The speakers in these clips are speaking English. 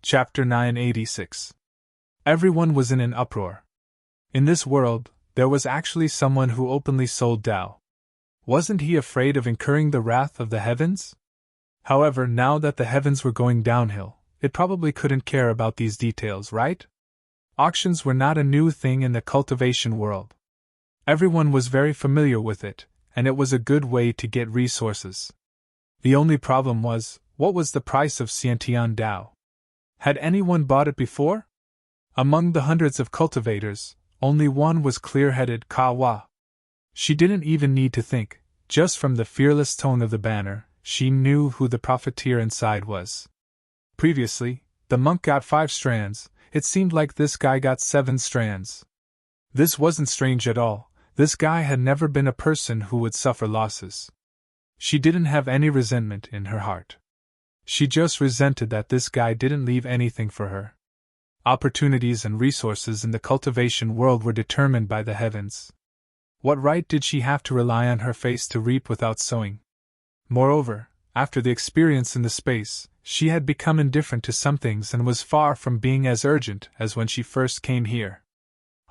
Chapter 986. Everyone was in an uproar. In this world, there was actually someone who openly sold Tao. Wasn't he afraid of incurring the wrath of the heavens? However, now that the heavens were going downhill, it probably couldn't care about these details, right? Auctions were not a new thing in the cultivation world. Everyone was very familiar with it, and it was a good way to get resources. The only problem was, what was the price of Xiantian Dao? Had anyone bought it before? Among the hundreds of cultivators, only one was clear-headed Kawa. She didn't even need to think, just from the fearless tone of the banner, she knew who the profiteer inside was. Previously, the monk got 5 strands, it seemed like this guy got 7 strands. This wasn't strange at all, this guy had never been a person who would suffer losses. She didn't have any resentment in her heart. She just resented that this guy didn't leave anything for her. Opportunities and resources in the cultivation world were determined by the heavens. What right did she have to rely on her face to reap without sowing? Moreover, after the experience in the space, she had become indifferent to some things and was far from being as urgent as when she first came here.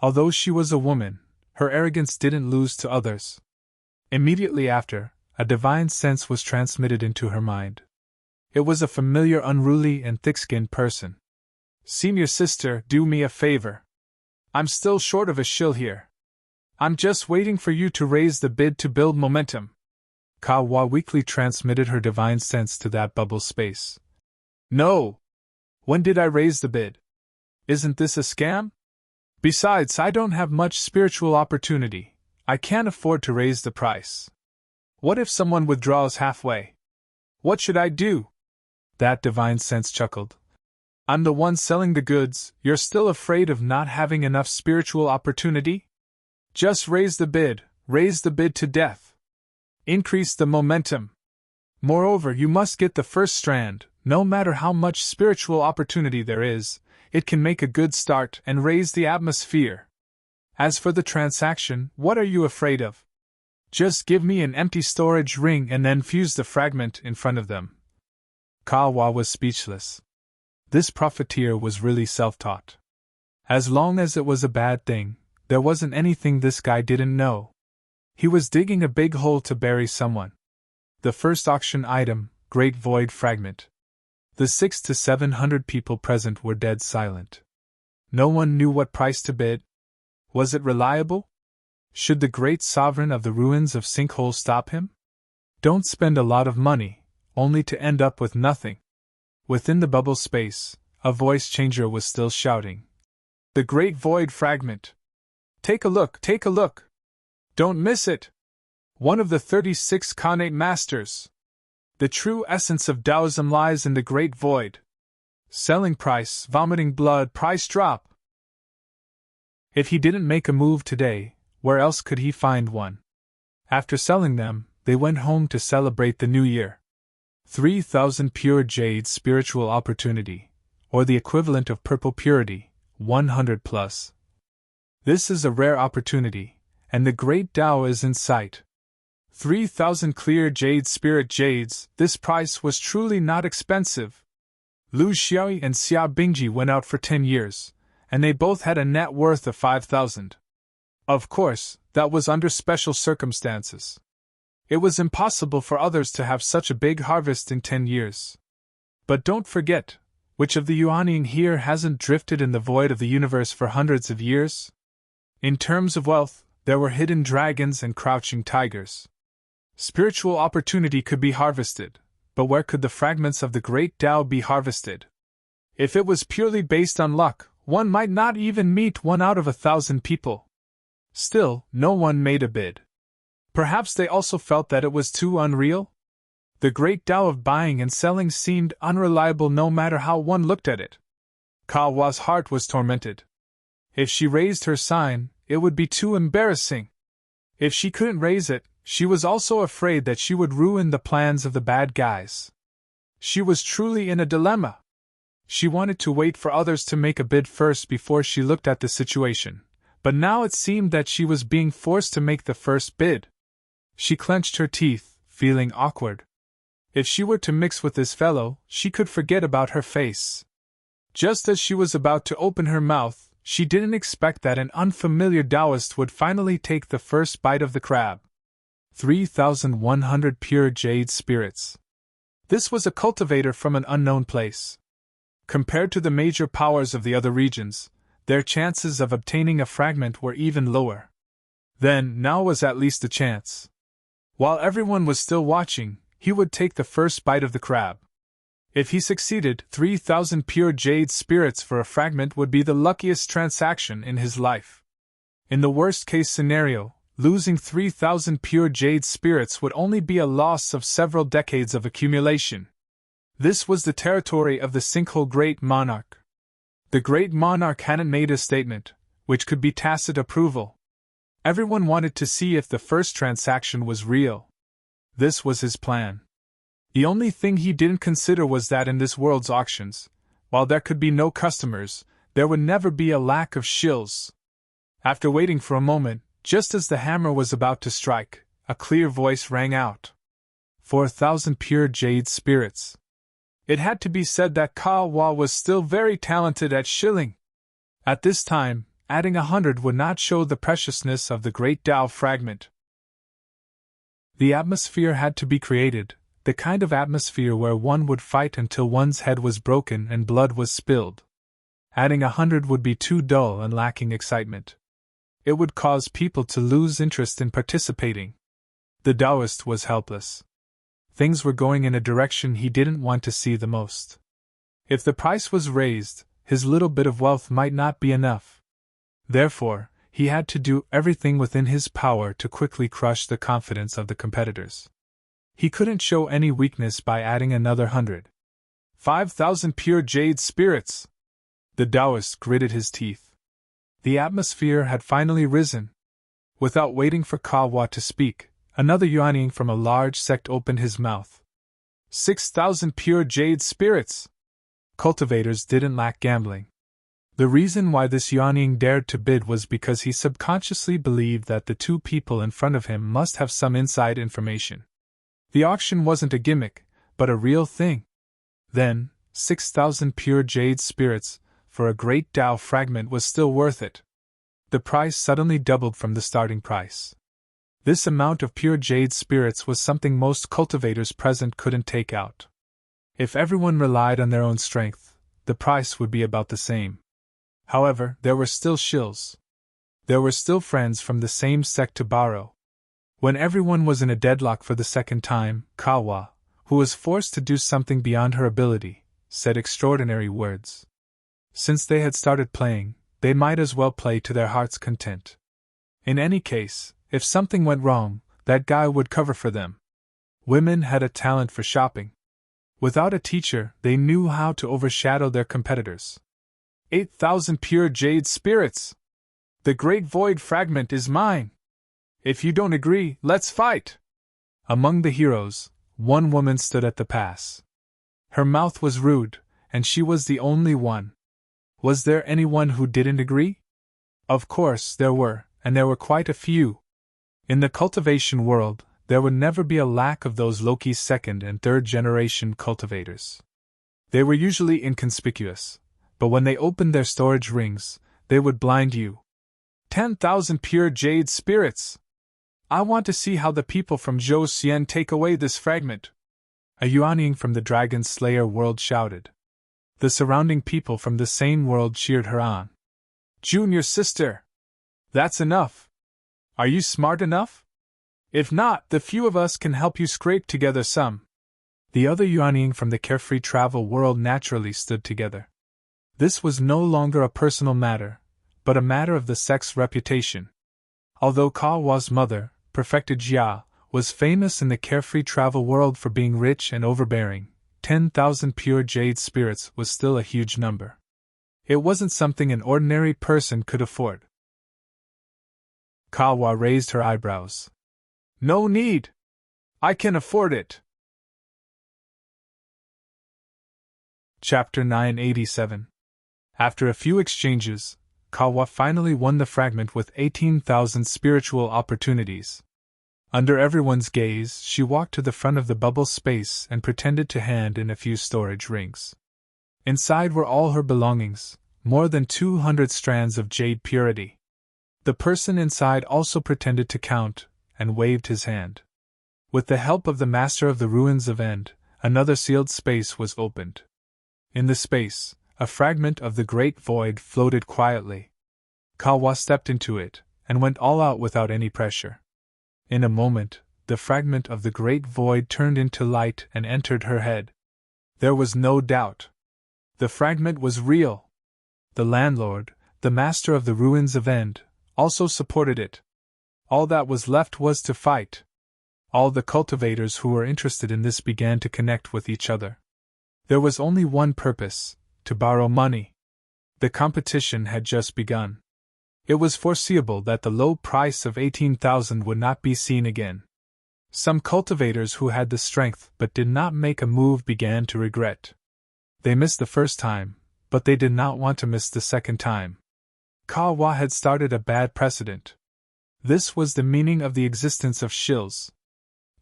Although she was a woman, her arrogance didn't lose to others. Immediately after, a divine sense was transmitted into her mind. It was a familiar, unruly, and thick-skinned person. "Senior sister, do me a favor. I'm still short of a shill here. I'm just waiting for you to raise the bid to build momentum." Kawa weakly transmitted her divine sense to that bubble space. "No! When did I raise the bid? Isn't this a scam? Besides, I don't have much spiritual opportunity. I can't afford to raise the price. What if someone withdraws halfway? What should I do?" That divine sense chuckled. "I'm the one selling the goods, you're still afraid of not having enough spiritual opportunity? Just raise the bid to death. Increase the momentum. Moreover, you must get the first strand, no matter how much spiritual opportunity there is, it can make a good start and raise the atmosphere. As for the transaction, what are you afraid of? Just give me an empty storage ring and then fuse the fragment in front of them." Kawa was speechless. This profiteer was really self-taught. As long as it was a bad thing, there wasn't anything this guy didn't know. He was digging a big hole to bury someone. The first auction item, Great Void Fragment. The 600 to 700 people present were dead silent. No one knew what price to bid. Was it reliable? Should the great sovereign of the ruins of Sinkhole stop him? Don't spend a lot of money, only to end up with nothing. Within the bubble space, a voice changer was still shouting. "The Great Void Fragment! Take a look, take a look! Don't miss it! One of the 36 Khanate Masters! The true essence of Taoism lies in the Great Void. Selling price, vomiting blood, price drop!" If he didn't make a move today, where else could he find one? After selling them, they went home to celebrate the new year. 3,000 pure jade spiritual opportunity, or the equivalent of purple purity, 100 plus. This is a rare opportunity, and the great Tao is in sight. 3,000 clear jade spirit jades, this price was truly not expensive. Lu Xiaoyi and Xia Bingji went out for 10 years, and they both had a net worth of 5,000. Of course, that was under special circumstances. It was impossible for others to have such a big harvest in 10 years. But don't forget, which of the Yuaning here hasn't drifted in the void of the universe for hundreds of years? In terms of wealth, there were hidden dragons and crouching tigers. Spiritual opportunity could be harvested, but where could the fragments of the great Tao be harvested? If it was purely based on luck, one might not even meet 1 out of 1,000 people. Still, no one made a bid. Perhaps they also felt that it was too unreal? The great Tao of buying and selling seemed unreliable no matter how one looked at it. Kawa's heart was tormented. If she raised her sign, it would be too embarrassing. If she couldn't raise it, she was also afraid that she would ruin the plans of the bad guys. She was truly in a dilemma. She wanted to wait for others to make a bid first before she looked at the situation, but now it seemed that she was being forced to make the first bid. She clenched her teeth, feeling awkward. If she were to mix with this fellow, she could forget about her face. Just as she was about to open her mouth, she didn't expect that an unfamiliar Taoist would finally take the first bite of the crab. 3,100 pure jade spirits. This was a cultivator from an unknown place. Compared to the major powers of the other regions, their chances of obtaining a fragment were even lower. Then, now was at least a chance. While everyone was still watching, he would take the first bite of the crab. If he succeeded, 3,000 pure jade spirits for a fragment would be the luckiest transaction in his life. In the worst-case scenario, losing 3,000 pure jade spirits would only be a loss of several decades of accumulation. This was the territory of the sinkhole Great Monarch. The Great Monarch hadn't made a statement, which could be tacit approval. Everyone wanted to see if the first transaction was real. This was his plan. The only thing he didn't consider was that in this world's auctions, while there could be no customers, there would never be a lack of shills. After waiting for a moment, just as the hammer was about to strike, a clear voice rang out. 4,000 pure jade spirits. It had to be said that Kawa was still very talented at shilling. At this time, adding 100 would not show the preciousness of the great Tao fragment. The atmosphere had to be created, the kind of atmosphere where one would fight until one's head was broken and blood was spilled. Adding 100 would be too dull and lacking excitement. It would cause people to lose interest in participating. The Taoist was helpless. Things were going in a direction he didn't want to see the most. If the price was raised, his little bit of wealth might not be enough. Therefore, he had to do everything within his power to quickly crush the confidence of the competitors. He couldn't show any weakness by adding another 100. 5,000 pure jade spirits! The Taoist gritted his teeth. The atmosphere had finally risen. Without waiting for Kawa to speak, another Yuanying from a large sect opened his mouth. 6,000 pure jade spirits! Cultivators didn't lack gambling. The reason why this Yuanying dared to bid was because he subconsciously believed that the two people in front of him must have some inside information. The auction wasn't a gimmick, but a real thing. Then, 6,000 pure jade spirits for a great Tao fragment was still worth it. The price suddenly doubled from the starting price. This amount of pure jade spirits was something most cultivators present couldn't take out. If everyone relied on their own strength, the price would be about the same. However, there were still shills. There were still friends from the same sect to borrow. When everyone was in a deadlock for the second time, Kawa, who was forced to do something beyond her ability, said extraordinary words. Since they had started playing, they might as well play to their heart's content. In any case, if something went wrong, that guy would cover for them. Women had a talent for shopping. Without a teacher, they knew how to overshadow their competitors. 8,000 pure jade spirits! The great void fragment is mine! If you don't agree, let's fight! Among the heroes, one woman stood at the pass. Her mouth was rude, and she was the only one. Was there anyone who didn't agree? Of course there were, and there were quite a few. In the cultivation world, there would never be a lack of those Loki's second and third generation cultivators. They were usually inconspicuous, but when they opened their storage rings, they would blind you. 10,000 pure jade spirits! I want to see how the people from Zhou Xian take away this fragment. A Yuanying from the Dragon Slayer world shouted. The surrounding people from the same world cheered her on. Junior sister! That's enough! Are you smart enough? If not, the few of us can help you scrape together some. The other Yuanying from the Carefree Travel world naturally stood together. This was no longer a personal matter, but a matter of the sect's reputation. Although Kawa's mother, Perfected Jia, was famous in the Carefree Travel world for being rich and overbearing, 10,000 pure jade spirits was still a huge number. It wasn't something an ordinary person could afford. Kawa raised her eyebrows. No need! I can afford it! Chapter 987. After a few exchanges, Kawa finally won the fragment with 18,000 spiritual opportunities. Under everyone's gaze, she walked to the front of the bubble space and pretended to hand in a few storage rings. Inside were all her belongings, more than 200 strands of jade purity. The person inside also pretended to count, and waved his hand. With the help of the master of the ruins of End, another sealed space was opened. In the space, a fragment of the great void floated quietly. Kawa stepped into it, and went all out without any pressure. In a moment, the fragment of the great void turned into light and entered her head. There was no doubt. The fragment was real. The landlord, the master of the ruins of End, also supported it. All that was left was to fight. All the cultivators who were interested in this began to connect with each other. There was only one purpose: to borrow money. The competition had just begun. It was foreseeable that the low price of 18,000 would not be seen again. Some cultivators who had the strength but did not make a move began to regret. They missed the first time, but they did not want to miss the second time. Kawa had started a bad precedent. This was the meaning of the existence of shills.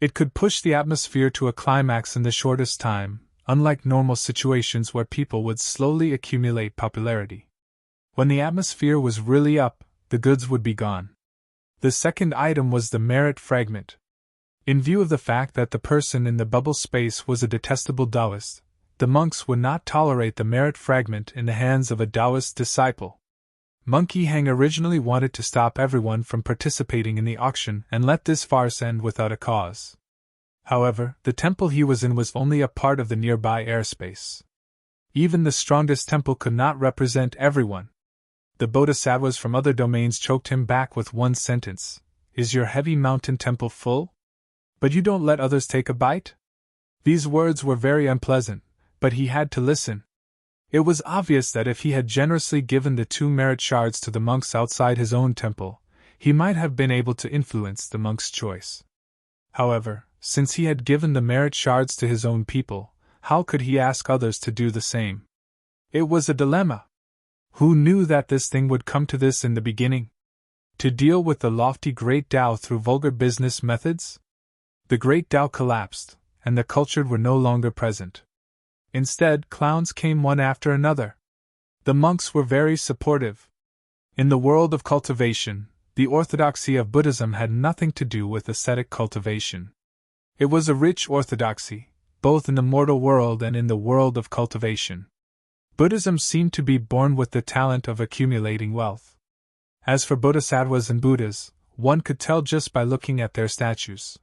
It could push the atmosphere to a climax in the shortest time, unlike normal situations where people would slowly accumulate popularity. When the atmosphere was really up, the goods would be gone. The second item was the merit fragment. In view of the fact that the person in the bubble space was a detestable Taoist, the monks would not tolerate the merit fragment in the hands of a Taoist disciple. Monkey Hang originally wanted to stop everyone from participating in the auction and let this farce end without a cause. However, the temple he was in was only a part of the nearby airspace. Even the strongest temple could not represent everyone. The bodhisattvas from other domains choked him back with one sentence: "Is your heavy mountain temple full? But you don't let others take a bite?" These words were very unpleasant, but he had to listen. It was obvious that if he had generously given the 2 merit shards to the monks outside his own temple, he might have been able to influence the monks' choice. However, since he had given the merit shards to his own people, how could he ask others to do the same? It was a dilemma. Who knew that this thing would come to this in the beginning? To deal with the lofty Great Tao through vulgar business methods? The Great Tao collapsed, and the cultured were no longer present. Instead, clowns came one after another. The monks were very supportive. In the world of cultivation, the orthodoxy of Buddhism had nothing to do with ascetic cultivation. It was a rich orthodoxy, both in the mortal world and in the world of cultivation. Buddhism seemed to be born with the talent of accumulating wealth. As for bodhisattvas and Buddhas, one could tell just by looking at their statues.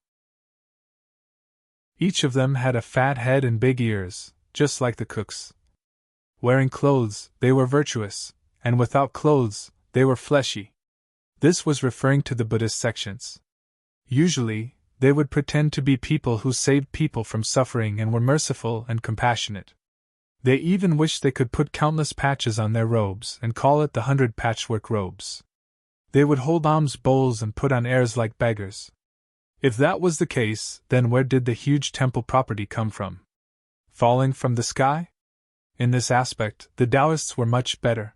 Each of them had a fat head and big ears, just like the cooks. Wearing clothes, they were virtuous, and without clothes, they were fleshy. This was referring to the Buddhist sections. Usually, they would pretend to be people who saved people from suffering and were merciful and compassionate. They even wished they could put countless patches on their robes and call it the 100 patchwork robes. They would hold alms bowls and put on airs like beggars. If that was the case, then where did the huge temple property come from? Falling from the sky? In this aspect, the Taoists were much better.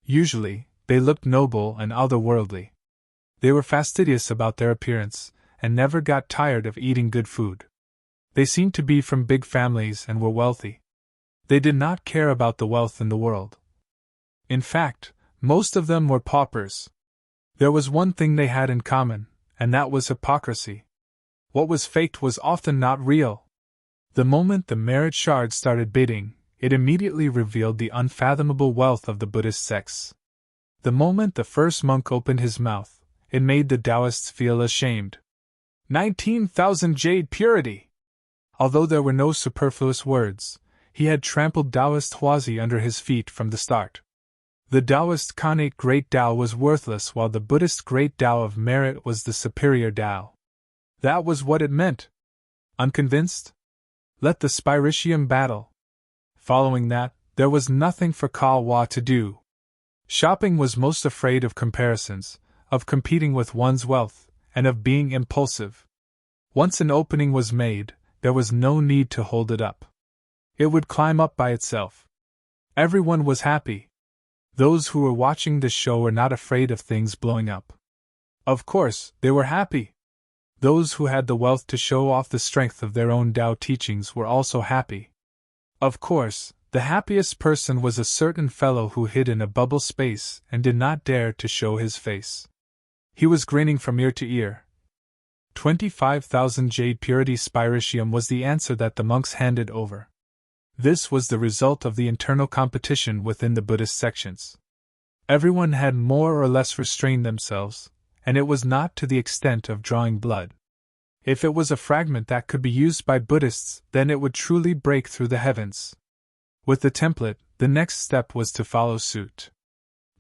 Usually, they looked noble and otherworldly. They were fastidious about their appearance, and never got tired of eating good food. They seemed to be from big families and were wealthy. They did not care about the wealth in the world. In fact, most of them were paupers. There was one thing they had in common, and that was hypocrisy. What was faked was often not real. The moment the merit shard started bidding, it immediately revealed the unfathomable wealth of the Buddhist sects. The moment the first monk opened his mouth, it made the Taoists feel ashamed. 19,000 jade purity! Although there were no superfluous words, he had trampled Taoist Huazi under his feet from the start. The Taoist Khanate Great Tao was worthless while the Buddhist Great Tao of merit was the superior Tao. That was what it meant. Unconvinced? Let the Spiritium battle. Following that, there was nothing for Kawa to do. Shopping was most afraid of comparisons, of competing with one's wealth, and of being impulsive. Once an opening was made, there was no need to hold it up. It would climb up by itself. Everyone was happy. Those who were watching the show were not afraid of things blowing up. Of course, they were happy. Those who had the wealth to show off the strength of their own Tao teachings were also happy. Of course, The happiest person was a certain fellow who hid in a bubble space and did not dare to show his face. He was grinning from ear to ear. 25,000 jade purity spiritium was the answer that the monks handed over. This was the result of the internal competition within the Buddhist sections. Everyone had more or less restrained themselves, and it was not to the extent of drawing blood. If it was a fragment that could be used by Buddhists, then it would truly break through the heavens. With the template, the next step was to follow suit.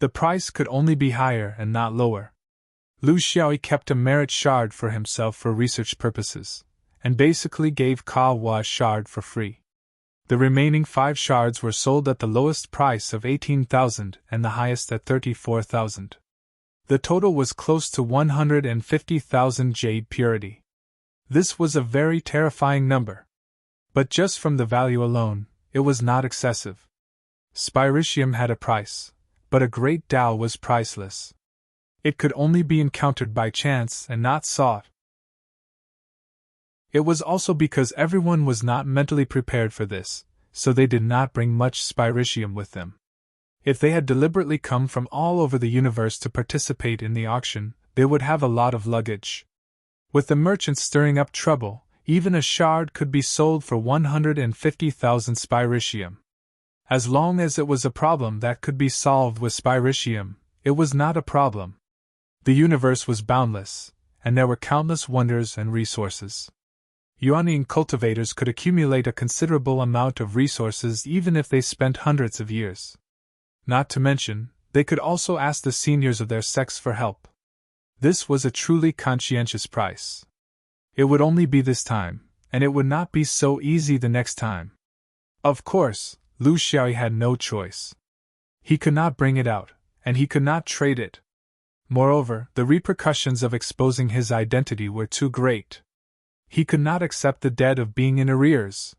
The price could only be higher and not lower. Lu Xiaoyi kept a merit shard for himself for research purposes, and basically gave Ka Hua a shard for free. The remaining 5 shards were sold at the lowest price of 18,000 and the highest at 34,000. The total was close to 150,000 jade purity. This was a very terrifying number. But just from the value alone, it was not excessive. Spiritium had a price, but a great Tao was priceless. It could only be encountered by chance and not sought. It was also because everyone was not mentally prepared for this, so they did not bring much spiritium with them. If they had deliberately come from all over the universe to participate in the auction, they would have a lot of luggage. With the merchants stirring up trouble, even a shard could be sold for 150,000 spiritium. As long as it was a problem that could be solved with spiritium, it was not a problem. The universe was boundless, and there were countless wonders and resources. Yuanian cultivators could accumulate a considerable amount of resources even if they spent hundreds of years. Not to mention, they could also ask the seniors of their sects for help. This was a truly conscientious price. It would only be this time, and it would not be so easy the next time. Of course, Lu Xiaoyi had no choice. He could not bring it out, and he could not trade it. Moreover, the repercussions of exposing his identity were too great. He could not accept the debt of being in arrears.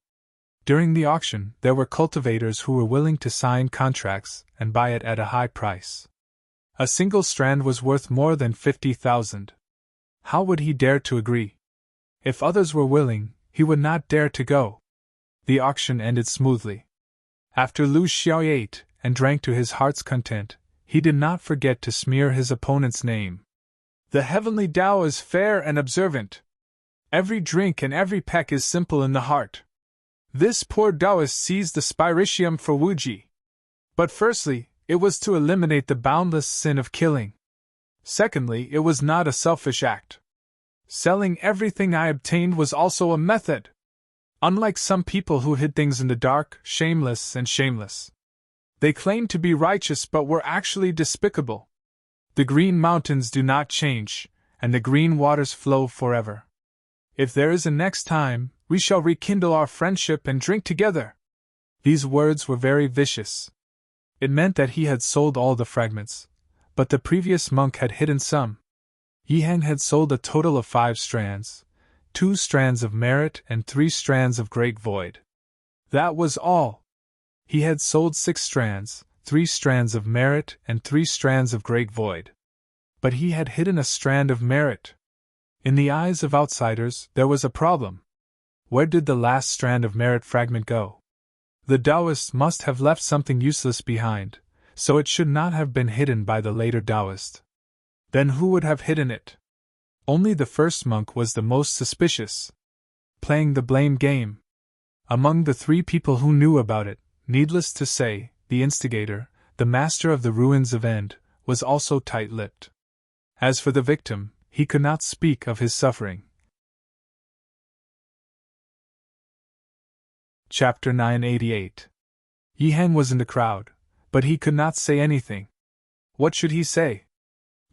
During the auction, there were cultivators who were willing to sign contracts and buy it at a high price. A single strand was worth more than 50,000. How would he dare to agree? If others were willing, he would not dare to go. The auction ended smoothly. After Lu Xiaoyi ate and drank to his heart's content, he did not forget to smear his opponent's name. The heavenly Tao is fair and observant. Every drink and every peck is simple in the heart. This poor Taoist seized the spiritium for Wuji. But firstly, it was to eliminate the boundless sin of killing. Secondly, it was not a selfish act. Selling everything I obtained was also a method. Unlike some people who hid things in the dark, shameless and shameless. They claimed to be righteous but were actually despicable. The green mountains do not change, and the green waters flow forever. If there is a next time, we shall rekindle our friendship and drink together. These words were very vicious. It meant that he had sold all the fragments, but the previous monk had hidden some. Yihang had sold a total of 5 strands, 2 strands of merit and 3 strands of great void. That was all. He had sold 6 strands, 3 strands of merit and 3 strands of great void. But he had hidden a strand of merit. In the eyes of outsiders, there was a problem. Where did the last strand of merit fragment go? The Taoist must have left something useless behind, so it should not have been hidden by the later Taoist. Then who would have hidden it? Only the first monk was the most suspicious. Playing the blame game. Among the 3 people who knew about it, needless to say, the instigator, the master of the ruins of End, was also tight-lipped. As for the victim, he could not speak of his suffering. Chapter 988. Yihang was in the crowd, but he could not say anything. What should he say?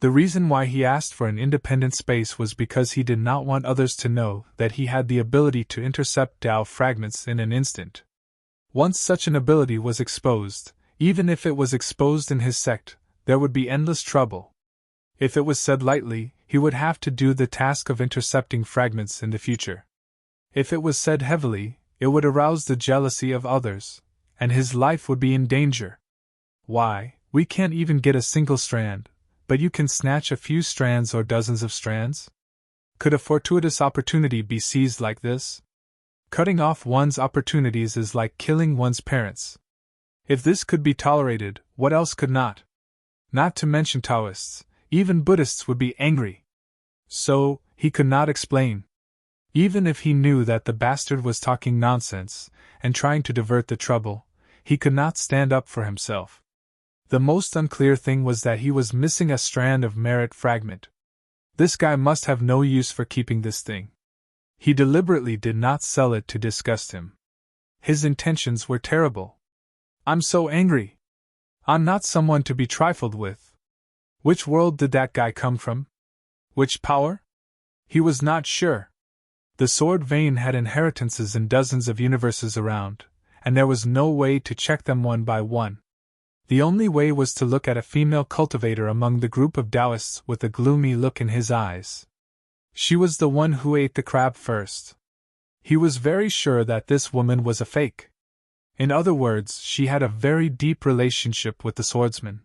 The reason why he asked for an independent space was because he did not want others to know that he had the ability to intercept Tao fragments in an instant. Once such an ability was exposed, even if it was exposed in his sect, there would be endless trouble. If it was said lightly, he would have to do the task of intercepting fragments in the future. If it was said heavily, it would arouse the jealousy of others, and his life would be in danger. Why, we can't even get a single strand, but you can snatch a few strands or dozens of strands? Could a fortuitous opportunity be seized like this? Cutting off one's opportunities is like killing one's parents. If this could be tolerated, what else could not? Not to mention Taoists, even Buddhists would be angry. So, he could not explain. Even if he knew that the bastard was talking nonsense and trying to divert the trouble, he could not stand up for himself. The most unclear thing was that he was missing a strand of merit fragment. This guy must have no use for keeping this thing. He deliberately did not sell it to disgust him. His intentions were terrible. I'm so angry. I'm not someone to be trifled with. Which world did that guy come from? Which power? He was not sure. The sword vein had inheritances in dozens of universes around, and there was no way to check them one by one. The only way was to look at a female cultivator among the group of Taoists with a gloomy look in his eyes. She was the one who ate the crab first. He was very sure that this woman was a fake. In other words, she had a very deep relationship with the swordsman.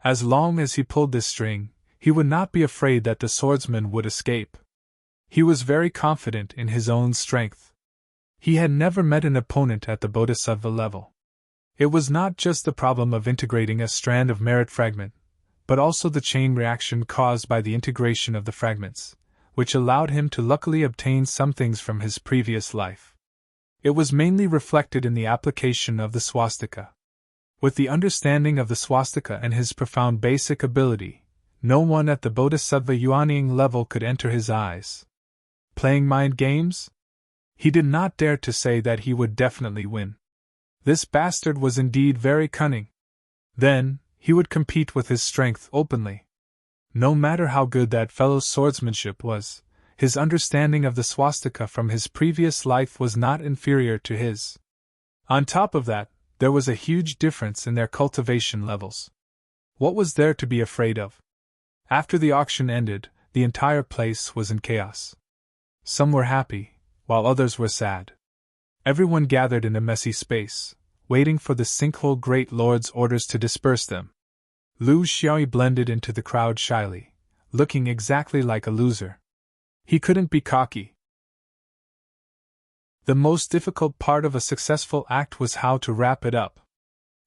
As long as he pulled this string, he would not be afraid that the swordsman would escape. He was very confident in his own strength. He had never met an opponent at the Bodhisattva level. It was not just the problem of integrating a strand of merit fragment, but also the chain reaction caused by the integration of the fragments, which allowed him to luckily obtain some things from his previous life. It was mainly reflected in the application of the swastika. With the understanding of the swastika and his profound basic ability, no one at the Bodhisattva Yuanying level could enter his eyes. Playing mind games? He did not dare to say that he would definitely win. This bastard was indeed very cunning. Then, he would compete with his strength openly. No matter how good that fellow's swordsmanship was, his understanding of the swastika from his previous life was not inferior to his. On top of that, there was a huge difference in their cultivation levels. What was there to be afraid of? After the auction ended, the entire place was in chaos. Some were happy, while others were sad. Everyone gathered in a messy space, waiting for the sinkhole great lord's orders to disperse them. Lu Xiaoyi blended into the crowd shyly, looking exactly like a loser. He couldn't be cocky. The most difficult part of a successful act was how to wrap it up.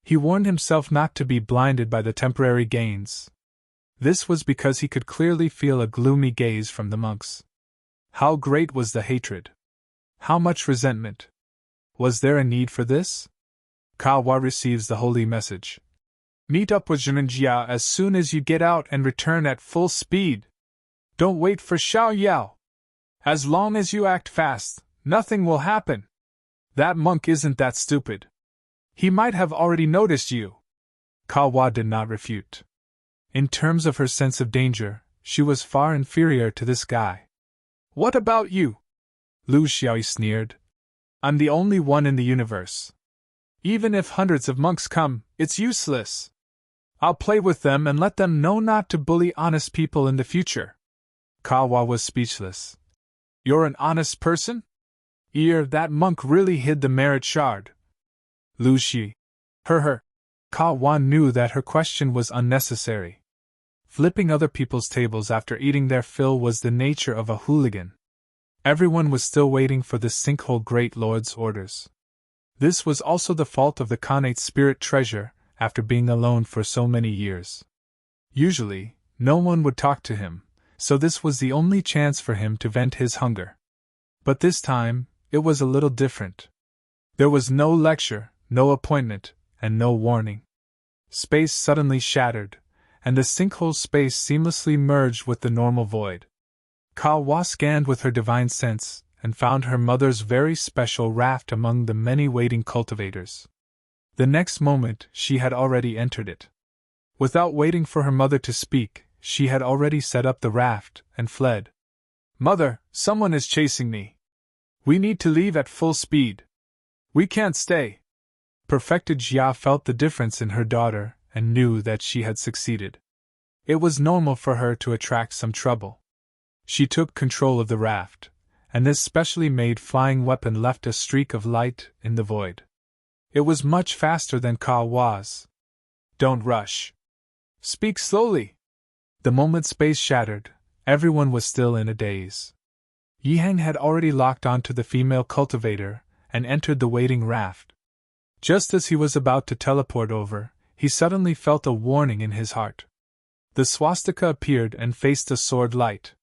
He warned himself not to be blinded by the temporary gains. This was because he could clearly feel a gloomy gaze from the monks. How great was the hatred? How much resentment? Was there a need for this? Kawa receives the holy message. Meet up with Zhenjia as soon as you get out and return at full speed. Don't wait for Xiao Yao. As long as you act fast, nothing will happen. That monk isn't that stupid. He might have already noticed you. Kawa did not refute. In terms of her sense of danger, she was far inferior to this guy. What about you? Lu Xiaoyi sneered. I'm the only one in the universe. Even if hundreds of monks come, it's useless. I'll play with them and let them know not to bully honest people in the future. Kawa was speechless. You're an honest person? That monk really hid the merit shard. Lu Xi. Her. Kawa knew that her question was unnecessary. Flipping other people's tables after eating their fill was the nature of a hooligan. Everyone was still waiting for the sinkhole great lord's orders. This was also the fault of the Khanate spirit treasure, after being alone for so many years. Usually, no one would talk to him, so this was the only chance for him to vent his hunger. But this time, it was a little different. There was no lecture, no appointment, and no warning. Space suddenly shattered, and the sinkhole space seamlessly merged with the normal void. Kawa scanned with her divine sense, and found her mother's very special raft among the many waiting cultivators. The next moment, she had already entered it. Without waiting for her mother to speak, she had already set up the raft and fled. Mother, someone is chasing me. We need to leave at full speed. We can't stay. Perfected Jia felt the difference in her daughter and knew that she had succeeded. It was normal for her to attract some trouble. She took control of the raft, and this specially made flying weapon left a streak of light in the void. It was much faster than Kawa's. Don't rush. Speak slowly. The moment space shattered, everyone was still in a daze. Yihang had already locked onto the female cultivator and entered the waiting raft. Just as he was about to teleport over, he suddenly felt a warning in his heart. The swastika appeared and faced a sword light.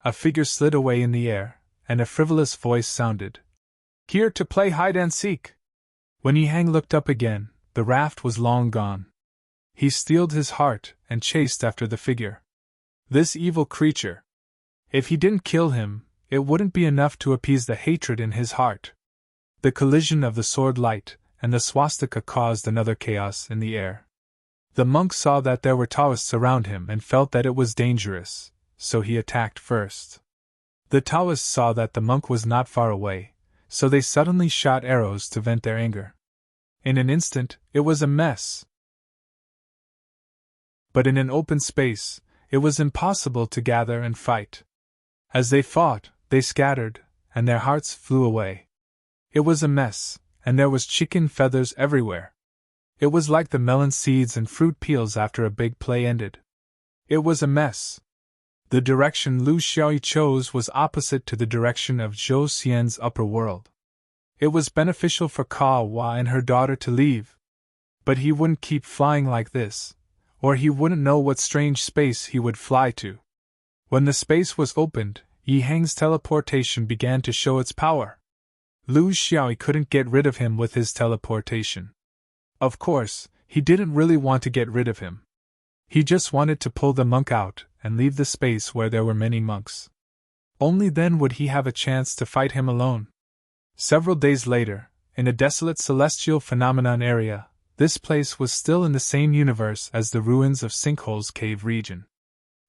A figure slid away in the air, and a frivolous voice sounded. "Here to play hide and seek." When Yihang looked up again, the raft was long gone. He steeled his heart and chased after the figure. This evil creature. If he didn't kill him, it wouldn't be enough to appease the hatred in his heart. The collision of the sword light and the swastika caused another chaos in the air. The monk saw that there were Taoists around him and felt that it was dangerous, so he attacked first. The Taoists saw that the monk was not far away, so they suddenly shot arrows to vent their anger. In an instant, it was a mess. But in an open space, it was impossible to gather and fight. As they fought, they scattered, and their hearts flew away. It was a mess, and there was chicken feathers everywhere. It was like the melon seeds and fruit peels after a big play ended. It was a mess. The direction Lu Xiaoyi chose was opposite to the direction of Zhou Xian's upper world. It was beneficial for Ka Hua and her daughter to leave. But he wouldn't keep flying like this, or he wouldn't know what strange space he would fly to. When the space was opened, Yihang's teleportation began to show its power. Lu Xiaoyi couldn't get rid of him with his teleportation. Of course, he didn't really want to get rid of him. He just wanted to pull the monk out and leave the space where there were many monks. Only then would he have a chance to fight him alone. Several days later, in a desolate celestial phenomenon area, this place was still in the same universe as the ruins of Sinkhole's cave region.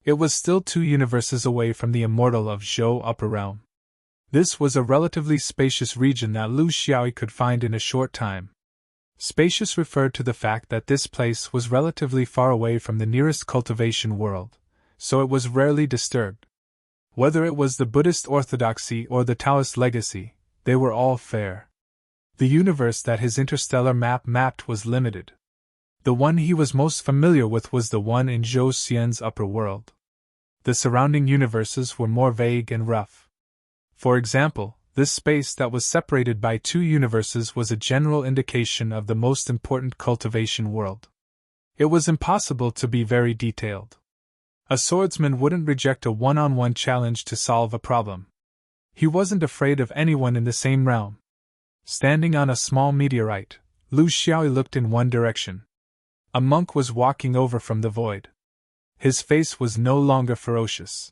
It was still 2 universes away from the immortal of Zhou upper realm. This was a relatively spacious region that Lu Xiaoyi could find in a short time. Spacious referred to the fact that this place was relatively far away from the nearest cultivation world, so it was rarely disturbed. Whether it was the Buddhist orthodoxy or the Taoist legacy, they were all fair. The universe that his interstellar map mapped was limited. The one he was most familiar with was the one in Zhou Xian's upper world. The surrounding universes were more vague and rough. For example, this space that was separated by 2 universes was a general indication of the most important cultivation world. It was impossible to be very detailed. A swordsman wouldn't reject a one-on-one challenge to solve a problem. He wasn't afraid of anyone in the same realm. Standing on a small meteorite, Lu Xiaoyi looked in one direction. A monk was walking over from the void. His face was no longer ferocious.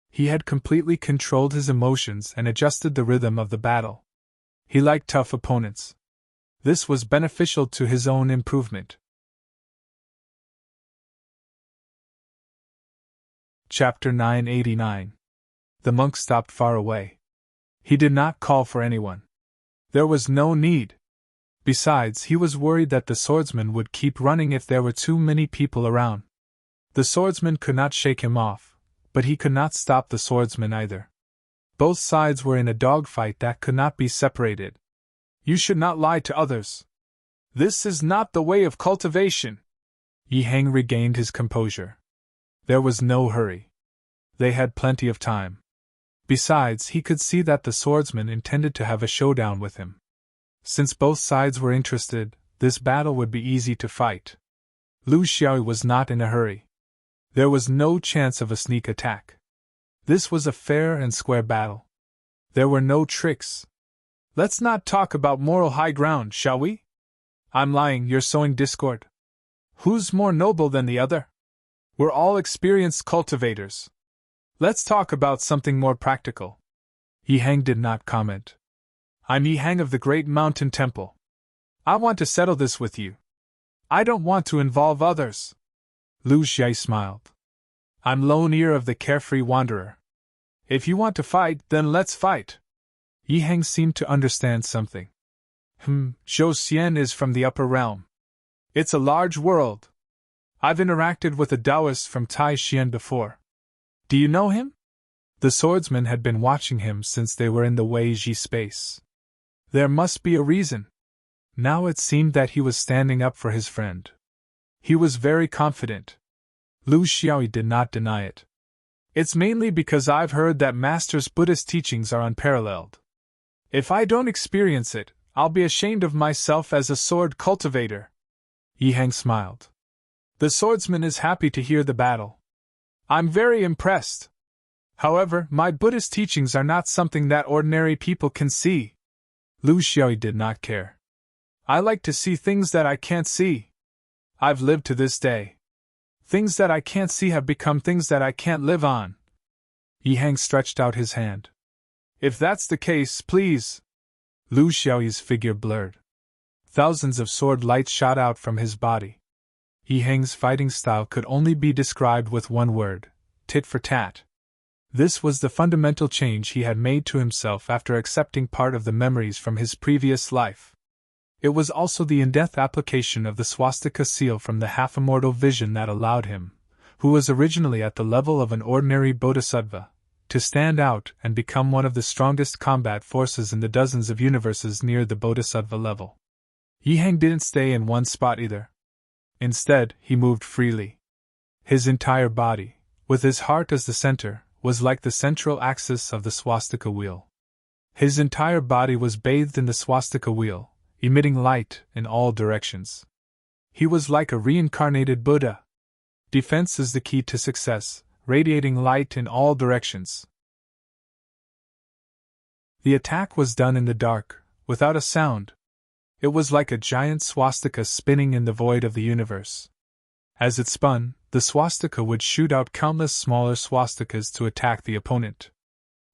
He had completely controlled his emotions and adjusted the rhythm of the battle. He liked tough opponents. This was beneficial to his own improvement. Chapter 989. The monk stopped far away. He did not call for anyone. There was no need. Besides, he was worried that the swordsman would keep running if there were too many people around. The swordsman could not shake him off, but he could not stop the swordsman either. Both sides were in a dogfight that could not be separated. You should not lie to others. This is not the way of cultivation. Yihang regained his composure. There was no hurry. They had plenty of time. Besides, he could see that the swordsman intended to have a showdown with him. Since both sides were interested, this battle would be easy to fight. Lu Xiaoyi was not in a hurry. There was no chance of a sneak attack. This was a fair and square battle. There were no tricks. Let's not talk about moral high ground, shall we? I'm lying, you're sowing discord. Who's more noble than the other? We're all experienced cultivators. Let's talk about something more practical. Yihang did not comment. I'm Yihang of the Great Mountain Temple. I want to settle this with you. I don't want to involve others. Lu Xiaoyi smiled. I'm Lone Ear of the Carefree Wanderer. If you want to fight, then let's fight. Yihang seemed to understand something. Zhou Xian is from the upper realm. It's a large world. I've interacted with a Taoist from Tai Xian before. Do you know him? The swordsman had been watching him since they were in the Wei Ji space. There must be a reason. Now it seemed that he was standing up for his friend. He was very confident. Lu Xiaoyi did not deny it. It's mainly because I've heard that Master's Buddhist teachings are unparalleled. If I don't experience it, I'll be ashamed of myself as a sword cultivator. Yi Hang smiled. The swordsman is happy to hear the battle. I'm very impressed. However, my Buddhist teachings are not something that ordinary people can see. Lu Xiaoyi did not care. I like to see things that I can't see. I've lived to this day. Things that I can't see have become things that I can't live on. Yi Hang stretched out his hand. If that's the case, please. Lu Xiaoyi's figure blurred. Thousands of sword lights shot out from his body. Yi Hang's fighting style could only be described with one word: tit for tat. This was the fundamental change he had made to himself after accepting part of the memories from his previous life. It was also the in-depth application of the swastika seal from the half-immortal vision that allowed him, who was originally at the level of an ordinary bodhisattva, to stand out and become one of the strongest combat forces in the dozens of universes near the bodhisattva level. Yi Hang didn't stay in one spot either. Instead, he moved freely. His entire body, with his heart as the center, was like the central axis of the swastika wheel. His entire body was bathed in the swastika wheel, emitting light in all directions. He was like a reincarnated Buddha. Defense is the key to success, radiating light in all directions. The attack was done in the dark, without a sound. It was like a giant swastika spinning in the void of the universe. As it spun, the swastika would shoot out countless smaller swastikas to attack the opponent.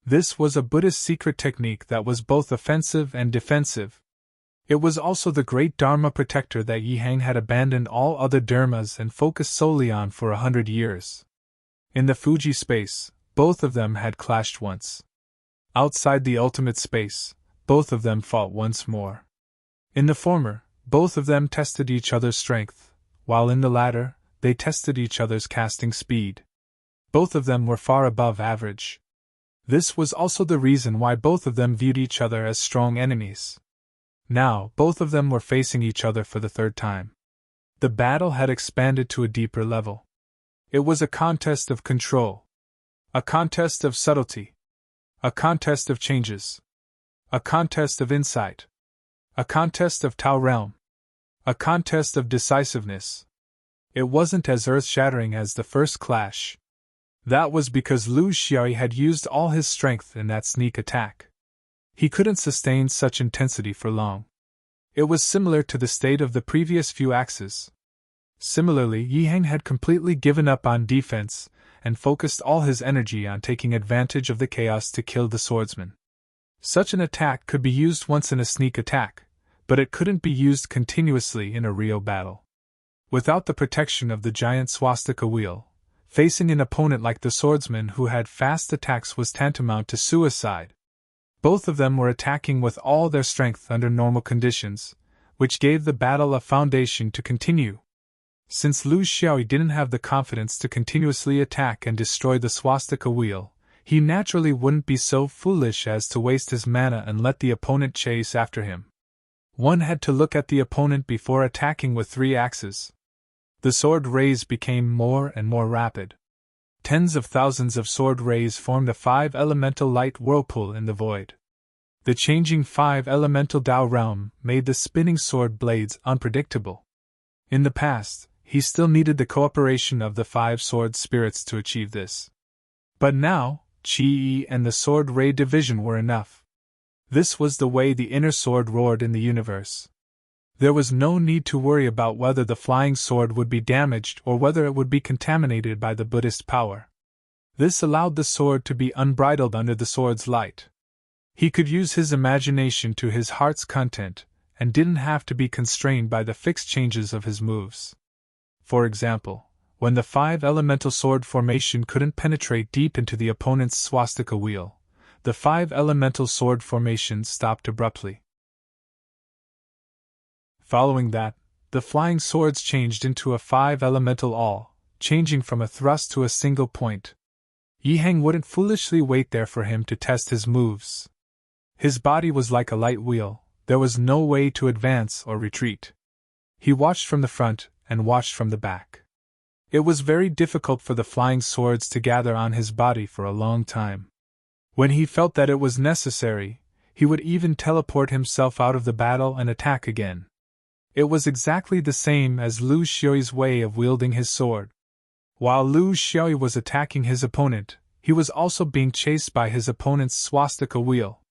This was a Buddhist secret technique that was both offensive and defensive. It was also the great Dharma protector that Yi Hang had abandoned all other dharmas and focused solely on for 100 years. In the Fuji space, both of them had clashed once. Outside the ultimate space, both of them fought once more. In the former, both of them tested each other's strength, while in the latter, they tested each other's casting speed. Both of them were far above average. This was also the reason why both of them viewed each other as strong enemies. Now, both of them were facing each other for the third time. The battle had expanded to a deeper level. It was a contest of control. A contest of subtlety. A contest of changes. A contest of insight. A contest of Tao realm. A contest of decisiveness. It wasn't as earth-shattering as the first clash. That was because Lu Xiaoyi had used all his strength in that sneak attack. He couldn't sustain such intensity for long. It was similar to the state of the previous few axes. Similarly, Yi Hang had completely given up on defense and focused all his energy on taking advantage of the chaos to kill the swordsman. Such an attack could be used once in a sneak attack, but it couldn't be used continuously in a real battle. Without the protection of the giant swastika wheel, facing an opponent like the swordsman who had fast attacks was tantamount to suicide. Both of them were attacking with all their strength under normal conditions, which gave the battle a foundation to continue. Since Lu Xiaoyi didn't have the confidence to continuously attack and destroy the swastika wheel, he naturally wouldn't be so foolish as to waste his mana and let the opponent chase after him. One had to look at the opponent before attacking with 3 axes. The sword rays became more and more rapid. Tens of thousands of sword rays formed a 5-elemental light whirlpool in the void. The changing 5-elemental Tao realm made the spinning sword blades unpredictable. In the past, he still needed the cooperation of the 5 sword spirits to achieve this. But now, Qi and the sword ray division were enough. This was the way the inner sword roared in the universe. There was no need to worry about whether the flying sword would be damaged or whether it would be contaminated by the Buddhist power. This allowed the sword to be unbridled under the sword's light. He could use his imagination to his heart's content, and didn't have to be constrained by the fixed changes of his moves. For example, when the 5-elemental sword formation couldn't penetrate deep into the opponent's swastika wheel, the 5-elemental sword formation stopped abruptly. Following that, the flying swords changed into a 5-elemental awl, changing from a thrust to a single point. Yi Hang wouldn't foolishly wait there for him to test his moves. His body was like a light wheel, there was no way to advance or retreat. He watched from the front and watched from the back. It was very difficult for the flying swords to gather on his body for a long time. When he felt that it was necessary, he would even teleport himself out of the battle and attack again. It was exactly the same as Lu Xiaoyi's way of wielding his sword. While Lu Xiaoyi was attacking his opponent, he was also being chased by his opponent's swastika wheel.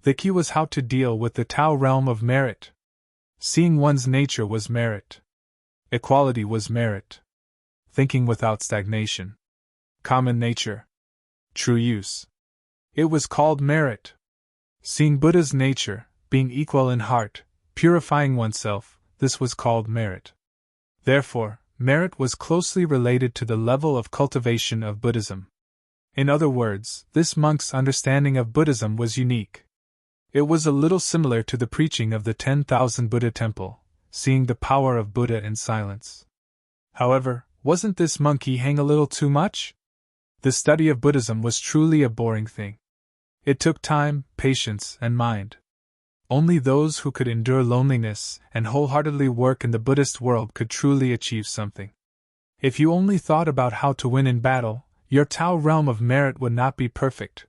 The key was how to deal with the Tao realm of merit. Seeing one's nature was merit. Equality was merit. Thinking without stagnation. Common nature. True use. It was called merit. Seeing Buddha's nature, being equal in heart, purifying oneself, this was called merit. Therefore, merit was closely related to the level of cultivation of Buddhism. In other words, this monk's understanding of Buddhism was unique. It was a little similar to the preaching of the 10,000 Buddha temple, seeing the power of Buddha in silence. However, wasn't this monkey hang a little too much? The study of Buddhism was truly a boring thing. It took time, patience, and mind. Only those who could endure loneliness and wholeheartedly work in the Buddhist world could truly achieve something. If you only thought about how to win in battle, your Tao realm of merit would not be perfect.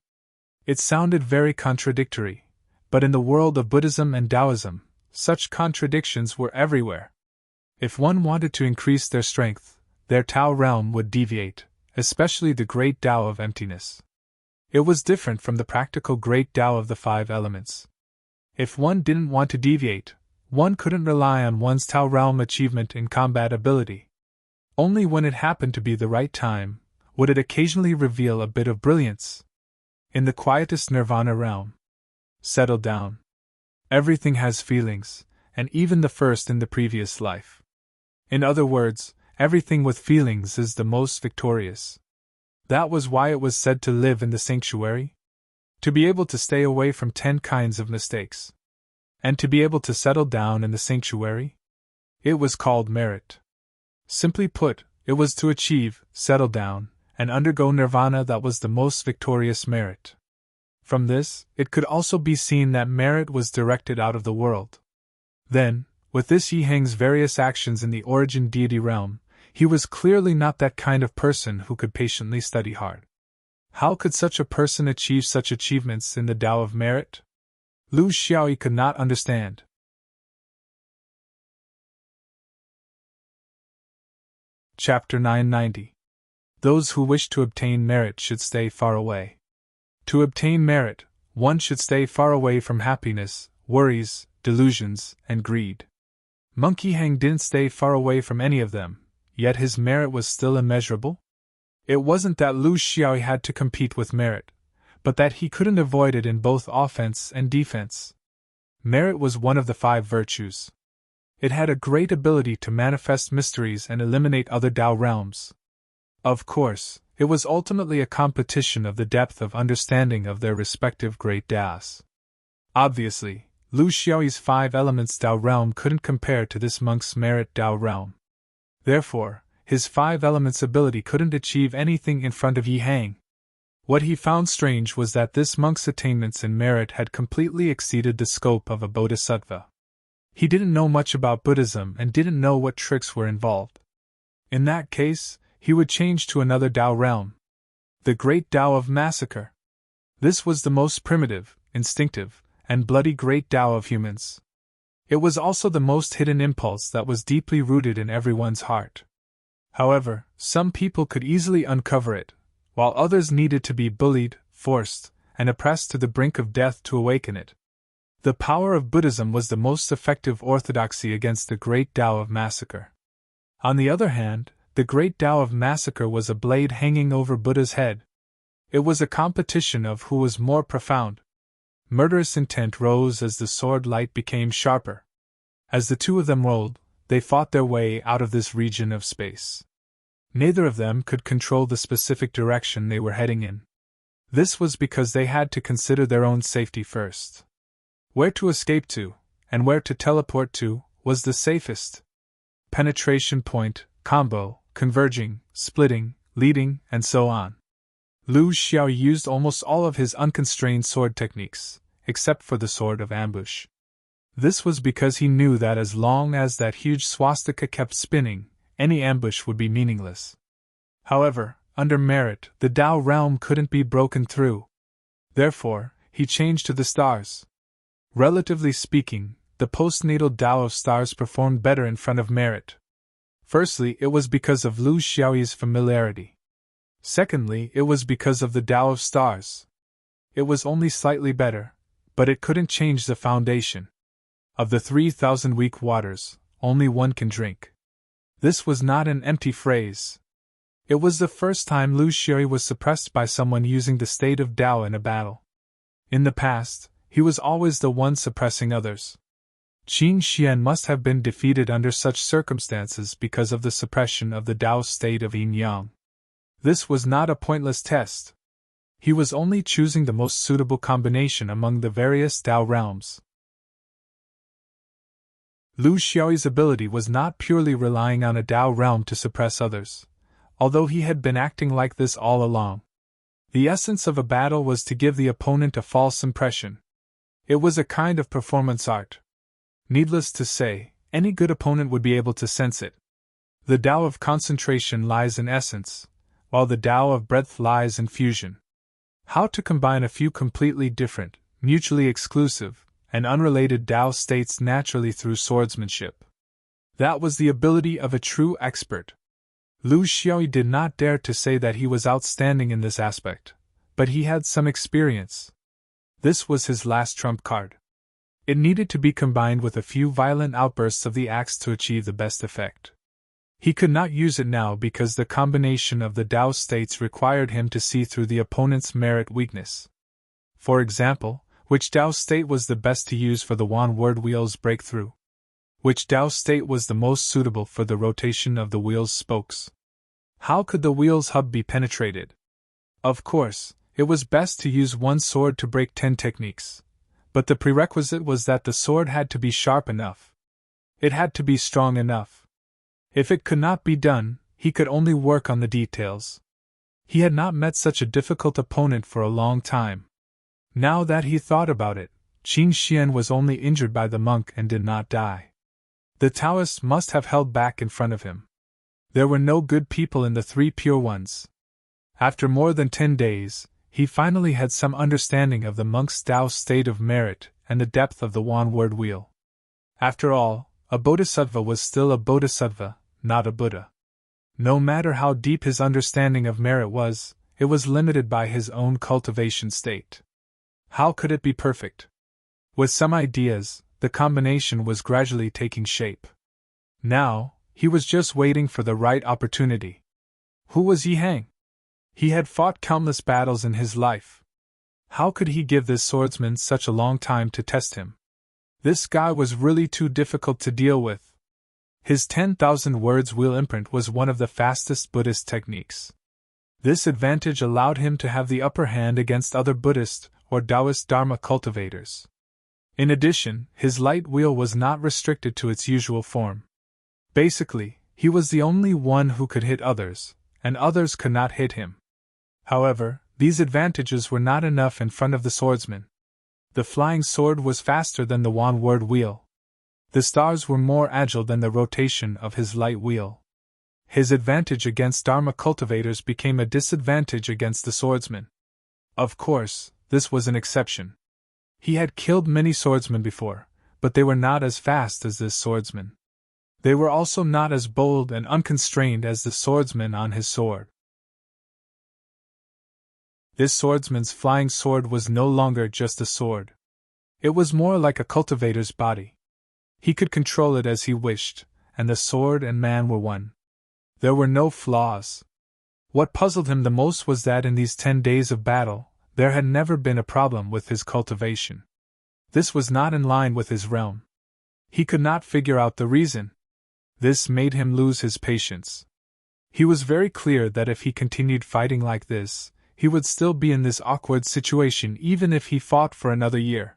It sounded very contradictory, but in the world of Buddhism and Taoism, such contradictions were everywhere. If one wanted to increase their strength, their Tao realm would deviate, especially the great Tao of emptiness. It was different from the practical great Tao of the 5 elements. If one didn't want to deviate, one couldn't rely on one's Tao realm achievement in combat ability. Only when it happened to be the right time, would it occasionally reveal a bit of brilliance. In the quietest nirvana realm. Settle down. Everything has feelings, and even the first in the previous life. In other words, everything with feelings is the most victorious. That was why it was said to live in the sanctuary. To be able to stay away from 10 kinds of mistakes. And to be able to settle down in the sanctuary? It was called merit. Simply put, it was to achieve, settle down, and undergo nirvana that was the most victorious merit. From this, it could also be seen that merit was directed out of the world. Then, with this Yi Hang's various actions in the origin deity realm, he was clearly not that kind of person who could patiently study hard. How could such a person achieve such achievements in the Tao of merit? Lu Xiaoyi could not understand. Chapter 990. Those who wish to obtain merit should stay far away. To obtain merit, one should stay far away from happiness, worries, delusions, and greed. Monkey Hang didn't stay far away from any of them, yet his merit was still immeasurable. It wasn't that Lu Xiaoyi had to compete with merit, but that he couldn't avoid it in both offense and defense. Merit was one of the 5 virtues. It had a great ability to manifest mysteries and eliminate other Tao realms. Of course, it was ultimately a competition of the depth of understanding of their respective great Taos. Obviously, Lu Xiaoyi's 5 elements Tao realm couldn't compare to this monk's merit Tao realm. Therefore, his 5 elements ability couldn't achieve anything in front of Yi Hang. What he found strange was that this monk's attainments in merit had completely exceeded the scope of a bodhisattva. He didn't know much about Buddhism and didn't know what tricks were involved. In that case, he would change to another Tao realm. The great Tao of massacre. This was the most primitive, instinctive, and bloody great Tao of humans. It was also the most hidden impulse that was deeply rooted in everyone's heart. However, some people could easily uncover it, while others needed to be bullied, forced, and oppressed to the brink of death to awaken it. The power of Buddhism was the most effective orthodoxy against the great Tao of massacre. On the other hand, the great Tao of massacre was a blade hanging over Buddha's head. It was a competition of who was more profound. Murderous intent rose as the sword light became sharper. As the two of them rolled, they fought their way out of this region of space. Neither of them could control the specific direction they were heading in. This was because they had to consider their own safety first. Where to escape to, and where to teleport to, was the safest. Penetration point, combo, converging, splitting, leading, and so on. Lu Xiaoyi used almost all of his unconstrained sword techniques, except for the sword of ambush. This was because he knew that as long as that huge swastika kept spinning, any ambush would be meaningless. However, under merit, the Tao realm couldn't be broken through. Therefore, he changed to the stars. Relatively speaking, the postnatal Tao of stars performed better in front of merit. Firstly, it was because of Lu Xiaoyi's familiarity. Secondly, it was because of the Tao of stars. It was only slightly better, but it couldn't change the foundation. Of the 3,000 weak waters, only one can drink. This was not an empty phrase. It was the first time Lu Xiaoyi was suppressed by someone using the state of Tao in a battle. In the past, he was always the one suppressing others. Qin Xian must have been defeated under such circumstances because of the suppression of the Tao state of Yin Yang. This was not a pointless test. He was only choosing the most suitable combination among the various Tao realms. Lu Xiaoyi's ability was not purely relying on a Tao realm to suppress others, although he had been acting like this all along. The essence of a battle was to give the opponent a false impression. It was a kind of performance art. Needless to say, any good opponent would be able to sense it. The Tao of concentration lies in essence, while the Tao of breadth lies in fusion. How to combine a few completely different, mutually exclusive, and unrelated Tao states naturally through swordsmanship. That was the ability of a true expert. Lu Xiaoyi did not dare to say that he was outstanding in this aspect, but he had some experience. This was his last trump card. It needed to be combined with a few violent outbursts of the axe to achieve the best effect. He could not use it now because the combination of the Tao states required him to see through the opponent's merit weakness. For example, which Tao state was the best to use for the Wan word wheel's breakthrough? Which Tao state was the most suitable for the rotation of the wheel's spokes? How could the wheel's hub be penetrated? Of course, it was best to use one sword to break 10 techniques, but the prerequisite was that the sword had to be sharp enough. It had to be strong enough. If it could not be done, he could only work on the details. He had not met such a difficult opponent for a long time. Now that he thought about it, Qin Xian was only injured by the monk and did not die. The Taoists must have held back in front of him. There were no good people in the three pure ones. After more than 10 days, he finally had some understanding of the monk's Tao state of merit and the depth of the Wan word wheel. After all, a bodhisattva was still a bodhisattva, not a Buddha. No matter how deep his understanding of merit was, it was limited by his own cultivation state. How could it be perfect? With some ideas, the combination was gradually taking shape. Now, he was just waiting for the right opportunity. Who was Yi Hang? He had fought countless battles in his life. How could he give this swordsman such a long time to test him? This guy was really too difficult to deal with. His 10,000 words wheel imprint was one of the fastest Buddhist techniques. This advantage allowed him to have the upper hand against other Buddhist or Taoist Dharma cultivators. In addition, his light wheel was not restricted to its usual form. Basically, he was the only one who could hit others, and others could not hit him. However, these advantages were not enough in front of the swordsman. The flying sword was faster than the Wan word wheel. The stars were more agile than the rotation of his light wheel. His advantage against Dharma cultivators became a disadvantage against the swordsman. Of course, this was an exception. He had killed many swordsmen before, but they were not as fast as this swordsman. They were also not as bold and unconstrained as the swordsman on his sword. This swordsman's flying sword was no longer just a sword. It was more like a cultivator's body. He could control it as he wished, and the sword and man were one. There were no flaws. What puzzled him the most was that in these 10 days of battle, there had never been a problem with his cultivation. This was not in line with his realm. He could not figure out the reason. This made him lose his patience. He was very clear that if he continued fighting like this, he would still be in this awkward situation even if he fought for another year.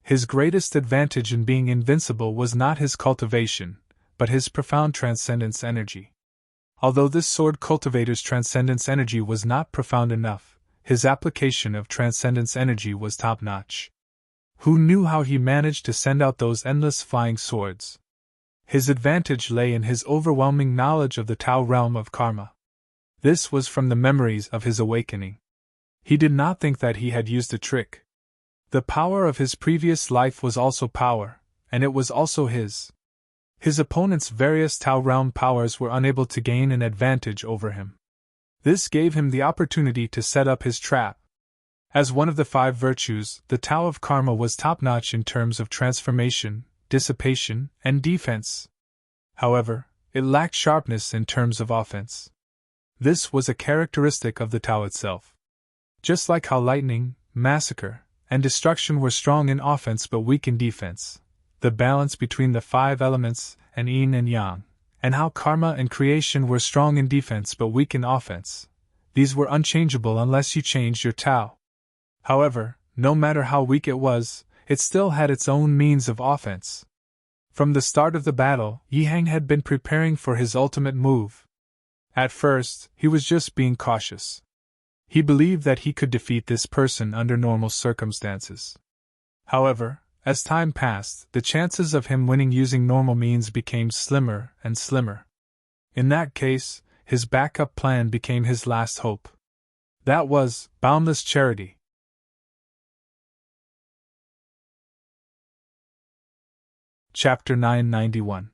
His greatest advantage in being invincible was not his cultivation, but his profound transcendence energy. Although this sword cultivator's transcendence energy was not profound enough, his application of transcendence energy was top-notch. Who knew how he managed to send out those endless flying swords? His advantage lay in his overwhelming knowledge of the Tao realm of karma. This was from the memories of his awakening. He did not think that he had used a trick. The power of his previous life was also power, and it was also his. His opponent's various Tao realm powers were unable to gain an advantage over him. This gave him the opportunity to set up his trap. As one of the 5 virtues, the Tao of Karma was top-notch in terms of transformation, dissipation, and defense. However, it lacked sharpness in terms of offense. This was a characteristic of the Tao itself. Just like how lightning, massacre, and destruction were strong in offense but weak in defense, the balance between the 5 elements, and yin and yang, and how karma and creation were strong in defense but weak in offense, these were unchangeable unless you changed your Tao. However, no matter how weak it was, it still had its own means of offense. From the start of the battle, Yi Hang had been preparing for his ultimate move. At first, he was just being cautious. He believed that he could defeat this person under normal circumstances. However, as time passed, the chances of him winning using normal means became slimmer and slimmer. In that case, his backup plan became his last hope. That was boundless charity. Chapter 991.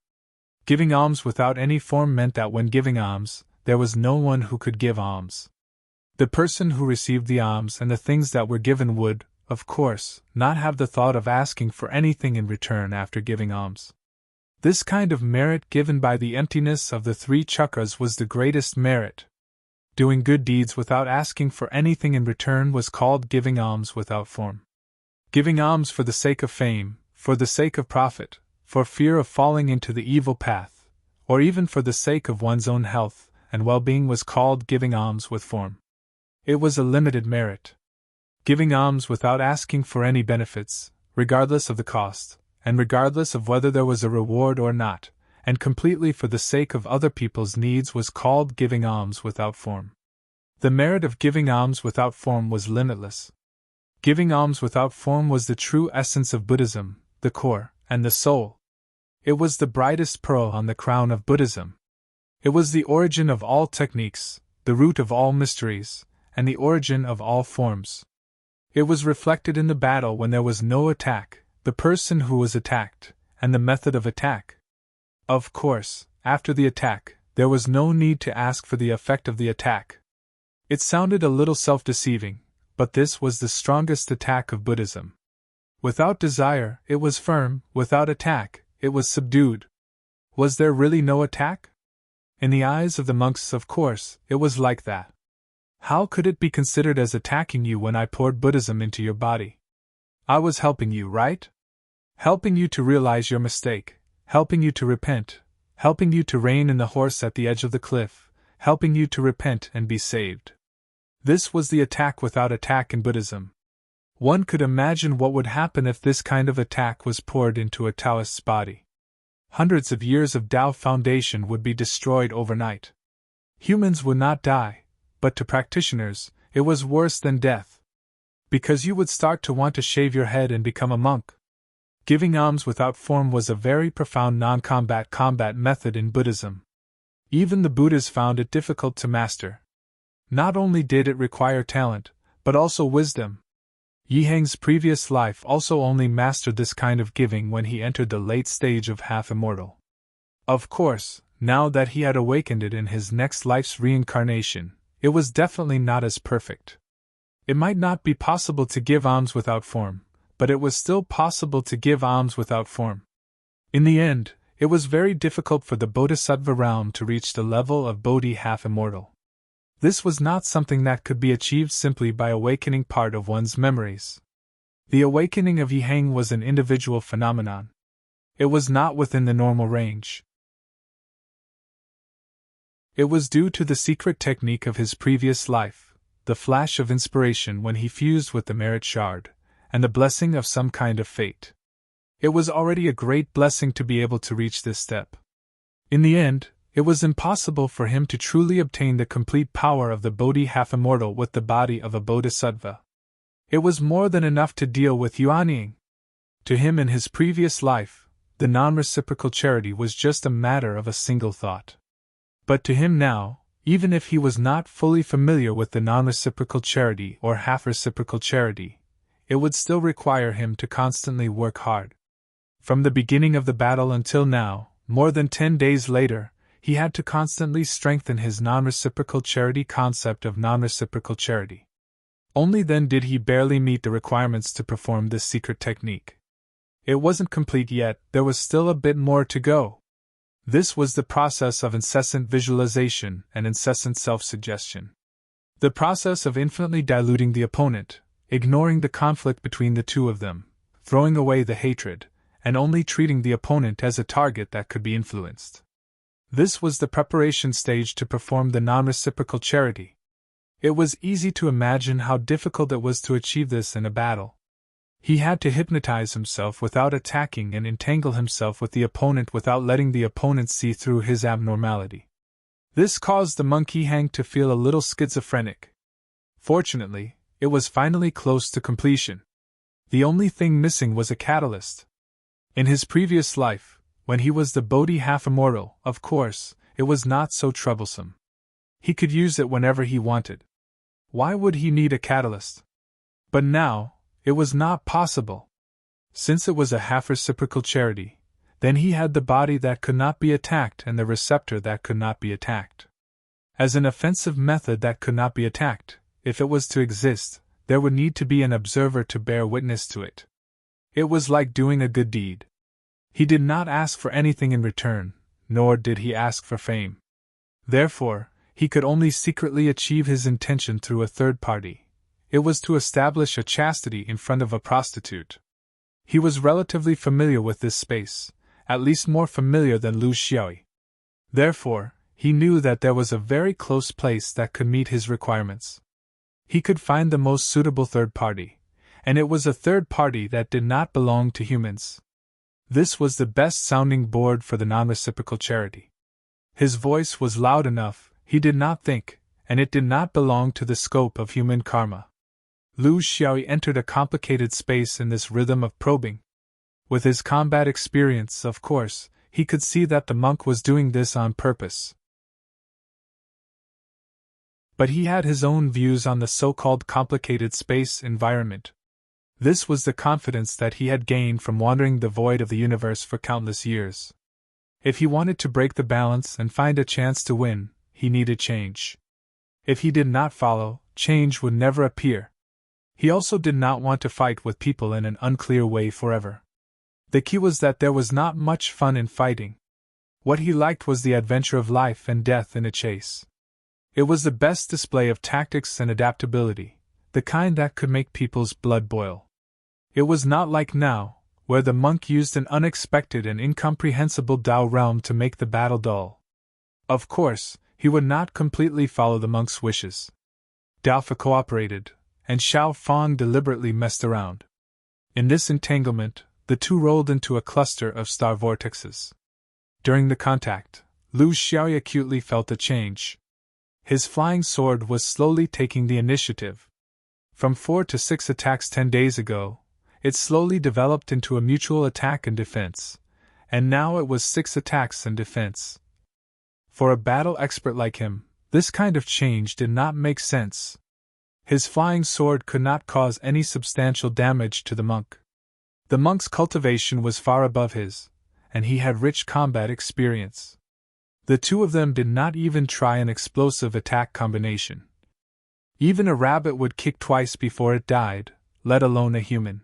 Giving alms without any form meant that when giving alms, there was no one who could give alms. The person who received the alms and the things that were given would, of course, not have the thought of asking for anything in return after giving alms. This kind of merit given by the emptiness of the 3 chakras was the greatest merit. Doing good deeds without asking for anything in return was called giving alms without form. Giving alms for the sake of fame, for the sake of profit, for fear of falling into the evil path, or even for the sake of one's own health and well-being was called giving alms with form. It was a limited merit. Giving alms without asking for any benefits, regardless of the cost, and regardless of whether there was a reward or not, and completely for the sake of other people's needs was called giving alms without form. The merit of giving alms without form was limitless. Giving alms without form was the true essence of Buddhism, the core, and the soul. It was the brightest pearl on the crown of Buddhism. It was the origin of all techniques, the root of all mysteries, and the origin of all forms. It was reflected in the battle when there was no attack, the person who was attacked, and the method of attack. Of course, after the attack, there was no need to ask for the effect of the attack. It sounded a little self-deceiving, but this was the strongest attack of Buddhism. Without desire, it was firm; without attack, it was subdued. Was there really no attack? In the eyes of the monks, of course, it was like that. How could it be considered as attacking you when I poured Buddhism into your body? I was helping you, right? Helping you to realize your mistake, helping you to repent, helping you to rein in the horse at the edge of the cliff, helping you to repent and be saved. This was the attack without attack in Buddhism. One could imagine what would happen if this kind of attack was poured into a Taoist's body. Hundreds of years of Tao foundation would be destroyed overnight. Humans would not die, but to practitioners, it was worse than death. Because you would start to want to shave your head and become a monk. Giving alms without form was a very profound non-combat combat method in Buddhism. Even the Buddhas found it difficult to master. Not only did it require talent, but also wisdom. Yi Hang's previous life also only mastered this kind of giving when he entered the late stage of half-immortal. Of course, now that he had awakened it in his next life's reincarnation, it was definitely not as perfect. It might not be possible to give alms without form, but it was still possible to give alms without form. In the end, it was very difficult for the Bodhisattva realm to reach the level of Bodhi half-immortal. This was not something that could be achieved simply by awakening part of one's memories. The awakening of Yi Hang was an individual phenomenon. It was not within the normal range. It was due to the secret technique of his previous life, the flash of inspiration when he fused with the merit shard, and the blessing of some kind of fate. It was already a great blessing to be able to reach this step. In the end, it was impossible for him to truly obtain the complete power of the Bodhi half-immortal with the body of a Bodhisattva. It was more than enough to deal with Yuanying. To him in his previous life, the non-reciprocal charity was just a matter of a single thought. But to him now, even if he was not fully familiar with the non-reciprocal charity or half-reciprocal charity, it would still require him to constantly work hard. From the beginning of the battle until now, more than 10 days later, he had to constantly strengthen his non-reciprocal charity concept of non-reciprocal charity. Only then did he barely meet the requirements to perform this secret technique. It wasn't complete yet, there was still a bit more to go. This was the process of incessant visualization and incessant self-suggestion. The process of infinitely diluting the opponent, ignoring the conflict between the two of them, throwing away the hatred, and only treating the opponent as a target that could be influenced. This was the preparation stage to perform the non-reciprocal charity. It was easy to imagine how difficult it was to achieve this in a battle. He had to hypnotize himself without attacking and entangle himself with the opponent without letting the opponent see through his abnormality. This caused the monkey Hang to feel a little schizophrenic. Fortunately, it was finally close to completion. The only thing missing was a catalyst. In his previous life, when he was the Bodhi half-immortal, of course, it was not so troublesome. He could use it whenever he wanted. Why would he need a catalyst? But now, it was not possible. Since it was a half-reciprocal charity, then he had the body that could not be attacked and the receptor that could not be attacked. As an offensive method that could not be attacked, if it was to exist, there would need to be an observer to bear witness to it. It was like doing a good deed. He did not ask for anything in return, nor did he ask for fame. Therefore, he could only secretly achieve his intention through a third party. It was to establish a chastity in front of a prostitute. He was relatively familiar with this space, at least more familiar than Lu Xiaoyi. Therefore, he knew that there was a very close place that could meet his requirements. He could find the most suitable third party, and it was a third party that did not belong to humans. This was the best sounding board for the non-reciprocal charity. His voice was loud enough, he did not think, and it did not belong to the scope of human karma. Lu Xiaoyi entered a complicated space in this rhythm of probing. With his combat experience, of course, he could see that the monk was doing this on purpose. But he had his own views on the so-called complicated space environment. This was the confidence that he had gained from wandering the void of the universe for countless years. If he wanted to break the balance and find a chance to win, he needed change. If he did not follow, change would never appear. He also did not want to fight with people in an unclear way forever. The key was that there was not much fun in fighting. What he liked was the adventure of life and death in a chase. It was the best display of tactics and adaptability, the kind that could make people's blood boil. It was not like now, where the monk used an unexpected and incomprehensible Tao realm to make the battle dull. Of course, he would not completely follow the monk's wishes. Daofa cooperated, and Xiao Fang deliberately messed around. In this entanglement, the two rolled into a cluster of star vortexes. During the contact, Lu Xiaoyi acutely felt a change. His flying sword was slowly taking the initiative. From 4 to 6 attacks 10 days ago, it slowly developed into a mutual attack and defense, and now it was 6 attacks and defense. For a battle expert like him, this kind of change did not make sense. His flying sword could not cause any substantial damage to the monk. The monk's cultivation was far above his, and he had rich combat experience. The two of them did not even try an explosive attack combination. Even a rabbit would kick twice before it died, let alone a human,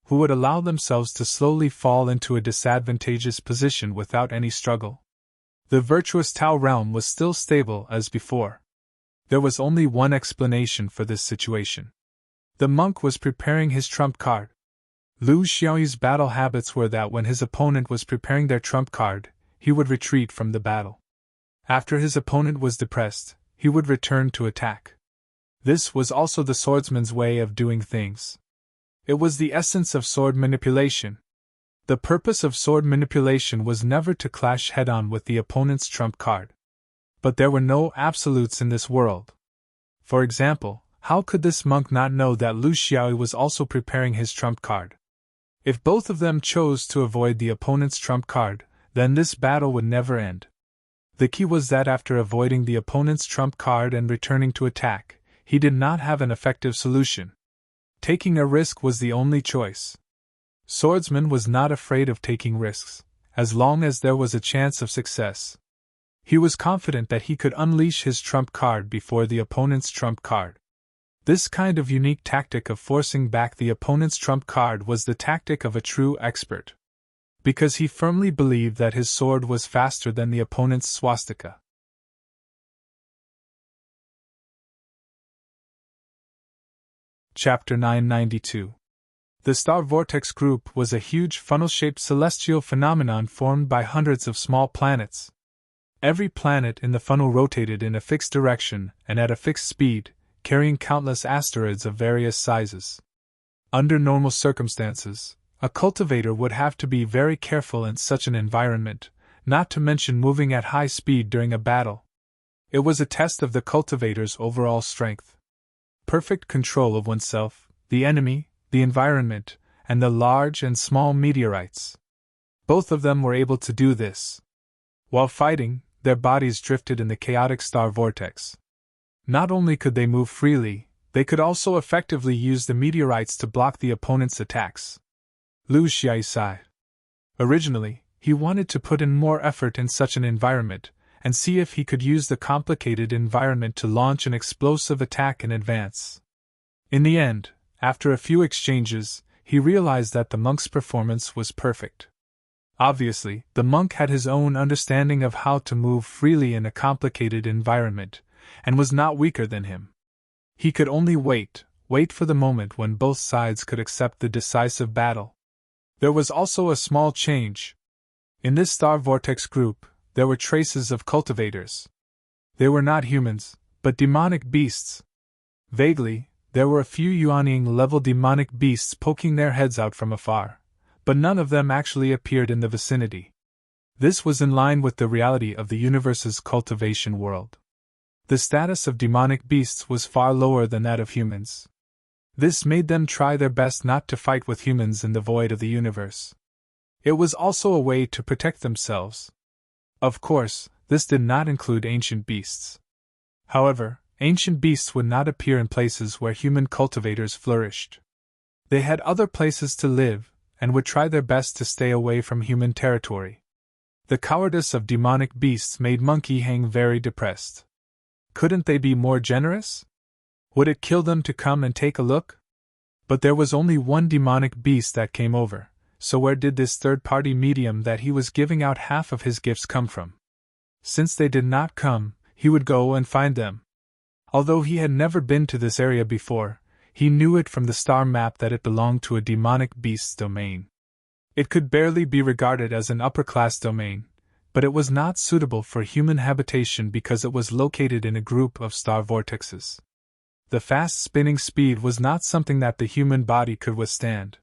who would allow themselves to slowly fall into a disadvantageous position without any struggle. The virtuous Tao realm was still stable as before. There was only one explanation for this situation. The monk was preparing his trump card. Lu Xiaoyi's battle habits were that when his opponent was preparing their trump card, he would retreat from the battle. After his opponent was depressed, he would return to attack. This was also the swordsman's way of doing things. It was the essence of sword manipulation. The purpose of sword manipulation was never to clash head-on with the opponent's trump card. But there were no absolutes in this world. For example, how could this monk not know that Lu Xiaoyi was also preparing his trump card? If both of them chose to avoid the opponent's trump card, then this battle would never end. The key was that after avoiding the opponent's trump card and returning to attack, he did not have an effective solution. Taking a risk was the only choice. Swordsman was not afraid of taking risks, as long as there was a chance of success. He was confident that he could unleash his trump card before the opponent's trump card. This kind of unique tactic of forcing back the opponent's trump card was the tactic of a true expert. Because he firmly believed that his sword was faster than the opponent's swastika. Chapter 992. The star vortex group was a huge funnel-shaped celestial phenomenon formed by hundreds of small planets. Every planet in the funnel rotated in a fixed direction and at a fixed speed, carrying countless asteroids of various sizes. Under normal circumstances, a cultivator would have to be very careful in such an environment, not to mention moving at high speed during a battle. It was a test of the cultivator's overall strength. Perfect control of oneself, the enemy, the environment, and the large and small meteorites. Both of them were able to do this. While fighting, their bodies drifted in the chaotic star vortex. Not only could they move freely, they could also effectively use the meteorites to block the opponent's attacks. Liu Xiai sighed. Originally, he wanted to put in more effort in such an environment, and see if he could use the complicated environment to launch an explosive attack in advance. In the end, after a few exchanges, he realized that the monk's performance was perfect. Obviously, the monk had his own understanding of how to move freely in a complicated environment, and was not weaker than him. He could only wait for the moment when both sides could accept the decisive battle. There was also a small change. In this star vortex group, there were traces of cultivators. They were not humans, but demonic beasts. Vaguely, there were a few Yuanying-level demonic beasts poking their heads out from afar, but none of them actually appeared in the vicinity. This was in line with the reality of the universe's cultivation world. The status of demonic beasts was far lower than that of humans. This made them try their best not to fight with humans in the void of the universe. It was also a way to protect themselves. Of course, this did not include ancient beasts. However, ancient beasts would not appear in places where human cultivators flourished. They had other places to live, and would try their best to stay away from human territory. The cowardice of demonic beasts made Monkey Hang very depressed. Couldn't they be more generous? Would it kill them to come and take a look? But there was only one demonic beast that came over. So where did this third-party medium that he was giving out half of his gifts come from? Since they did not come, he would go and find them. Although he had never been to this area before, he knew it from the star map that it belonged to a demonic beast's domain. It could barely be regarded as an upper-class domain, but it was not suitable for human habitation because it was located in a group of star vortexes. The fast spinning speed was not something that the human body could withstand.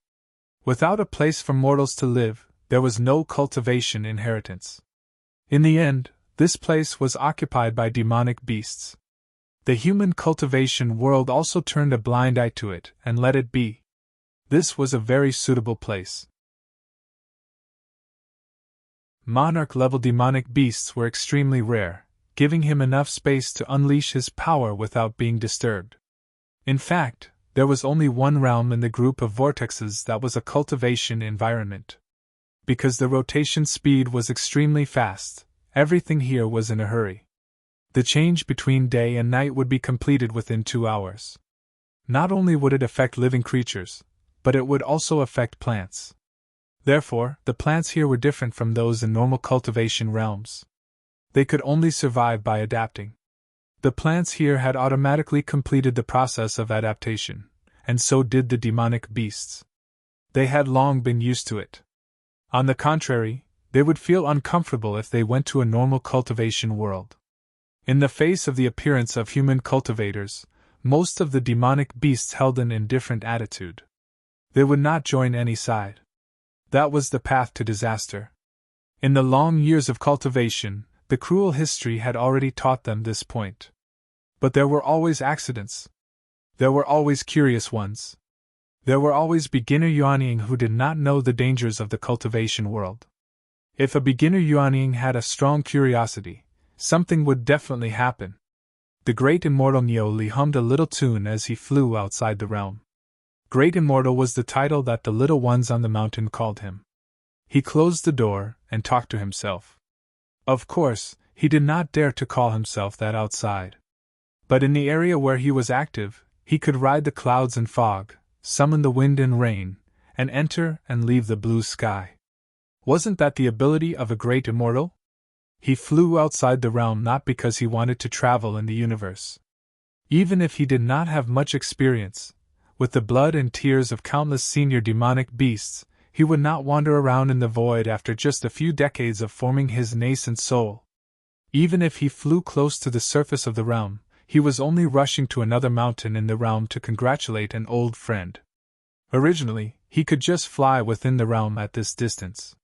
Without a place for mortals to live, there was no cultivation inheritance. In the end, this place was occupied by demonic beasts. The human cultivation world also turned a blind eye to it and let it be. This was a very suitable place. Monarch-level demonic beasts were extremely rare, giving him enough space to unleash his power without being disturbed. In fact, there was only one realm in the group of vortexes that was a cultivation environment. Because the rotation speed was extremely fast, everything here was in a hurry. The change between day and night would be completed within 2 hours. Not only would it affect living creatures, but it would also affect plants. Therefore, the plants here were different from those in normal cultivation realms. They could only survive by adapting. The plants here had automatically completed the process of adaptation, and so did the demonic beasts. They had long been used to it. On the contrary, they would feel uncomfortable if they went to a normal cultivation world. In the face of the appearance of human cultivators, most of the demonic beasts held an indifferent attitude. They would not join any side. That was the path to disaster. In the long years of cultivation, the cruel history had already taught them this point. But there were always accidents. There were always curious ones. There were always beginner Yuanying who did not know the dangers of the cultivation world. If a beginner Yuanying had a strong curiosity, something would definitely happen. The great immortal Niu Li hummed a little tune as he flew outside the realm. Great Immortal was the title that the little ones on the mountain called him. He closed the door and talked to himself. Of course, he did not dare to call himself that outside. But in the area where he was active, he could ride the clouds and fog, summon the wind and rain, and enter and leave the blue sky. Wasn't that the ability of a great immortal? He flew outside the realm not because he wanted to travel in the universe. Even if he did not have much experience, with the blood and tears of countless senior demonic beasts, he would not wander around in the void after just a few decades of forming his nascent soul. Even if he flew close to the surface of the realm, he was only rushing to another mountain in the realm to congratulate an old friend. Originally, he could just fly within the realm at this distance.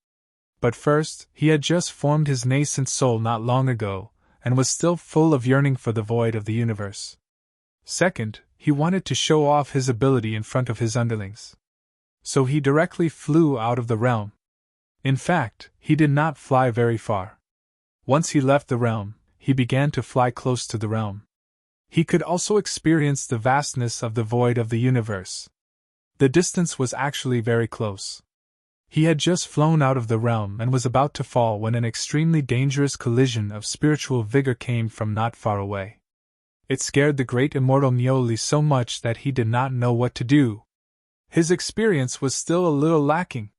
But first, he had just formed his nascent soul not long ago, and was still full of yearning for the void of the universe. Second, he wanted to show off his ability in front of his underlings. So he directly flew out of the realm. In fact, he did not fly very far. Once he left the realm, he began to fly close to the realm. He could also experience the vastness of the void of the universe. The distance was actually very close. He had just flown out of the realm and was about to fall when an extremely dangerous collision of spiritual vigor came from not far away. It scared the great immortal Nioli so much that he did not know what to do. His experience was still a little lacking.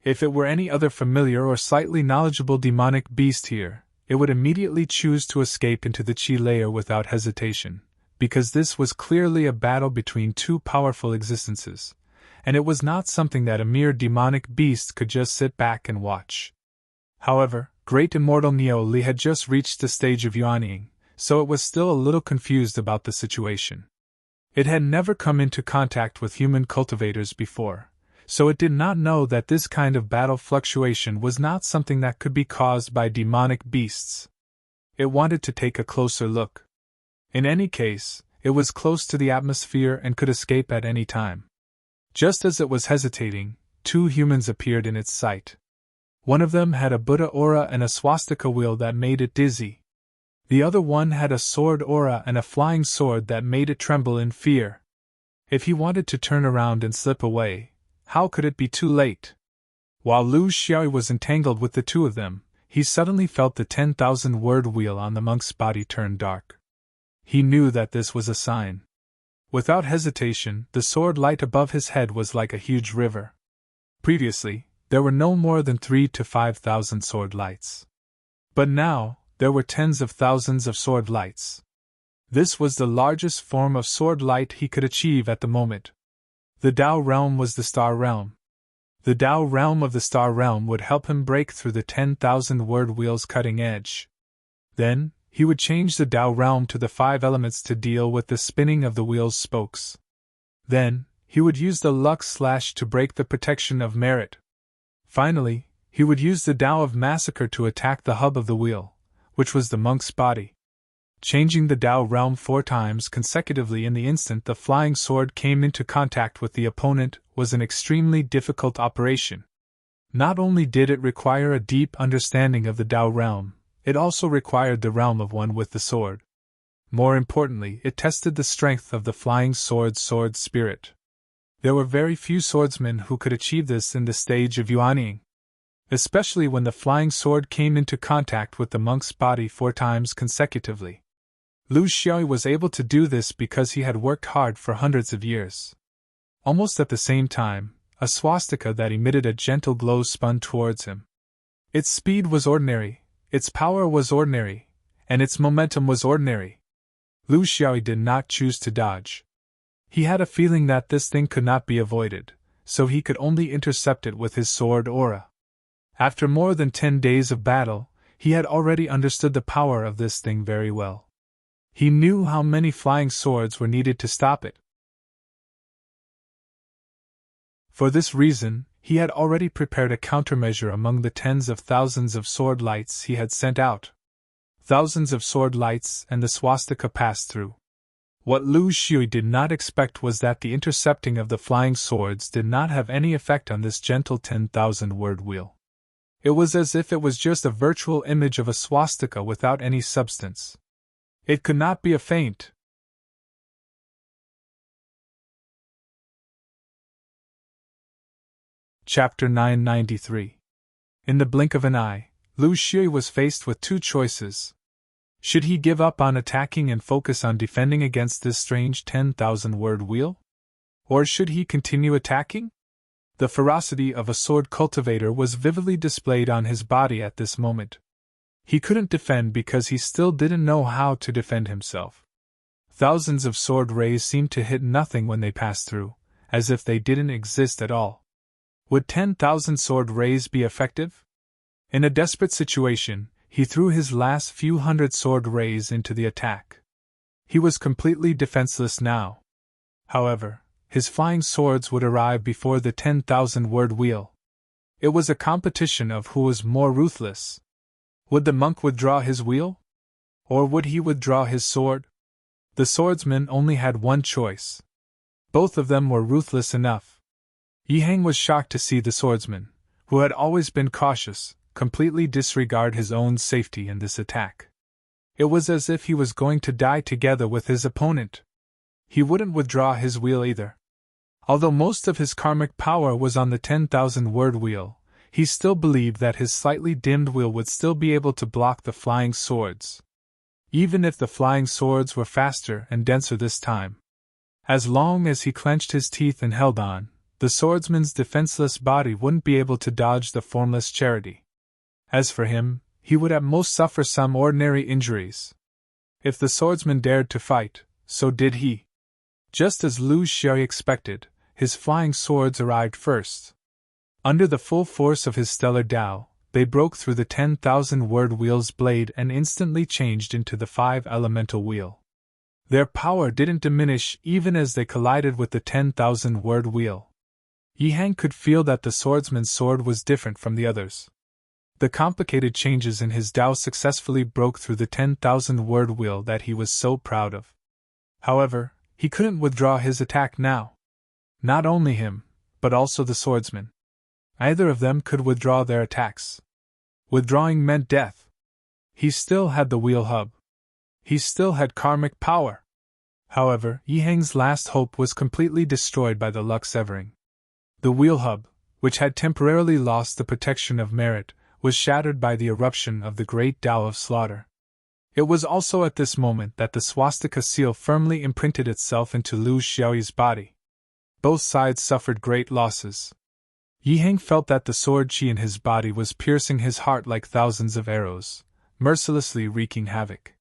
If it were any other familiar or slightly knowledgeable demonic beast here, it would immediately choose to escape into the Chi layer without hesitation, because this was clearly a battle between two powerful existences, and it was not something that a mere demonic beast could just sit back and watch. However, great immortal Nioli had just reached the stage of yuanying, so it was still a little confused about the situation. It had never come into contact with human cultivators before, so it did not know that this kind of battle fluctuation was not something that could be caused by demonic beasts. It wanted to take a closer look. In any case, it was close to the atmosphere and could escape at any time. Just as it was hesitating, two humans appeared in its sight. One of them had a Buddha aura and a swastika wheel that made it dizzy. The other one had a sword aura and a flying sword that made it tremble in fear. If he wanted to turn around and slip away, how could it be too late? While Lu Xiaoyi was entangled with the two of them, he suddenly felt the 10,000-word wheel on the monk's body turn dark. He knew that this was a sign. Without hesitation, the sword light above his head was like a huge river. Previously, there were no more than 3,000 to 5,000 sword lights. But now, there were tens of thousands of sword lights. This was the largest form of sword light he could achieve at the moment. The Tao realm was the star realm. The Tao realm of the star realm would help him break through the 10,000-word wheel's cutting edge. Then, he would change the Tao realm to the 5 elements to deal with the spinning of the wheel's spokes. Then, he would use the Lux Slash to break the protection of merit. Finally, he would use the Tao of Massacre to attack the hub of the wheel, which was the monk's body. Changing the Tao realm 4 times consecutively in the instant the flying sword came into contact with the opponent was an extremely difficult operation. Not only did it require a deep understanding of the Tao realm, it also required the realm of one with the sword. More importantly, it tested the strength of the flying sword's sword spirit. There were very few swordsmen who could achieve this in the stage of yuanying. Especially when the flying sword came into contact with the monk's body 4 times consecutively. Lu Xiaoyi was able to do this because he had worked hard for hundreds of years. Almost at the same time, a swastika that emitted a gentle glow spun towards him. Its speed was ordinary, its power was ordinary, and its momentum was ordinary. Lu Xiaoyi did not choose to dodge. He had a feeling that this thing could not be avoided, so he could only intercept it with his sword aura. After more than 10 days of battle, he had already understood the power of this thing very well. He knew how many flying swords were needed to stop it. For this reason, he had already prepared a countermeasure among the tens of thousands of sword lights he had sent out. Thousands of sword lights and the swastika passed through. What Lu Xiaoyi did not expect was that the intercepting of the flying swords did not have any effect on this gentle 10,000-word wheel. It was as if it was just a virtual image of a swastika without any substance. It could not be a feint. Chapter 993. In the blink of an eye, Lu Xue was faced with two choices. Should he give up on attacking and focus on defending against this strange 10,000-word wheel? Or should he continue attacking? The ferocity of a sword cultivator was vividly displayed on his body at this moment. He couldn't defend because he still didn't know how to defend himself. Thousands of sword rays seemed to hit nothing when they passed through, as if they didn't exist at all. Would 10,000 sword rays be effective? In a desperate situation, he threw his last few hundred sword rays into the attack. He was completely defenseless now. However, his flying swords would arrive before the 10,000-word wheel. It was a competition of who was more ruthless. Would the monk withdraw his wheel? Or would he withdraw his sword? The swordsman only had one choice. Both of them were ruthless enough. Yi Hang was shocked to see the swordsman, who had always been cautious, completely disregard his own safety in this attack. It was as if he was going to die together with his opponent. He wouldn't withdraw his wheel either. Although most of his karmic power was on the 10,000-word wheel, he still believed that his slightly dimmed wheel would still be able to block the flying swords. Even if the flying swords were faster and denser this time. As long as he clenched his teeth and held on, the swordsman's defenseless body wouldn't be able to dodge the formless charity. As for him, he would at most suffer some ordinary injuries. If the swordsman dared to fight, so did he. Just as Lu Xue expected, his flying swords arrived first. Under the full force of his stellar Tao, they broke through the 10,000-word wheel's blade and instantly changed into the 5-elemental wheel. Their power didn't diminish even as they collided with the 10,000-word wheel. Yi Hang could feel that the swordsman's sword was different from the others. The complicated changes in his Tao successfully broke through the 10,000-word wheel that he was so proud of. However, he couldn't withdraw his attack now. Not only him, but also the swordsman. Either of them could withdraw their attacks. Withdrawing meant death. He still had the wheel hub. He still had karmic power. However, Yi Hang's last hope was completely destroyed by the luck severing. The wheel hub, which had temporarily lost the protection of merit, was shattered by the eruption of the great Tao of slaughter. It was also at this moment that the swastika seal firmly imprinted itself into Lu Xiaoyi's body. Both sides suffered great losses. Yi Hang felt that the sword chi in his body was piercing his heart like thousands of arrows, mercilessly wreaking havoc.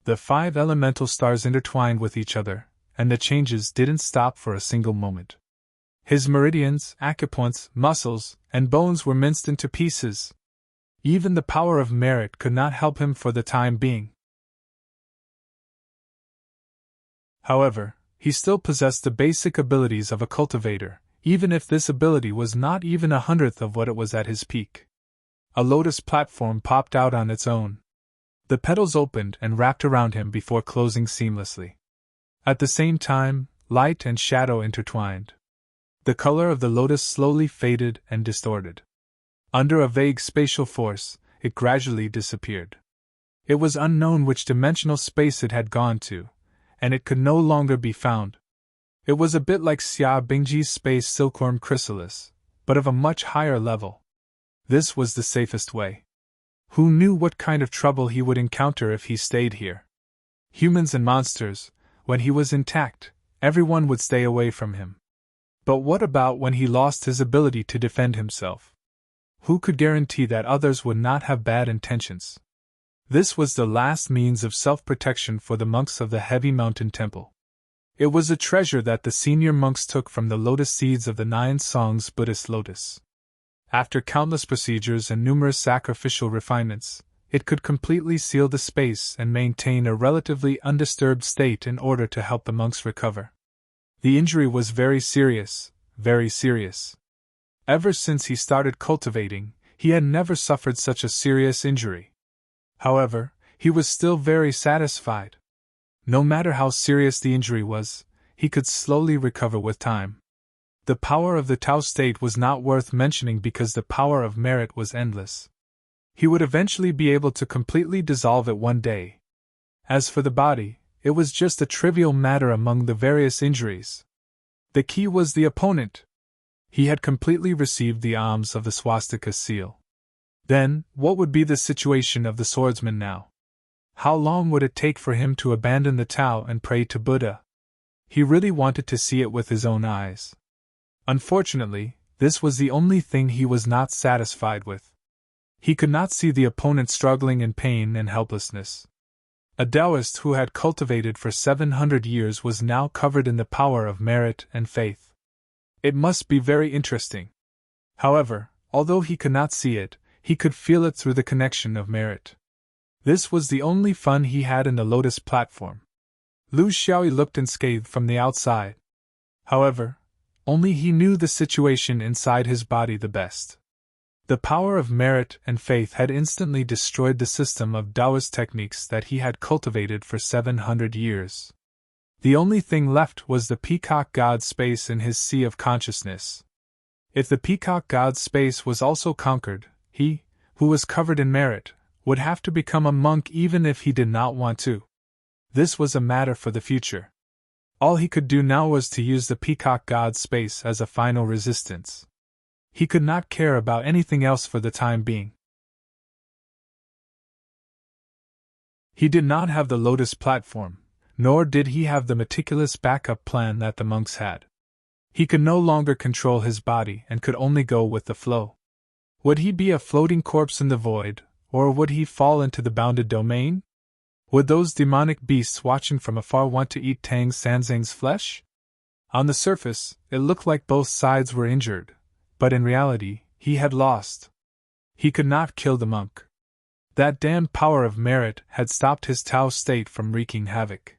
The 5 elemental stars intertwined with each other, and the changes didn't stop for a single moment. His meridians, acupoints, muscles, and bones were minced into pieces. Even the power of merit could not help him for the time being. However, he still possessed the basic abilities of a cultivator, even if this ability was not even 1/100th of what it was at his peak. A lotus platform popped out on its own. The petals opened and wrapped around him before closing seamlessly. At the same time, light and shadow intertwined. The color of the lotus slowly faded and distorted. Under a vague spatial force, it gradually disappeared. It was unknown which dimensional space it had gone to, and it could no longer be found. It was a bit like Xia Bingji's space silkworm chrysalis, but of a much higher level. This was the safest way. Who knew what kind of trouble he would encounter if he stayed here? Humans and monsters, when he was intact, everyone would stay away from him. But what about when he lost his ability to defend himself? Who could guarantee that others would not have bad intentions? This was the last means of self-protection for the monks of the Heavy Mountain Temple. It was a treasure that the senior monks took from the lotus seeds of the 9 Songs Buddhist lotus. After countless procedures and numerous sacrificial refinements, it could completely seal the space and maintain a relatively undisturbed state in order to help the monks recover. The injury was very serious, very serious. Ever since he started cultivating, he had never suffered such a serious injury. However, he was still very satisfied. No matter how serious the injury was, he could slowly recover with time. The power of the Tao state was not worth mentioning because the power of merit was endless. He would eventually be able to completely dissolve it one day. As for the body, it was just a trivial matter among the various injuries. The key was the opponent. He had completely received the alms of the swastika seal. Then, what would be the situation of the swordsman now? How long would it take for him to abandon the Tao and pray to Buddha? He really wanted to see it with his own eyes. Unfortunately, this was the only thing he was not satisfied with. He could not see the opponent struggling in pain and helplessness. A Taoist who had cultivated for 700 years was now covered in the power of merit and faith. It must be very interesting. However, although he could not see it, he could feel it through the connection of merit. This was the only fun he had in the lotus platform. Lu Xiaoyi looked unscathed from the outside. However, only he knew the situation inside his body the best. The power of merit and faith had instantly destroyed the system of Taoist techniques that he had cultivated for 700 years. The only thing left was the peacock god space in his sea of consciousness. If the peacock god space was also conquered, he, who was covered in merit, would have to become a monk even if he did not want to. This was a matter for the future. All he could do now was to use the peacock god space as a final resistance. He could not care about anything else for the time being. He did not have the lotus platform, nor did he have the meticulous backup plan that the monks had. He could no longer control his body and could only go with the flow. Would he be a floating corpse in the void, or would he fall into the bounded domain? Would those demonic beasts watching from afar want to eat Tang Sanzang's flesh? On the surface, it looked like both sides were injured, but in reality, he had lost. He could not kill the monk. That damned power of merit had stopped his Tao state from wreaking havoc.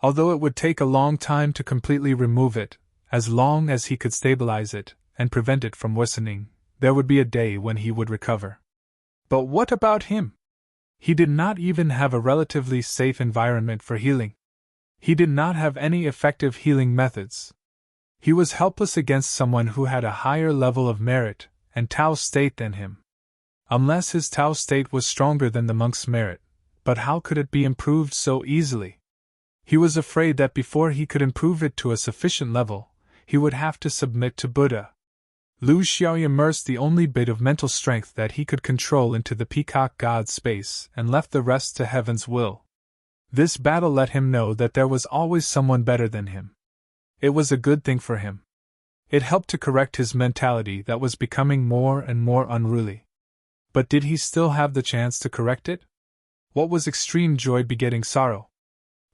Although it would take a long time to completely remove it, as long as he could stabilize it and prevent it from worsening, there would be a day when he would recover. But what about him? He did not even have a relatively safe environment for healing. He did not have any effective healing methods. He was helpless against someone who had a higher level of merit and Tao state than him. Unless his Tao state was stronger than the monk's merit, but how could it be improved so easily? He was afraid that before he could improve it to a sufficient level, he would have to submit to Buddha. Lu Xiaoyi immersed the only bit of mental strength that he could control into the peacock god space and left the rest to heaven's will. This battle let him know that there was always someone better than him. It was a good thing for him. It helped to correct his mentality that was becoming more and more unruly. But did he still have the chance to correct it? What was extreme joy begetting sorrow?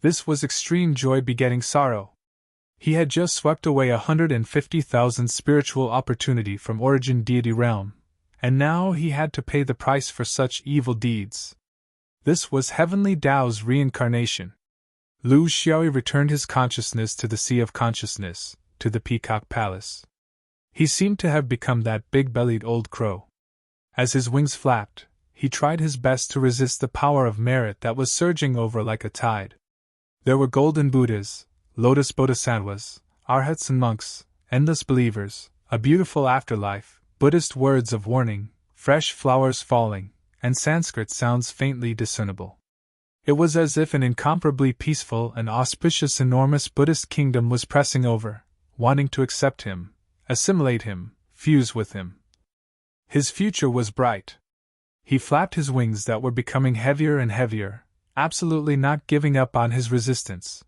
This was extreme joy begetting sorrow. He had just swept away 150,000 spiritual opportunity from origin deity realm, and now he had to pay the price for such evil deeds. This was heavenly Tao's reincarnation. Lu Xiaoyi returned his consciousness to the sea of consciousness, to the peacock palace. He seemed to have become that big-bellied old crow. As his wings flapped, he tried his best to resist the power of merit that was surging over like a tide. There were golden Buddhas, lotus bodhisattvas, arhats and monks, endless believers, a beautiful afterlife, Buddhist words of warning, fresh flowers falling, and Sanskrit sounds faintly discernible. It was as if an incomparably peaceful and auspicious enormous Buddhist kingdom was pressing over, wanting to accept him, assimilate him, fuse with him. His future was bright. He flapped his wings that were becoming heavier and heavier, absolutely not giving up on his resistance.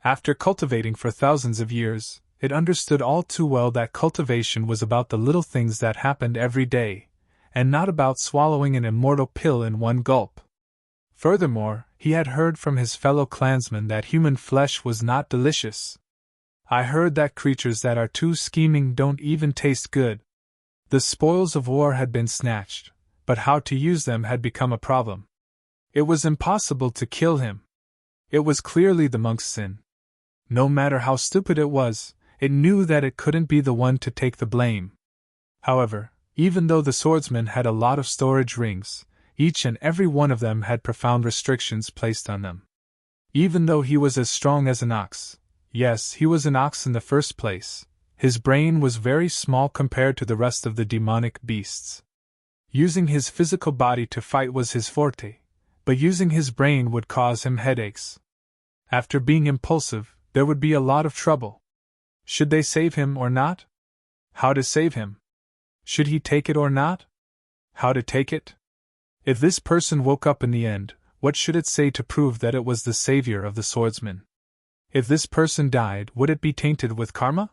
After cultivating for thousands of years, it understood all too well that cultivation was about the little things that happened every day, and not about swallowing an immortal pill in one gulp. Furthermore, he had heard from his fellow clansmen that human flesh was not delicious. I heard that creatures that are too scheming don't even taste good. The spoils of war had been snatched, but how to use them had become a problem. It was impossible to kill him. It was clearly the monk's sin. No matter how stupid it was, it knew that it couldn't be the one to take the blame. However, even though the swordsman had a lot of storage rings, each and every one of them had profound restrictions placed on them. Even though he was as strong as an ox, yes, he was an ox in the first place, his brain was very small compared to the rest of the demonic beasts. Using his physical body to fight was his forte, but using his brain would cause him headaches. After being impulsive, there would be a lot of trouble. Should they save him or not? How to save him? Should he take it or not? How to take it? If this person woke up in the end, what should it say to prove that it was the savior of the swordsman? If this person died, would it be tainted with karma?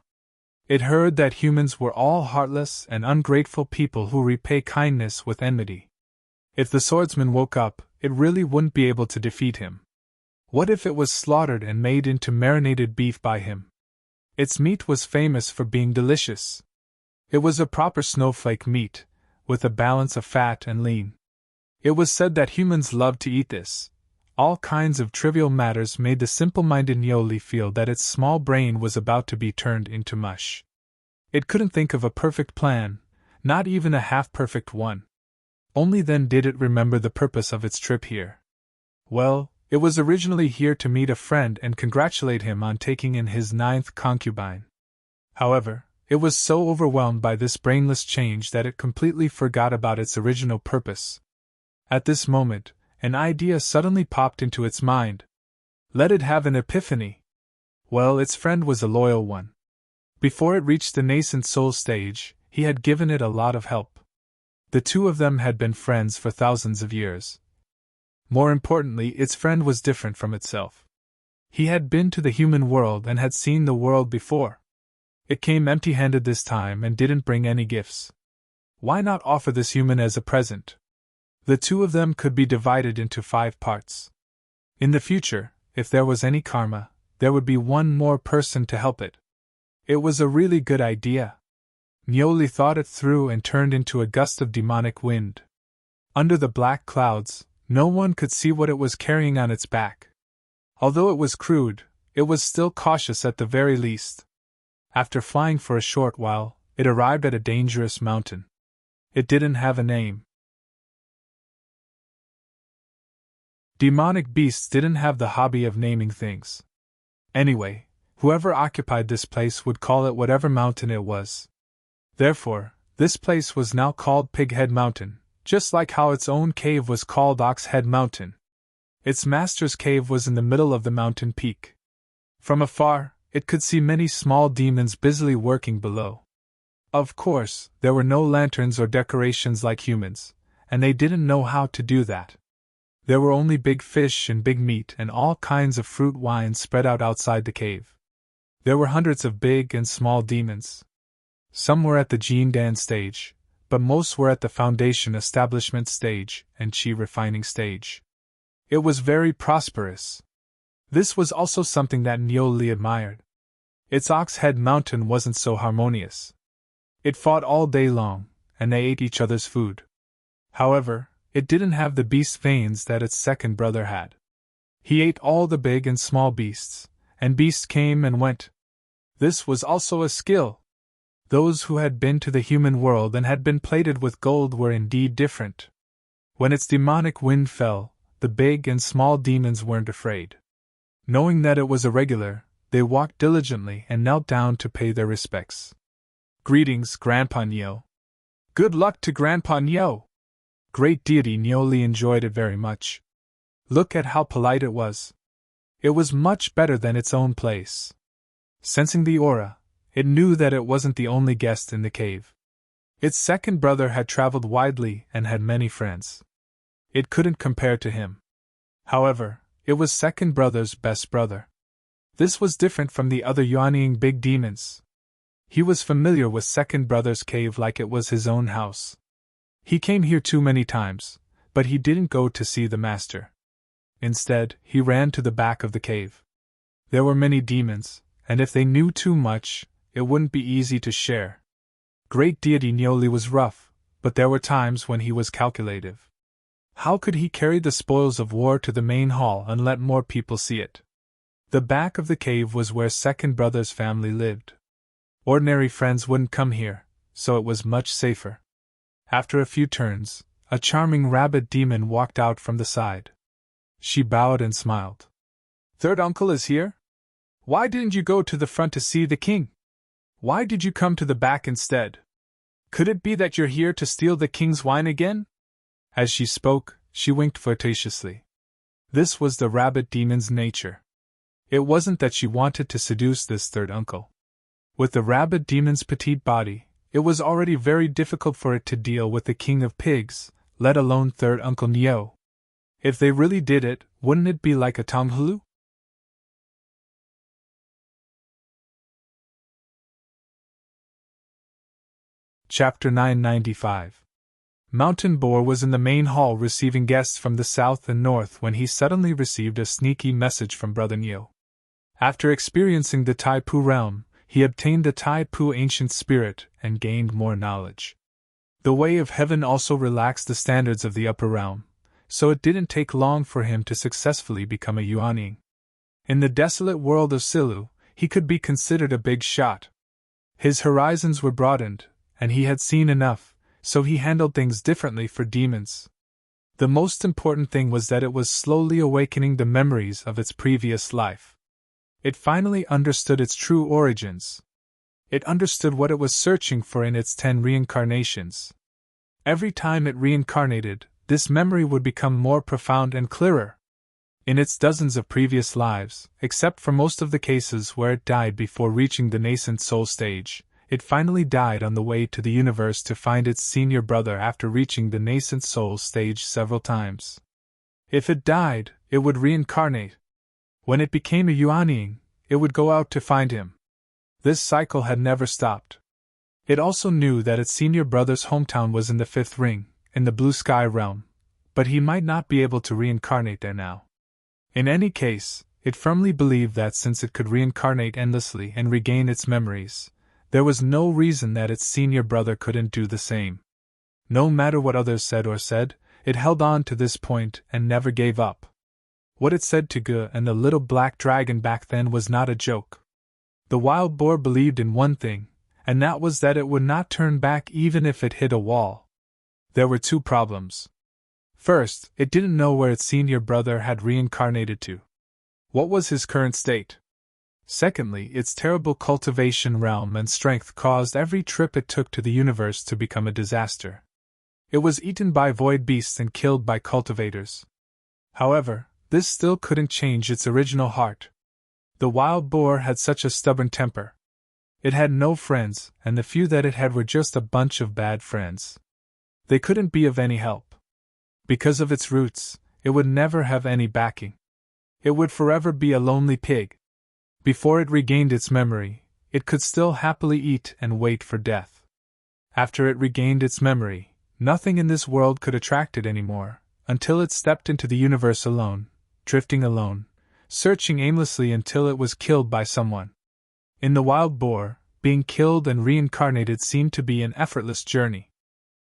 It heard that humans were all heartless and ungrateful people who repay kindness with enmity. If the swordsman woke up, it really wouldn't be able to defeat him. What if it was slaughtered and made into marinated beef by him? Its meat was famous for being delicious. It was a proper snowflake meat, with a balance of fat and lean. It was said that humans loved to eat this. All kinds of trivial matters made the simple-minded Nioli feel that its small brain was about to be turned into mush. It couldn't think of a perfect plan, not even a half-perfect one. Only then did it remember the purpose of its trip here. Well, it was originally here to meet a friend and congratulate him on taking in his 9th concubine. However, it was so overwhelmed by this brainless change that it completely forgot about its original purpose. At this moment, an idea suddenly popped into its mind. Let it have an epiphany. Well, its friend was a loyal one. Before it reached the nascent soul stage, he had given it a lot of help. The two of them had been friends for thousands of years. More importantly, its friend was different from itself. He had been to the human world and had seen the world before. It came empty-handed this time and didn't bring any gifts. Why not offer this human as a present? The two of them could be divided into 5 parts. In the future, if there was any karma, there would be one more person to help it. It was a really good idea. Nioli thought it through and turned into a gust of demonic wind. Under the black clouds, no one could see what it was carrying on its back. Although it was crude, it was still cautious at the very least. After flying for a short while, it arrived at a dangerous mountain. It didn't have a name. Demonic beasts didn't have the hobby of naming things. Anyway, whoever occupied this place would call it whatever mountain it was. Therefore, this place was now called Pighead Mountain, just like how its own cave was called Oxhead Mountain. Its master's cave was in the middle of the mountain peak. From afar, it could see many small demons busily working below. Of course, there were no lanterns or decorations like humans, and they didn't know how to do that. There were only big fish and big meat and all kinds of fruit wines spread out outside the cave. There were hundreds of big and small demons. Some were at the Jean Dan stage, but most were at the foundation establishment stage and chi refining stage. It was very prosperous. This was also something that Nioli admired. Its Oxhead Mountain wasn't so harmonious. It fought all day long, and they ate each other's food. However, it didn't have the beast veins that its second brother had. He ate all the big and small beasts, and beasts came and went. This was also a skill. Those who had been to the human world and had been plated with gold were indeed different. When its demonic wind fell, the big and small demons weren't afraid. Knowing that it was irregular, they walked diligently and knelt down to pay their respects. Greetings, Grandpa Nyo. Good luck to Grandpa Nyo. Great deity Nioli enjoyed it very much. Look at how polite it was. It was much better than its own place. Sensing the aura, it knew that it wasn't the only guest in the cave. Its second brother had traveled widely and had many friends. It couldn't compare to him. However, it was second brother's best brother. This was different from the other yawning big demons. He was familiar with second brother's cave like it was his own house. He came here too many times, but he didn't go to see the master. Instead, he ran to the back of the cave. There were many demons, and if they knew too much, it wouldn't be easy to share. Great deity Nioli was rough, but there were times when he was calculative. How could he carry the spoils of war to the main hall and let more people see it? The back of the cave was where second brother's family lived. Ordinary friends wouldn't come here, so it was much safer. After a few turns, a charming rabbit demon walked out from the side. She bowed and smiled. Third uncle is here? Why didn't you go to the front to see the king? Why did you come to the back instead? Could it be that you're here to steal the king's wine again? As she spoke, she winked flirtatiously. This was the rabbit demon's nature. It wasn't that she wanted to seduce this third uncle. With the rabbit demon's petite body, it was already very difficult for it to deal with the king of pigs, let alone third Uncle Neo. If they really did it, wouldn't it be like a Tonghulu? Chapter 995. Mountain Boar was in the main hall receiving guests from the south and north when he suddenly received a sneaky message from Brother Neo. After experiencing the Taipu realm, he obtained the Taipu ancient spirit and gained more knowledge. The way of heaven also relaxed the standards of the upper realm, so it didn't take long for him to successfully become a Yuanying. In the desolate world of Silu, he could be considered a big shot. His horizons were broadened, and he had seen enough, so he handled things differently for demons. The most important thing was that it was slowly awakening the memories of its previous life. It finally understood its true origins. It understood what it was searching for in its 10 reincarnations. Every time it reincarnated, this memory would become more profound and clearer. In its dozens of previous lives, except for most of the cases where it died before reaching the nascent soul stage, it finally died on the way to the universe to find its senior brother after reaching the nascent soul stage several times. If it died, it would reincarnate. When it became a Yuanying, it would go out to find him. This cycle had never stopped. It also knew that its senior brother's hometown was in the 5th ring, in the blue sky realm, but he might not be able to reincarnate there now. In any case, it firmly believed that since it could reincarnate endlessly and regain its memories, there was no reason that its senior brother couldn't do the same. No matter what others said, it held on to this point and never gave up. What it said to Ge and the little black dragon back then was not a joke. The wild boar believed in one thing, and that was that it would not turn back even if it hit a wall. There were 2 problems. First, it didn't know where its senior brother had reincarnated to. What was his current state? Secondly, its terrible cultivation realm and strength caused every trip it took to the universe to become a disaster. It was eaten by void beasts and killed by cultivators. However, this still couldn't change its original heart. The wild boar had such a stubborn temper. It had no friends, and the few that it had were just a bunch of bad friends. They couldn't be of any help. Because of its roots, it would never have any backing. It would forever be a lonely pig. Before it regained its memory, it could still happily eat and wait for death. After it regained its memory, nothing in this world could attract it anymore, until it stepped into the universe alone, drifting alone, searching aimlessly until it was killed by someone. In the wild boar, being killed and reincarnated seemed to be an effortless journey.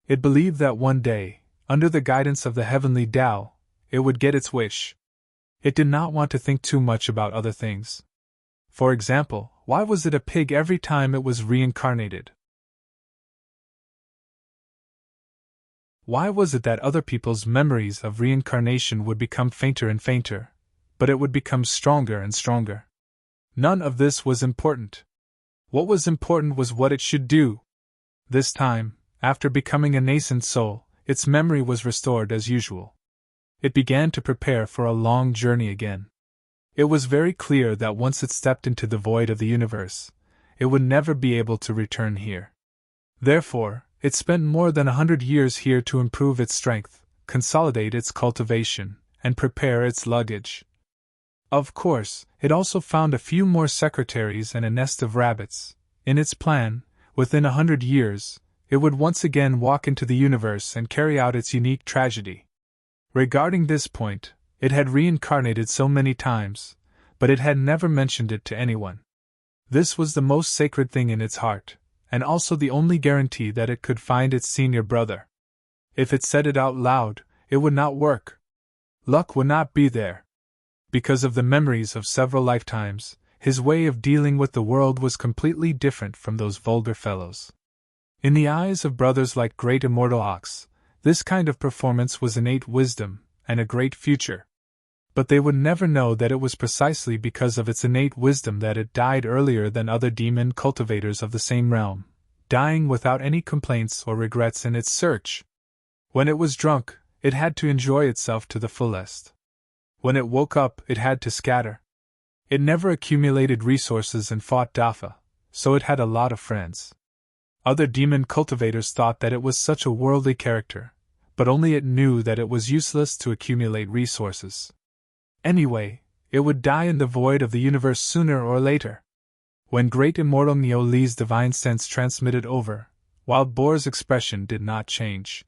It believed that one day, under the guidance of the heavenly Tao, it would get its wish. It did not want to think too much about other things. For example, why was it a pig every time it was reincarnated? Why was it that other people's memories of reincarnation would become fainter and fainter, but it would become stronger and stronger? None of this was important. What was important was what it should do. This time, after becoming a nascent soul, its memory was restored as usual. It began to prepare for a long journey again. It was very clear that once it stepped into the void of the universe, it would never be able to return here. Therefore, it spent more than 100 years here to improve its strength, consolidate its cultivation, and prepare its luggage. Of course, it also found a few more secretaries and a nest of rabbits. In its plan, within 100 years, it would once again walk into the universe and carry out its unique tragedy. Regarding this point, it had reincarnated so many times, but it had never mentioned it to anyone. This was the most sacred thing in its heart, and also the only guarantee that it could find its senior brother. If it said it out loud, it would not work. Luck would not be there. Because of the memories of several lifetimes, his way of dealing with the world was completely different from those vulgar fellows. In the eyes of brothers like great immortal Ox, this kind of performance was innate wisdom and a great future. But they would never know that it was precisely because of its innate wisdom that it died earlier than other demon cultivators of the same realm, dying without any complaints or regrets in its search. When it was drunk, it had to enjoy itself to the fullest. When it woke up, it had to scatter. It never accumulated resources and fought Dafa, so it had a lot of friends. Other demon cultivators thought that it was such a worldly character, but only it knew that it was useless to accumulate resources. Anyway, it would die in the void of the universe sooner or later. When great immortal Neo Li's divine sense transmitted over, Wild Boar's expression did not change.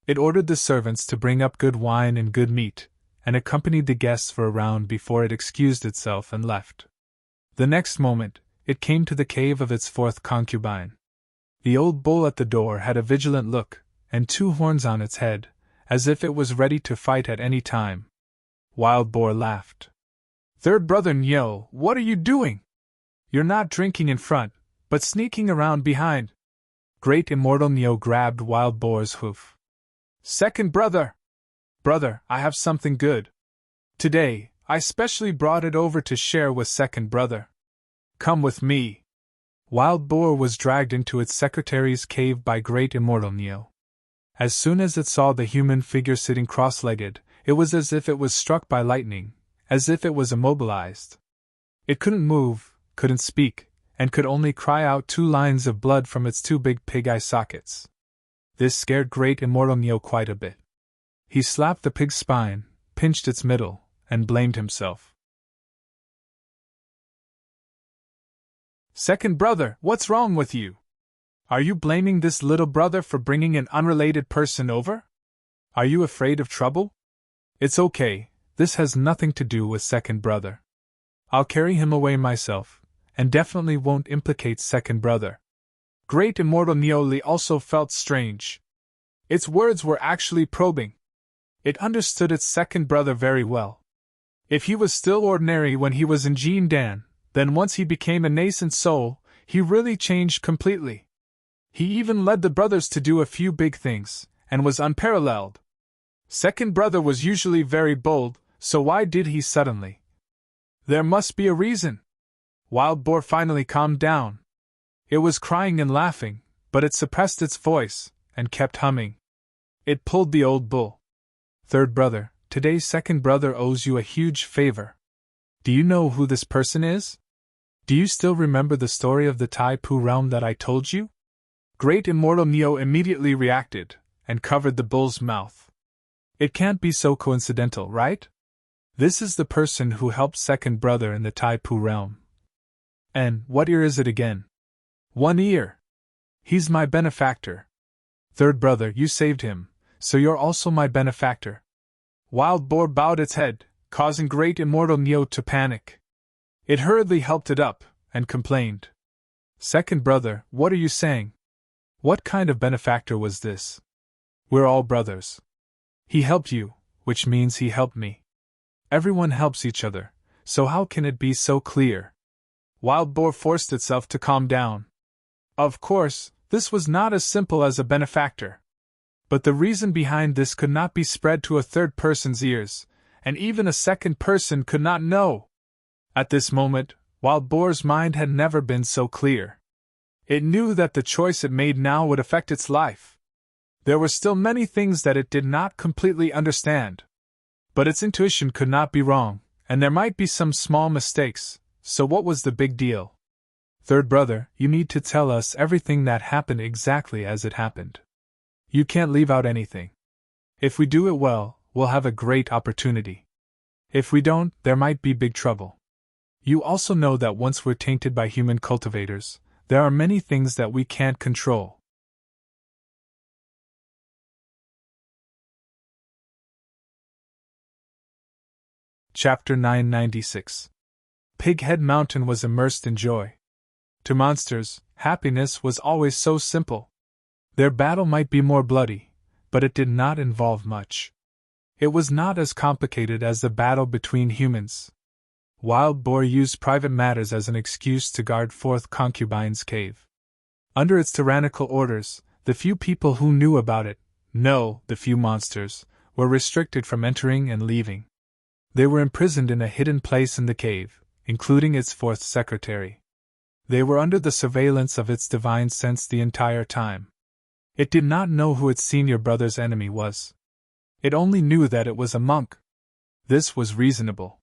It ordered the servants to bring up good wine and good meat, and accompanied the guests for a round before it excused itself and left. The next moment, it came to the cave of its fourth concubine. The old bull at the door had a vigilant look, and 2 horns on its head, as if it was ready to fight at any time. Wild Boar laughed. "Third brother Nyo, what are you doing? You're not drinking in front, but sneaking around behind." Great immortal Neo grabbed Wild Boar's hoof. "Second brother! Brother, I have something good. Today, I specially brought it over to share with second brother. Come with me." Wild Boar was dragged into its secretary's cave by great immortal Neo. As soon as it saw the human figure sitting cross-legged, it was as if it was struck by lightning, as if it was immobilized. It couldn't move, couldn't speak, and could only cry out 2 lines of blood from its 2 big pig eye sockets. This scared great immortal Neo quite a bit. He slapped the pig's spine, pinched its middle, and blamed himself. "Second brother, what's wrong with you? Are you blaming this little brother for bringing an unrelated person over? Are you afraid of trouble? It's okay, this has nothing to do with second brother. I'll carry him away myself, and definitely won't implicate second brother." Great immortal Neoli also felt strange. Its words were actually probing. It understood its second brother very well. If he was still ordinary when he was in Jin Dan, then once he became a nascent soul, he really changed completely. He even led the brothers to do a few big things, and was unparalleled. Second brother was usually very bold, so why did he suddenly? There must be a reason. Wild Boar finally calmed down. It was crying and laughing, but it suppressed its voice, and kept humming. It pulled the old bull. "Third brother, today's second brother owes you a huge favor. Do you know who this person is? Do you still remember the story of the Tai Pu realm that I told you?" Great immortal Neo immediately reacted, and covered the bull's mouth. "It can't be so coincidental, right? This is the person who helped second brother in the Tai Pu realm. And what ear is it again?" "One ear. He's my benefactor. Third brother, you saved him, so you're also my benefactor." Wild Boar bowed its head, causing great immortal Neo to panic. It hurriedly helped it up, and complained. "Second brother, what are you saying? What kind of benefactor was this? We're all brothers. He helped you, which means he helped me. Everyone helps each other, so how can it be so clear?" Wild Boar forced itself to calm down. Of course, this was not as simple as a benefactor. But the reason behind this could not be spread to a third person's ears, and even a second person could not know. At this moment, Wild Boar's mind had never been so clear. It knew that the choice it made now would affect its life. There were still many things that it did not completely understand. But its intuition could not be wrong, and there might be some small mistakes, so what was the big deal? "Third brother, you need to tell us everything that happened exactly as it happened. You can't leave out anything. If we do it well, we'll have a great opportunity. If we don't, there might be big trouble. You also know that once we're tainted by human cultivators, there are many things that we can't control." Chapter 996. Pighead Mountain was immersed in joy. To monsters, happiness was always so simple. Their battle might be more bloody, but it did not involve much. It was not as complicated as the battle between humans. Wild Boar used private matters as an excuse to guard fourth concubine's cave. Under its tyrannical orders, the few people who knew about it, the few monsters, were restricted from entering and leaving. They were imprisoned in a hidden place in the cave, including its fourth secretary. They were under the surveillance of its divine sense the entire time. It did not know who its senior brother's enemy was. It only knew that it was a monk. This was reasonable.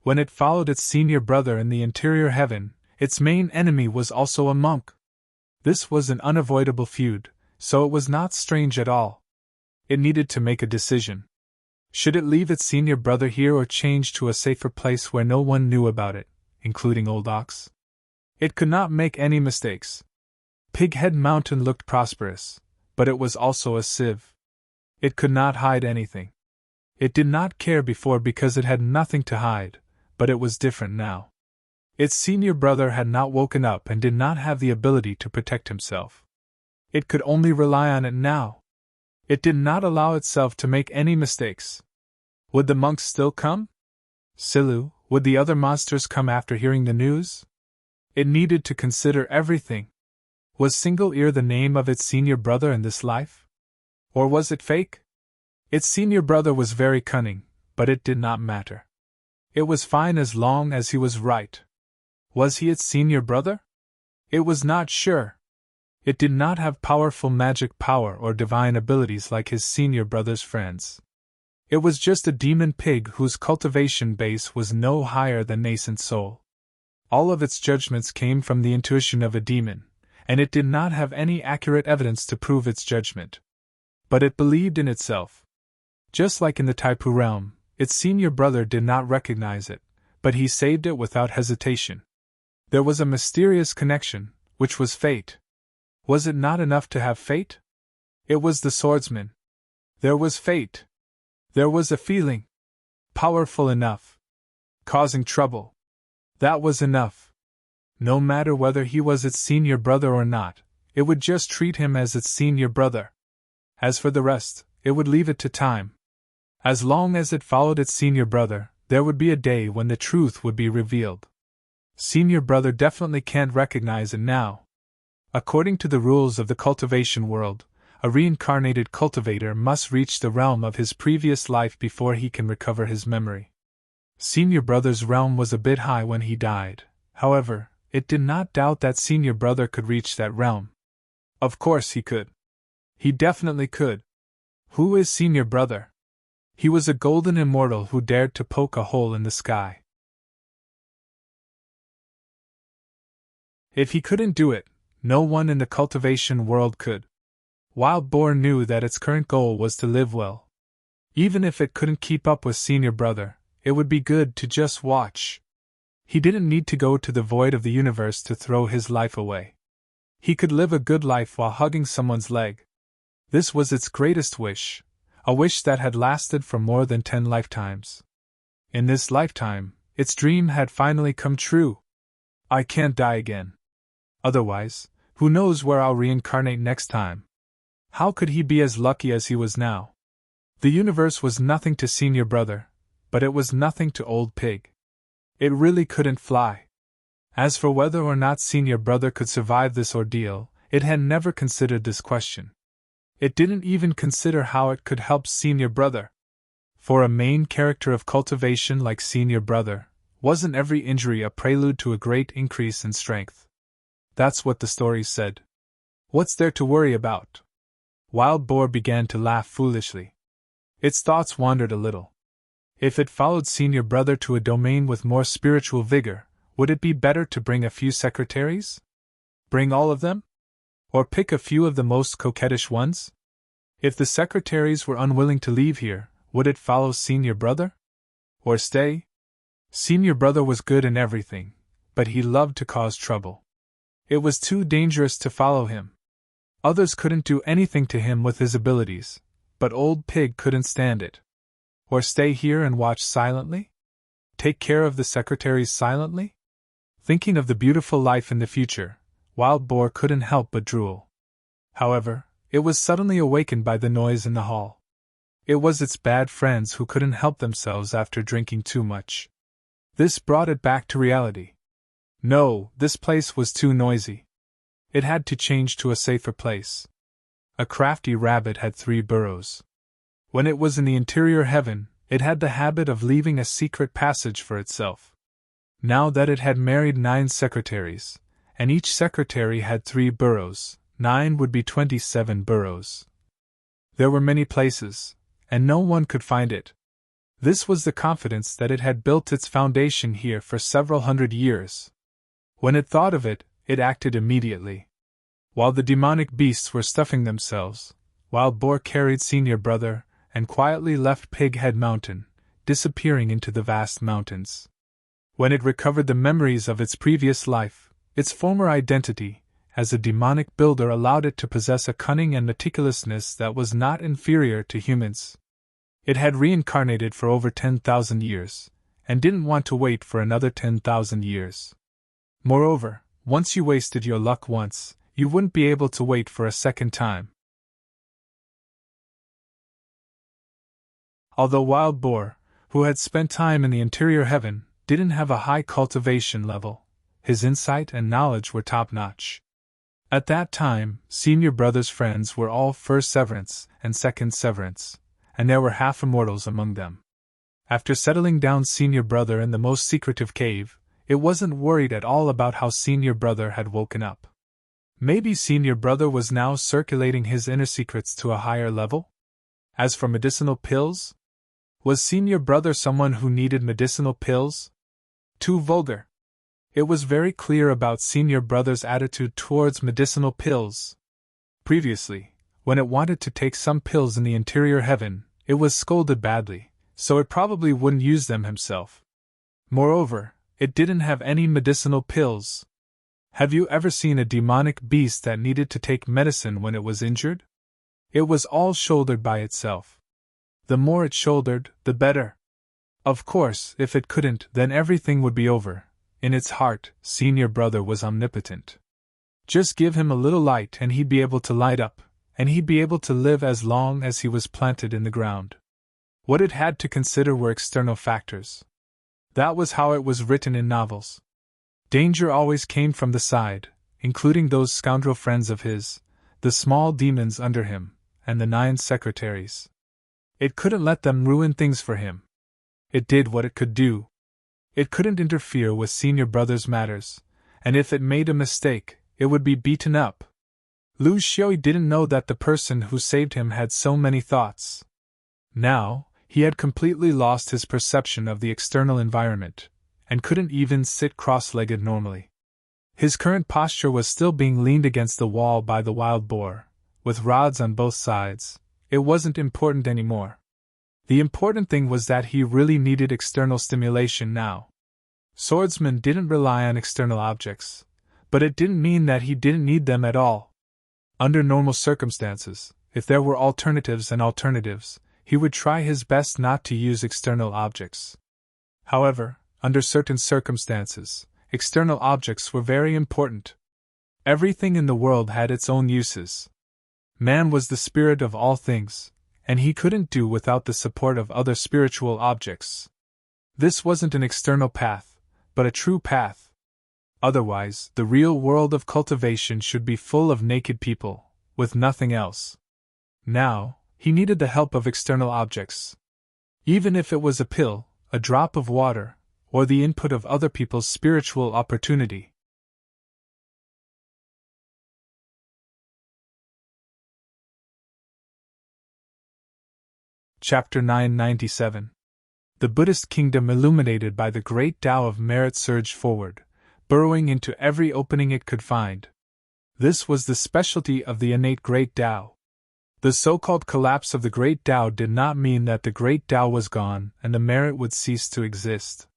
When it followed its senior brother in the interior heaven, its main enemy was also a monk. This was an unavoidable feud, so it was not strange at all. It needed to make a decision. Should it leave its senior brother here or change to a safer place where no one knew about it, including Old Ox? It could not make any mistakes. Pighead Mountain looked prosperous, but it was also a sieve. It could not hide anything. It did not care before because it had nothing to hide, but it was different now. Its senior brother had not woken up and did not have the ability to protect himself. It could only rely on it now. It did not allow itself to make any mistakes. Would the monks still come? Silu, would the other monsters come after hearing the news? It needed to consider everything. Was Single Ear the name of its senior brother in this life? Or was it fake? Its senior brother was very cunning, but it did not matter. It was fine as long as he was right. Was he its senior brother? It was not sure. It did not have powerful magic power or divine abilities like his senior brother's friends. It was just a demon pig whose cultivation base was no higher than nascent soul. All of its judgments came from the intuition of a demon, and it did not have any accurate evidence to prove its judgment. But it believed in itself. Just like in the Taipu realm, its senior brother did not recognize it, but he saved it without hesitation. There was a mysterious connection, which was fate. Was it not enough to have fate? It was the swordsman. There was fate. There was a feeling. Powerful enough. Causing trouble. That was enough. No matter whether he was its senior brother or not, it would just treat him as its senior brother. As for the rest, it would leave it to time. As long as it followed its senior brother, there would be a day when the truth would be revealed. Senior brother definitely can't recognize it now. According to the rules of the cultivation world, a reincarnated cultivator must reach the realm of his previous life before he can recover his memory. Senior brother's realm was a bit high when he died, however, it did not doubt that senior brother could reach that realm. Of course he could. He definitely could. Who is senior brother? He was a golden immortal who dared to poke a hole in the sky. If he couldn't do it, no one in the cultivation world could. Wild Boar knew that its current goal was to live well. Even if it couldn't keep up with senior brother, it would be good to just watch. He didn't need to go to the void of the universe to throw his life away. He could live a good life while hugging someone's leg. This was its greatest wish, a wish that had lasted for more than 10 lifetimes. In this lifetime, its dream had finally come true. I can't die again. Otherwise, who knows where I'll reincarnate next time? How could he be as lucky as he was now? The universe was nothing to senior brother, but it was nothing to old pig. It really couldn't fly. As for whether or not senior brother could survive this ordeal, it had never considered this question. It didn't even consider how it could help senior brother. For a main character of cultivation like senior brother, wasn't every injury a prelude to a great increase in strength? That's what the story said. What's there to worry about? Wild Boar began to laugh foolishly. Its thoughts wandered a little. If it followed senior brother to a domain with more spiritual vigor, would it be better to bring a few secretaries? Bring all of them? Or pick a few of the most coquettish ones? If the secretaries were unwilling to leave here, would it follow senior brother? Or stay? Senior brother was good in everything, but he loved to cause trouble. It was too dangerous to follow him. Others couldn't do anything to him with his abilities, but old pig couldn't stand it. Or stay here and watch silently? Take care of the secretaries silently? Thinking of the beautiful life in the future, Wild Boar couldn't help but drool. However, it was suddenly awakened by the noise in the hall. It was its bad friends who couldn't help themselves after drinking too much. This brought it back to reality. No, this place was too noisy. It had to change to a safer place. A crafty rabbit had 3 burrows. When it was in the interior heaven, it had the habit of leaving a secret passage for itself. Now that it had married 9 secretaries, and each secretary had 3 burrows, 9 would be 27 burrows. There were many places, and no one could find it. This was the confidence that it had built its foundation here for several hundred years. When it thought of it, it acted immediately. While the demonic beasts were stuffing themselves, Wild Boar carried Senior Brother and quietly left Pighead Mountain, disappearing into the vast mountains. When it recovered the memories of its previous life, its former identity, as a demonic builder allowed it to possess a cunning and meticulousness that was not inferior to humans. It had reincarnated for over 10,000 years, and didn't want to wait for another 10,000 years. Moreover, once you wasted your luck once, you wouldn't be able to wait for a second time. Although Wild Boar, who had spent time in the interior heaven, didn't have a high cultivation level, his insight and knowledge were top-notch. At that time, Senior Brother's friends were all first severance and second severance, and there were half-immortals among them. After settling down Senior Brother in the most secretive cave, it wasn't worried at all about how Senior Brother had woken up. Maybe Senior Brother was now circulating his inner secrets to a higher level? As for medicinal pills? Was Senior Brother someone who needed medicinal pills? Too vulgar. It was very clear about Senior Brother's attitude towards medicinal pills. Previously, when it wanted to take some pills in the interior heaven, it was scolded badly, so it probably wouldn't use them himself. Moreover, it didn't have any medicinal pills. Have you ever seen a demonic beast that needed to take medicine when it was injured? It was all shouldered by itself. The more it shouldered, the better. Of course, if it couldn't, then everything would be over. In its heart, Senior Brother was omnipotent. Just give him a little light and he'd be able to light up, and he'd be able to live as long as he was planted in the ground. What it had to consider were external factors. That was how it was written in novels. Danger always came from the side, including those scoundrel friends of his, the small demons under him, and the 9 secretaries. It couldn't let them ruin things for him. It did what it could do. It couldn't interfere with Senior Brother's matters, and if it made a mistake, it would be beaten up. Lu Xiui didn't know that the person who saved him had so many thoughts. Now, he had completely lost his perception of the external environment, and couldn't even sit cross-legged normally. His current posture was still being leaned against the wall by the Wild Boar, with rods on both sides. It wasn't important anymore. The important thing was that he really needed external stimulation now. Swordsmen didn't rely on external objects, but it didn't mean that he didn't need them at all. Under normal circumstances, if there were alternatives, he would try his best not to use external objects. However, under certain circumstances, external objects were very important. Everything in the world had its own uses. Man was the spirit of all things, and he couldn't do without the support of other spiritual objects. This wasn't an external path, but a true path. Otherwise, the real world of cultivation should be full of naked people, with nothing else. Now, he needed the help of external objects. Even if it was a pill, a drop of water, or the input of other people's spiritual opportunity. Chapter 997. The Buddhist kingdom illuminated by the great Tao of merit surged forward, burrowing into every opening it could find. This was the specialty of the innate great Tao. The so-called collapse of the great Tao did not mean that the great Tao was gone and the merit would cease to exist.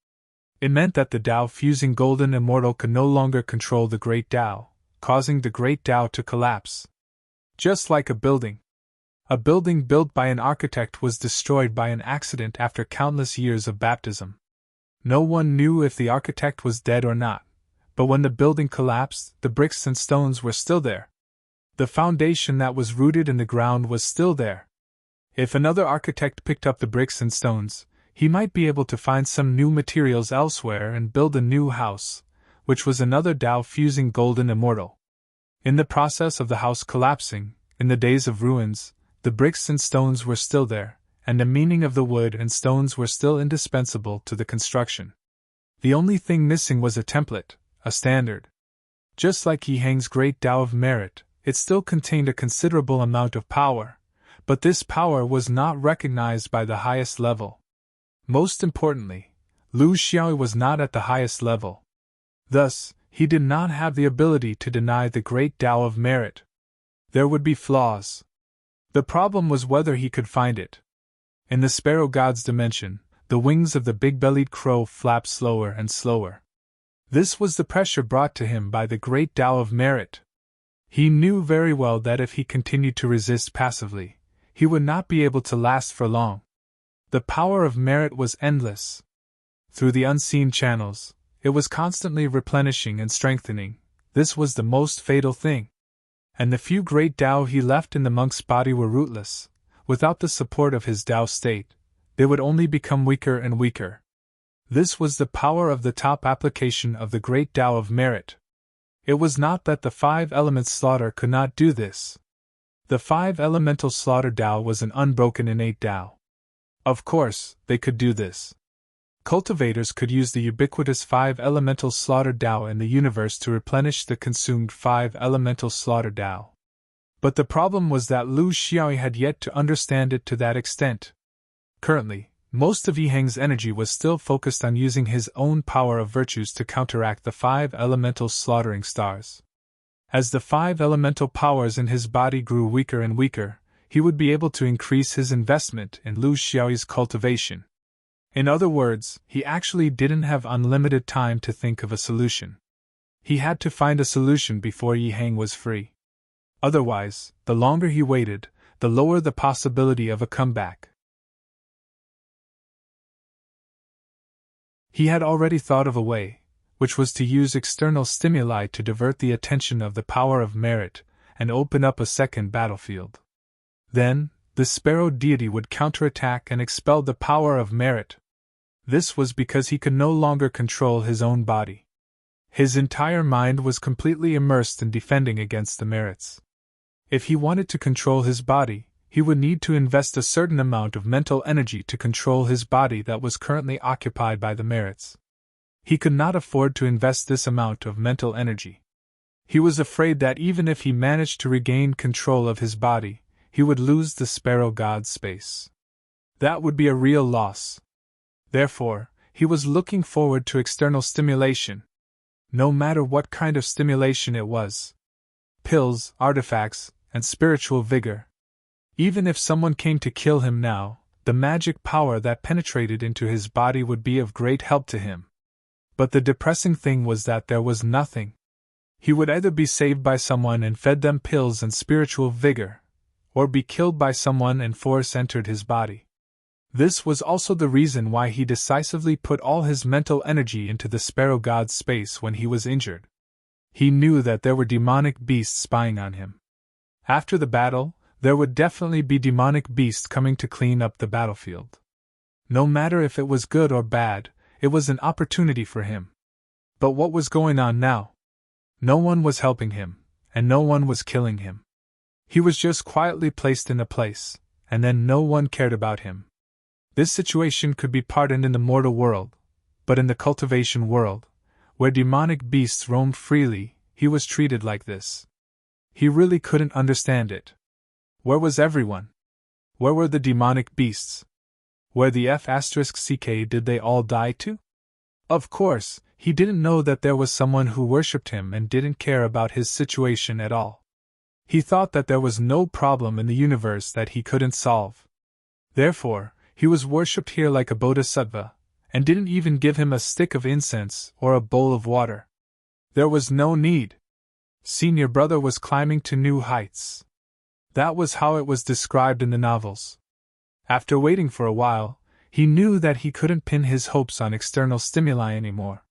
It meant that the Tao fusing golden immortal could no longer control the great Tao, causing the great Tao to collapse. Just like a building. A building built by an architect was destroyed by an accident after countless years of baptism. No one knew if the architect was dead or not, but when the building collapsed, the bricks and stones were still there. The foundation that was rooted in the ground was still there. If another architect picked up the bricks and stones, he might be able to find some new materials elsewhere and build a new house, which was another Tao fusing golden immortal. In the process of the house collapsing, in the days of ruins, the bricks and stones were still there, and the meaning of the wood and stones were still indispensable to the construction. The only thing missing was a template, a standard. Just like Yi Hang's great Tao of merit, it still contained a considerable amount of power, But this power was not recognized by the highest level. Most importantly, Lu Xiaoyi was not at the highest level. Thus, he did not have the ability to deny the great Tao of merit. There would be flaws. The problem was whether he could find it. In the sparrow god's dimension, the wings of the big-bellied crow flapped slower and slower. This was the pressure brought to him by the great Tao of merit. He knew very well that if he continued to resist passively, he would not be able to last for long. The power of merit was endless. Through the unseen channels, it was constantly replenishing and strengthening. This was the most fatal thing. And the few great Tao he left in the monk's body were rootless. Without the support of his Tao state, they would only become weaker and weaker. This was the power of the top application of the great Tao of merit. It was not that the 5 elements slaughter could not do this. The 5 elemental slaughter Tao was an unbroken innate Tao. Of course, they could do this. Cultivators could use the ubiquitous 5 elemental slaughter Tao in the universe to replenish the consumed 5 elemental slaughter Tao. But the problem was that Lu Xiaoyi had yet to understand it to that extent. Currently, most of Yiheng's energy was still focused on using his own power of virtues to counteract the 5 elemental slaughtering stars. As the 5 elemental powers in his body grew weaker and weaker, he would be able to increase his investment in Lu Xiaoyi's cultivation. In other words, he actually didn't have unlimited time to think of a solution. He had to find a solution before Yiheng was free. Otherwise, the longer he waited, the lower the possibility of a comeback. He had already thought of a way, which was to use external stimuli to divert the attention of the power of merit and open up a second battlefield. Then, the sparrow deity would counterattack and expel the power of merit. This was because he could no longer control his own body. His entire mind was completely immersed in defending against the merits. If he wanted to control his body, he would need to invest a certain amount of mental energy to control his body that was currently occupied by the merits. He could not afford to invest this amount of mental energy. He was afraid that even if he managed to regain control of his body, he would lose the sparrow god's space. That would be a real loss. Therefore, he was looking forward to external stimulation. No matter what kind of stimulation it was. Pills, artifacts, and spiritual vigor. Even if someone came to kill him now, the magic power that penetrated into his body would be of great help to him. But the depressing thing was that there was nothing. He would either be saved by someone and fed them pills and spiritual vigor, or be killed by someone and force entered his body. This was also the reason why he decisively put all his mental energy into the sparrow god's space when he was injured. He knew that there were demonic beasts spying on him. After the battle, there would definitely be demonic beasts coming to clean up the battlefield. No matter if it was good or bad, it was an opportunity for him. But what was going on now? No one was helping him, and no one was killing him. He was just quietly placed in a place, and then no one cared about him. This situation could be pardoned in the mortal world, but in the cultivation world, where demonic beasts roamed freely, he was treated like this. He really couldn't understand it. Where was everyone? Where were the demonic beasts? Where the F*ck did they all die to? Of course, he didn't know that there was someone who worshipped him and didn't care about his situation at all. He thought that there was no problem in the universe that he couldn't solve. Therefore, he was worshipped here like a bodhisattva, and didn't even give him a stick of incense or a bowl of water. There was no need. Senior brother was climbing to new heights. That was how it was described in the novels. After waiting for a while, he knew that he couldn't pin his hopes on external stimuli anymore.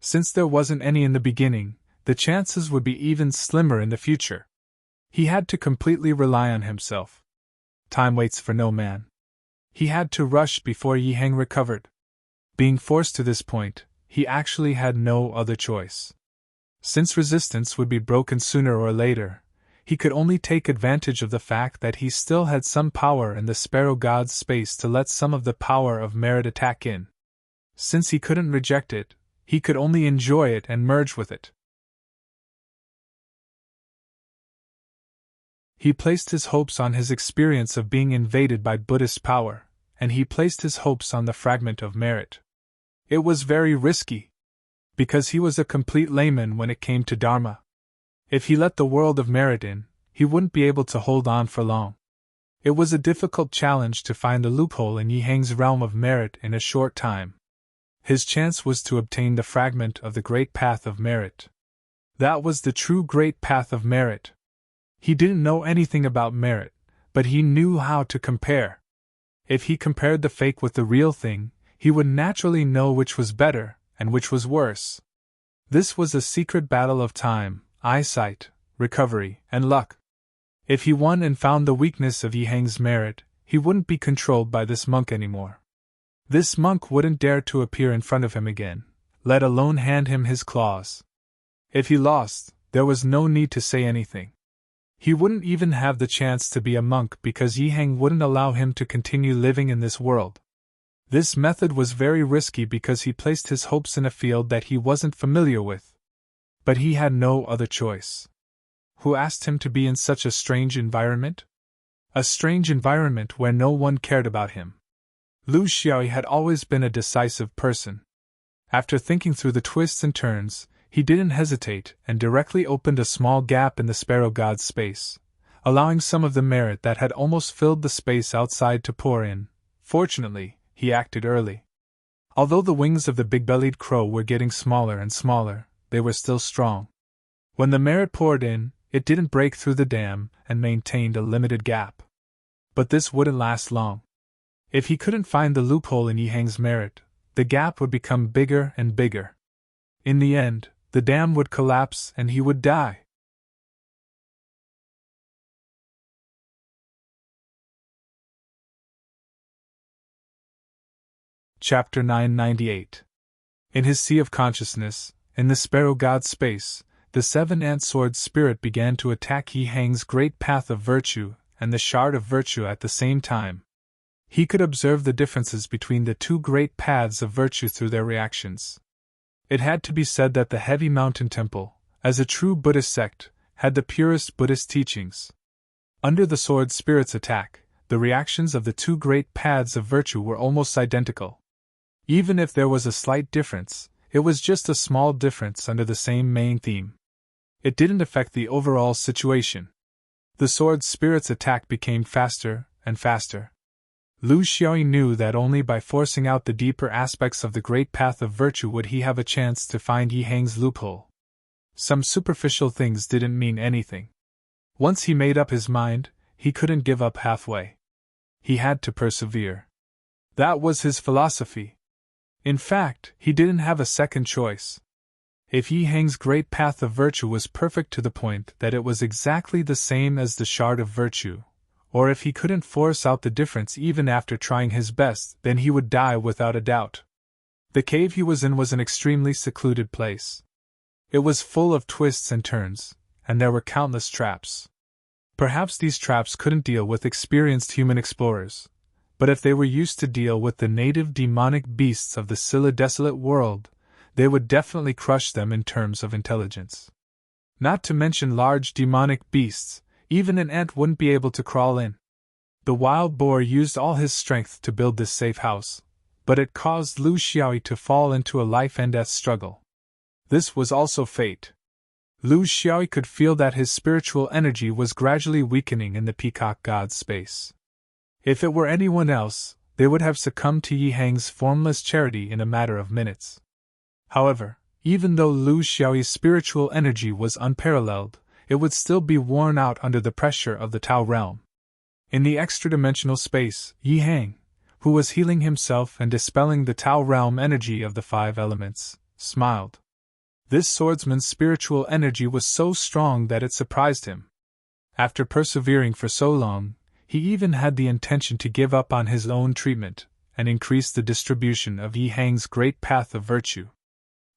Since there wasn't any in the beginning, the chances would be even slimmer in the future. He had to completely rely on himself. Time waits for no man. He had to rush before Yiheng recovered. Being forced to this point, he actually had no other choice. Since resistance would be broken sooner or later, he could only take advantage of the fact that he still had some power in the sparrow god's space to let some of the power of merit attack in. Since he couldn't reject it, he could only enjoy it and merge with it. He placed his hopes on his experience of being invaded by Buddhist power, and he placed his hopes on the fragment of merit. It was very risky, because he was a complete layman when it came to Dharma. If he let the world of merit in, he wouldn't be able to hold on for long. It was a difficult challenge to find the loophole in Yi Hang's realm of merit in a short time. His chance was to obtain the fragment of the great path of merit. That was the true great path of merit. He didn't know anything about merit, but he knew how to compare. If he compared the fake with the real thing, he would naturally know which was better and which was worse. This was a secret battle of time, eyesight, recovery, and luck. If he won and found the weakness of Yi Hang's merit, he wouldn't be controlled by this monk anymore. This monk wouldn't dare to appear in front of him again, let alone hand him his claws. If he lost, there was no need to say anything. He wouldn't even have the chance to be a monk because Yi Hang wouldn't allow him to continue living in this world. This method was very risky because he placed his hopes in a field that he wasn't familiar with. But he had no other choice. Who asked him to be in such a strange environment? A strange environment where no one cared about him. Lu Xiaoyi had always been a decisive person. After thinking through the twists and turns, he didn't hesitate and directly opened a small gap in the sparrow god's space, allowing some of the merit that had almost filled the space outside to pour in. Fortunately, he acted early. Although the wings of the big-bellied crow were getting smaller and smaller, they were still strong. When the merit poured in, it didn't break through the dam and maintained a limited gap. But this wouldn't last long. If he couldn't find the loophole in Yi Hang's merit, the gap would become bigger and bigger. In the end, the dam would collapse and he would die. Chapter 998. In his sea of consciousness, in the sparrow god's space, the seven-ant sword spirit began to attack Yi Hang's great path of virtue and the shard of virtue at the same time. He could observe the differences between the two great paths of virtue through their reactions. It had to be said that the Heavy Mountain Temple, as a true Buddhist sect, had the purest Buddhist teachings. Under the sword spirit's attack, the reactions of the two great paths of virtue were almost identical. Even if there was a slight difference, it was just a small difference under the same main theme. It didn't affect the overall situation. The sword spirit's attack became faster and faster. Lu Xiaoyi knew that only by forcing out the deeper aspects of the great path of virtue would he have a chance to find Yi Hang's loophole. Some superficial things didn't mean anything. Once he made up his mind, he couldn't give up halfway. He had to persevere. That was his philosophy. In fact, he didn't have a second choice. If Yi Hang's great path of virtue was perfect to the point that it was exactly the same as the shard of virtue, or if he couldn't force out the difference even after trying his best, then he would die without a doubt. The cave he was in was an extremely secluded place. It was full of twists and turns, and there were countless traps. Perhaps these traps couldn't deal with experienced human explorers, but if they were used to deal with the native demonic beasts of the Scylla desolate world, they would definitely crush them in terms of intelligence. Not to mention large demonic beasts, even an ant wouldn't be able to crawl in. The wild boar used all his strength to build this safe house, but it caused Lu Xiaoyi to fall into a life-and-death struggle. This was also fate. Lu Xiaoyi could feel that his spiritual energy was gradually weakening in the peacock god's space. If it were anyone else, they would have succumbed to Yi Hang's formless charity in a matter of minutes. However, even though Lu Xiaoyi's spiritual energy was unparalleled, it would still be worn out under the pressure of the Tao realm. In the extra-dimensional space, Yi Hang, who was healing himself and dispelling the Tao realm energy of the five elements, smiled. This swordsman's spiritual energy was so strong that it surprised him. After persevering for so long, he even had the intention to give up on his own treatment and increase the distribution of Yi Hang's great path of virtue.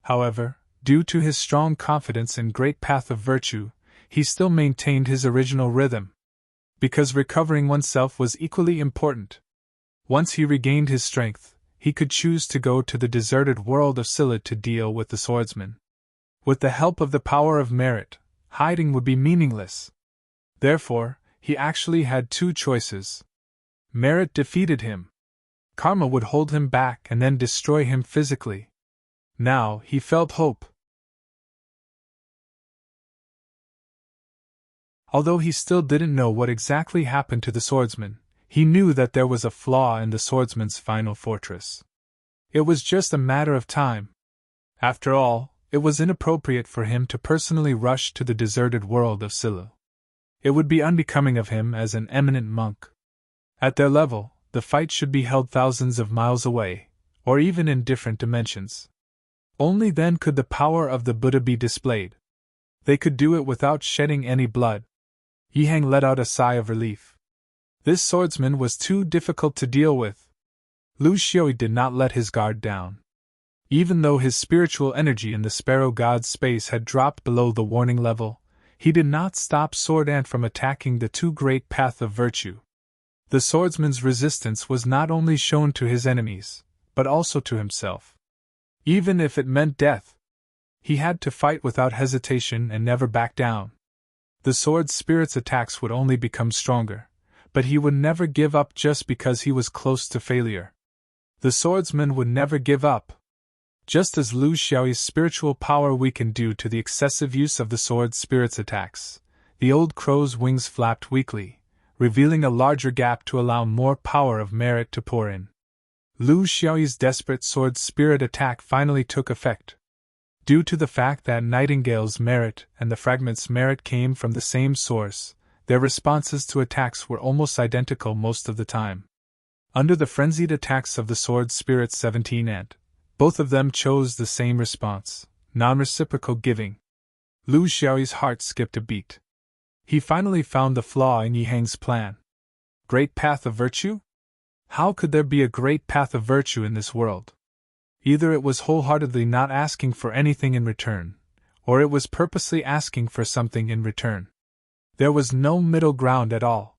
However, due to his strong confidence in great path of virtue, he still maintained his original rhythm. Because recovering oneself was equally important. Once he regained his strength, he could choose to go to the deserted world of Scylla to deal with the swordsman. With the help of the power of merit, hiding would be meaningless. Therefore, he actually had two choices. Merit defeated him. Karma would hold him back and then destroy him physically. Now he felt hope. Although he still didn't know what exactly happened to the swordsman, he knew that there was a flaw in the swordsman's final fortress. It was just a matter of time. After all, it was inappropriate for him to personally rush to the deserted world of Silu. It would be unbecoming of him as an eminent monk. At their level, the fight should be held thousands of miles away, or even in different dimensions. Only then could the power of the Buddha be displayed. They could do it without shedding any blood. Yihang let out a sigh of relief. This swordsman was too difficult to deal with. Lu Xiui did not let his guard down. Even though his spiritual energy in the Sparrow God's space had dropped below the warning level, he did not stop Sword Ant from attacking the two great paths of virtue. The swordsman's resistance was not only shown to his enemies, but also to himself. Even if it meant death, he had to fight without hesitation and never back down. The sword spirit's attacks would only become stronger, but he would never give up just because he was close to failure. The swordsman would never give up. Just as Lu Xiaoyi's spiritual power weakened due to the excessive use of the sword spirit's attacks, the old crow's wings flapped weakly, revealing a larger gap to allow more power of merit to pour in. Lu Xiaoyi's desperate sword spirit attack finally took effect. Due to the fact that Nightingale's merit and the fragment's merit came from the same source, their responses to attacks were almost identical most of the time. Under the frenzied attacks of the sword spirit's 17 ant, both of them chose the same response, non-reciprocal giving. Lu Xiaoyi's heart skipped a beat. He finally found the flaw in Yihang's plan. Great path of virtue? How could there be a great path of virtue in this world? Either it was wholeheartedly not asking for anything in return, or it was purposely asking for something in return. There was no middle ground at all.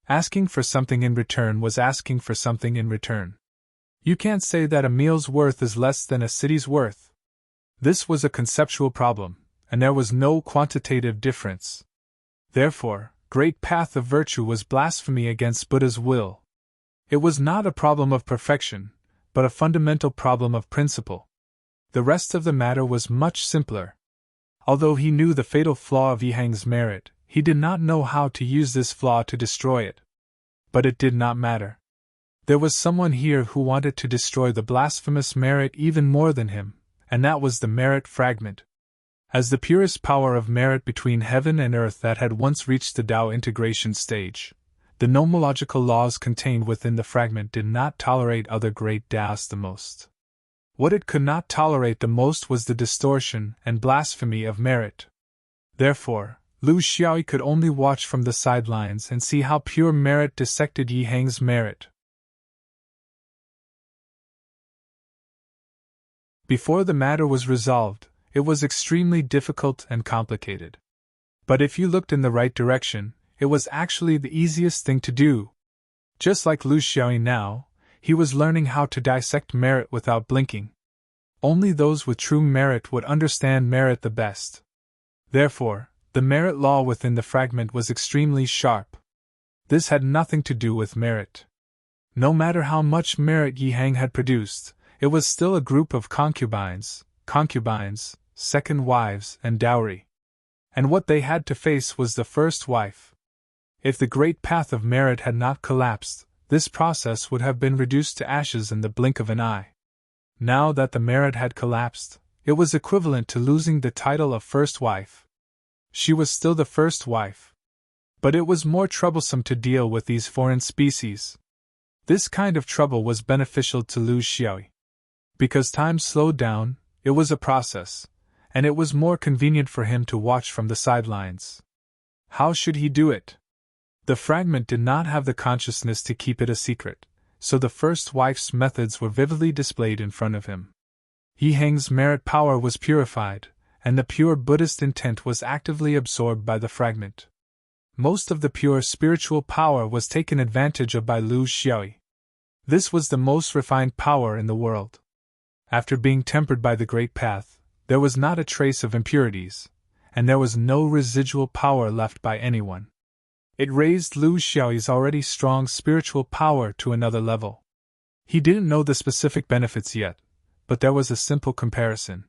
Asking for something in return was asking for something in return. You can't say that a meal's worth is less than a city's worth. This was a conceptual problem, and there was no quantitative difference. Therefore, great path of virtue was blasphemy against Buddha's will. It was not a problem of perfection, but a fundamental problem of principle. The rest of the matter was much simpler. Although he knew the fatal flaw of Yihang's merit, he did not know how to use this flaw to destroy it. But it did not matter. There was someone here who wanted to destroy the blasphemous merit even more than him, and that was the merit fragment. As the purest power of merit between heaven and earth that had once reached the Tao integration stage, the nomological laws contained within the fragment did not tolerate other great Taoists the most. What it could not tolerate the most was the distortion and blasphemy of merit. Therefore, Lu Xiaoyi could only watch from the sidelines and see how pure merit dissected Yihang's merit. Before the matter was resolved, it was extremely difficult and complicated. But if you looked in the right direction, it was actually the easiest thing to do. Just like Lu Xiaoyi now, he was learning how to dissect merit without blinking. Only those with true merit would understand merit the best. Therefore, the merit law within the fragment was extremely sharp. This had nothing to do with merit. No matter how much merit Yihang had produced, it was still a group of concubines, second wives, and dowry. And what they had to face was the first wife. If the great path of merit had not collapsed, this process would have been reduced to ashes in the blink of an eye. Now that the merit had collapsed, it was equivalent to losing the title of first wife. She was still the first wife. But it was more troublesome to deal with these foreign species. This kind of trouble was beneficial to Lu Xiaoyi. Because time slowed down, it was a process, and it was more convenient for him to watch from the sidelines. How should he do it? The fragment did not have the consciousness to keep it a secret, so the first wife's methods were vividly displayed in front of him. Yihang's merit power was purified, and the pure Buddhist intent was actively absorbed by the fragment. Most of the pure spiritual power was taken advantage of by Lu Xiaoyi. This was the most refined power in the world. After being tempered by the Great Path, there was not a trace of impurities, and there was no residual power left by anyone. It raised Lu Xiaoyi's already strong spiritual power to another level. He didn't know the specific benefits yet, but there was a simple comparison.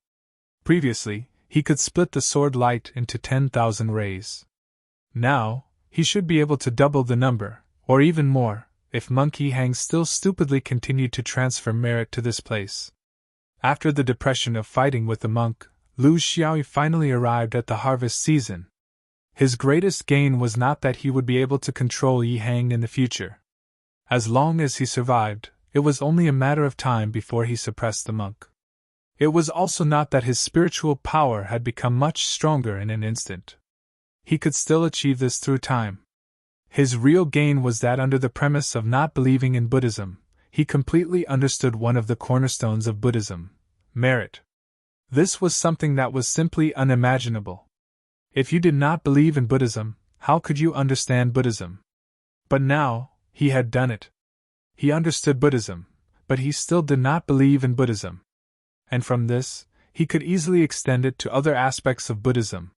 Previously, he could split the sword light into 10,000 rays. Now, he should be able to double the number, or even more, if Monk Yihang still stupidly continued to transfer merit to this place. After the depression of fighting with the monk, Lu Xiaoyi finally arrived at the harvest season. His greatest gain was not that he would be able to control Yihang in the future. As long as he survived, it was only a matter of time before he suppressed the monk. It was also not that his spiritual power had become much stronger in an instant. He could still achieve this through time. His real gain was that under the premise of not believing in Buddhism, he completely understood one of the cornerstones of Buddhism: merit. This was something that was simply unimaginable. If you did not believe in Buddhism, how could you understand Buddhism? But now, he had done it. He understood Buddhism, but he still did not believe in Buddhism. And from this, he could easily extend it to other aspects of Buddhism.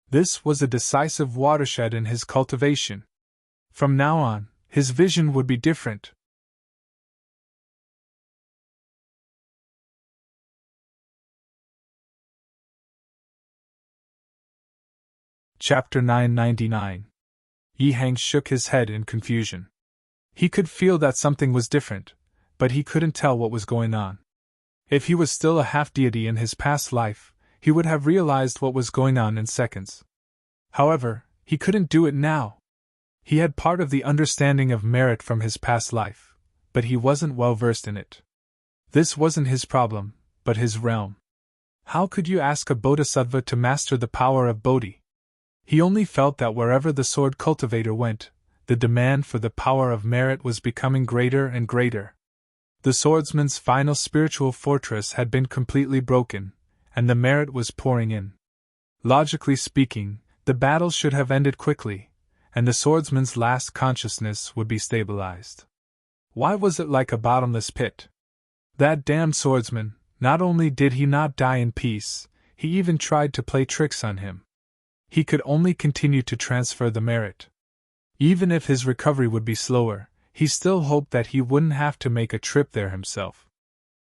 This was a decisive watershed in his cultivation. From now on, his vision would be different. Chapter 999. Yihang shook his head in confusion. He could feel that something was different, but he couldn't tell what was going on. If he was still a half-deity in his past life, he would have realized what was going on in seconds. However, he couldn't do it now. He had part of the understanding of merit from his past life, but he wasn't well versed in it. This wasn't his problem, but his realm. How could you ask a bodhisattva to master the power of Bodhi? He only felt that wherever the sword cultivator went, the demand for the power of merit was becoming greater and greater. The swordsman's final spiritual fortress had been completely broken, and the merit was pouring in. Logically speaking, the battle should have ended quickly, and the swordsman's last consciousness would be stabilized. Why was it like a bottomless pit? That damned swordsman, not only did he not die in peace, he even tried to play tricks on him. He could only continue to transfer the merit. Even if his recovery would be slower, he still hoped that he wouldn't have to make a trip there himself.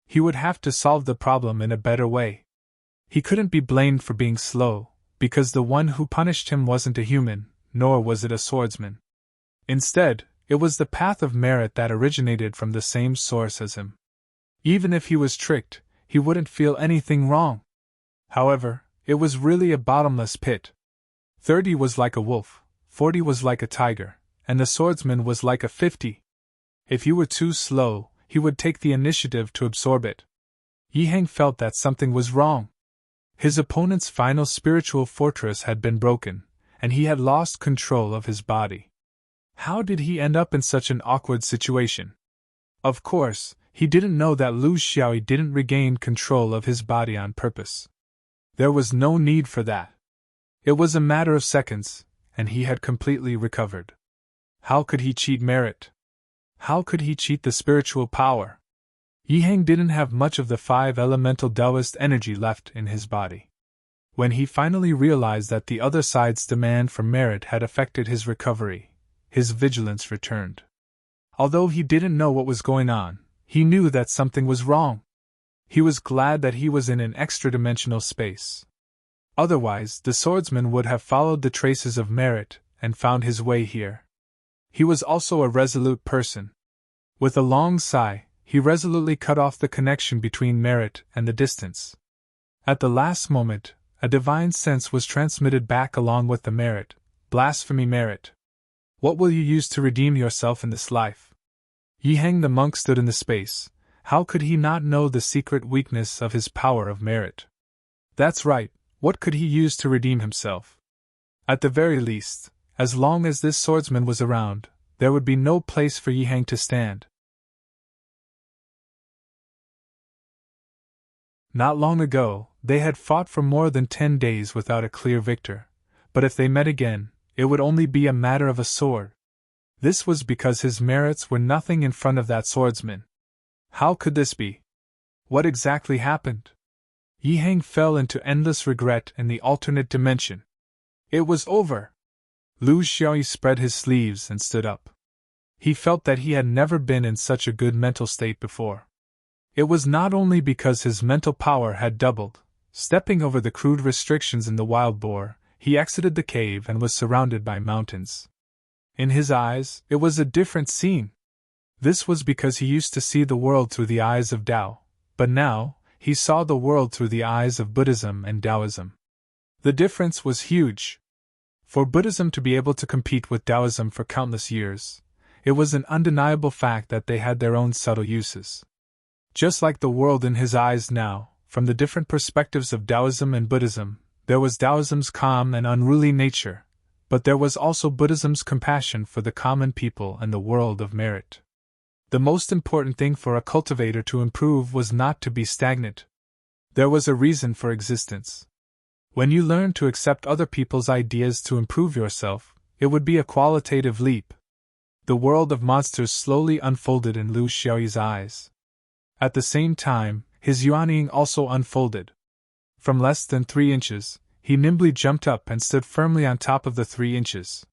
He would have to solve the problem in a better way. He couldn't be blamed for being slow, because the one who punished him wasn't a human, nor was it a swordsman. Instead, it was the path of merit that originated from the same source as him. Even if he was tricked, he wouldn't feel anything wrong. However, it was really a bottomless pit. 30 was like a wolf, 40 was like a tiger, and the swordsman was like a 50. If you were too slow, he would take the initiative to absorb it. Yihang felt that something was wrong. His opponent's final spiritual fortress had been broken, and he had lost control of his body. How did he end up in such an awkward situation? Of course, he didn't know that Lu Xiaoyi didn't regain control of his body on purpose. There was no need for that. It was a matter of seconds, and he had completely recovered. How could he cheat merit? How could he cheat the spiritual power? Yihang didn't have much of the 5 elemental Taoist energy left in his body. When he finally realized that the other side's demand for merit had affected his recovery, his vigilance returned. Although he didn't know what was going on, he knew that something was wrong. He was glad that he was in an extra-dimensional space. Otherwise, the swordsman would have followed the traces of merit and found his way here. He was also a resolute person. With a long sigh, he resolutely cut off the connection between merit and the distance. At the last moment, a divine sense was transmitted back along with the merit. Blasphemy merit. What will you use to redeem yourself in this life? Yihang the monk stood in the space. How could he not know the secret weakness of his power of merit? That's right, what could he use to redeem himself? At the very least, as long as this swordsman was around, there would be no place for Yihang to stand. Not long ago, they had fought for more than 10 days without a clear victor, but if they met again, it would only be a matter of a sword. This was because his merits were nothing in front of that swordsman. How could this be? What exactly happened? Yihang fell into endless regret in the alternate dimension. It was over. Lu Xiaoyi spread his sleeves and stood up. He felt that he had never been in such a good mental state before. It was not only because his mental power had doubled. Stepping over the crude restrictions in the wild boar, he exited the cave and was surrounded by mountains. In his eyes, it was a different scene. This was because he used to see the world through the eyes of Tao, but now, he saw the world through the eyes of Buddhism and Taoism. The difference was huge. For Buddhism to be able to compete with Taoism for countless years, it was an undeniable fact that they had their own subtle uses. Just like the world in his eyes now, from the different perspectives of Taoism and Buddhism, there was Taoism's calm and unruly nature, but there was also Buddhism's compassion for the common people and the world of merit. The most important thing for a cultivator to improve was not to be stagnant. There was a reason for existence. When you learn to accept other people's ideas to improve yourself, it would be a qualitative leap. The world of monsters slowly unfolded in Lu Xiaoyi's eyes. At the same time, his yuanying also unfolded. From less than 3 inches, he nimbly jumped up and stood firmly on top of the 3 inches.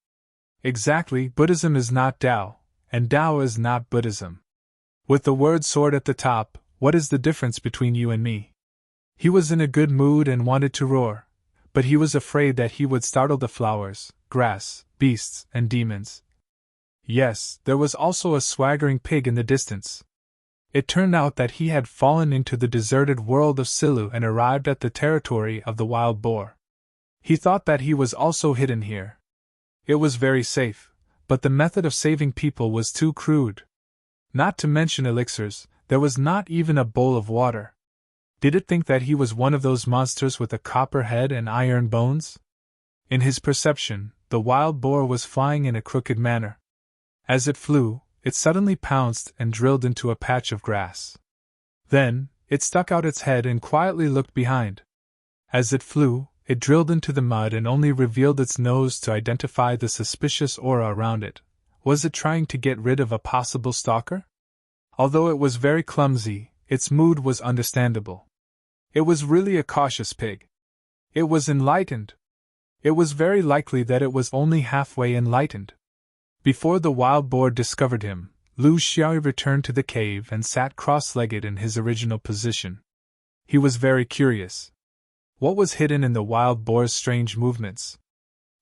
Exactly, Buddhism is not Tao, and Tao is not Buddhism. With the word sword at the top, what is the difference between you and me? He was in a good mood and wanted to roar, but he was afraid that he would startle the flowers, grass, beasts, and demons. Yes, there was also a swaggering pig in the distance. It turned out that he had fallen into the deserted world of Silu and arrived at the territory of the wild boar. He thought that he was also hidden here. It was very safe, but the method of saving people was too crude. Not to mention elixirs, there was not even a bowl of water. Did it think that he was one of those monsters with a copper head and iron bones? In his perception, the wild boar was flying in a crooked manner. As it flew, it suddenly pounced and drilled into a patch of grass. Then, it stuck out its head and quietly looked behind. As it flew, it drilled into the mud and only revealed its nose to identify the suspicious aura around it. Was it trying to get rid of a possible stalker? Although it was very clumsy, its mood was understandable. It was really a cautious pig. It was enlightened. It was very likely that it was only halfway enlightened. Before the wild boar discovered him, Lu Xiaoyi returned to the cave and sat cross-legged in his original position. He was very curious. What was hidden in the wild boar's strange movements?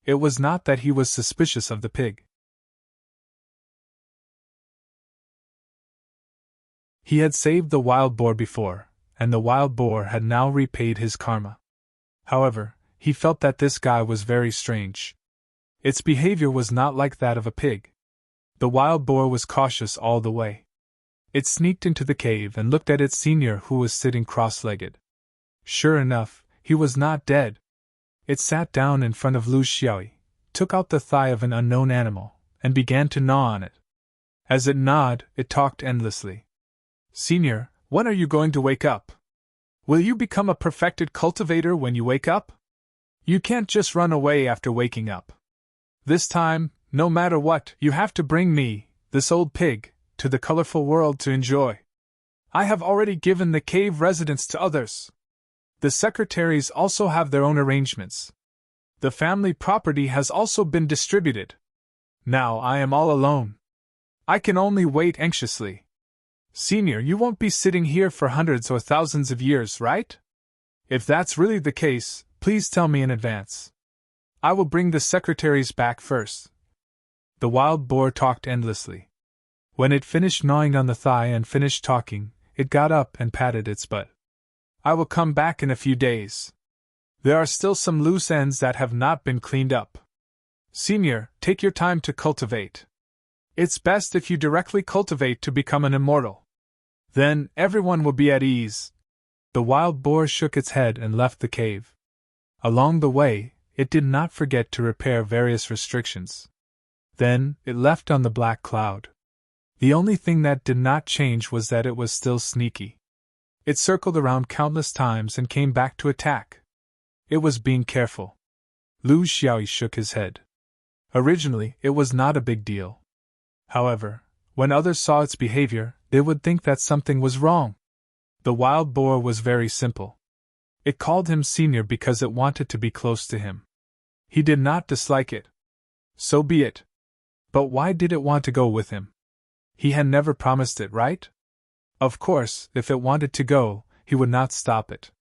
It was not that he was suspicious of the pig. He had saved the wild boar before, and the wild boar had now repaid his karma. However, he felt that this guy was very strange. Its behavior was not like that of a pig. The wild boar was cautious all the way. It sneaked into the cave and looked at its senior who was sitting cross-legged. Sure enough, he was not dead. It sat down in front of Lu Xiaoyi, took out the thigh of an unknown animal, and began to gnaw on it. As it gnawed, it talked endlessly. Senior, when are you going to wake up? Will you become a perfected cultivator when you wake up? You can't just run away after waking up. This time, no matter what, you have to bring me, this old pig, to the colorful world to enjoy. I have already given the cave residents to others. The secretaries also have their own arrangements. The family property has also been distributed. Now I am all alone. I can only wait anxiously. Senior, you won't be sitting here for hundreds or thousands of years, right? If that's really the case, please tell me in advance. I will bring the secretaries back first. The wild boar talked endlessly. When it finished gnawing on the thigh and finished talking, it got up and patted its butt. I will come back in a few days. There are still some loose ends that have not been cleaned up. Senior, take your time to cultivate. It's best if you directly cultivate to become an immortal. Then, everyone will be at ease. The wild boar shook its head and left the cave. Along the way, it did not forget to repair various restrictions. Then, it left on the black cloud. The only thing that did not change was that it was still sneaky. It circled around countless times and came back to attack. It was being careful. Lu Xiaoyi shook his head. Originally, it was not a big deal. However, when others saw its behavior, they would think that something was wrong. The wild boar was very simple. It called him senior because it wanted to be close to him. He did not dislike it. So be it. But why did it want to go with him? He had never promised it, right? Of course, if it wanted to go, he would not stop it.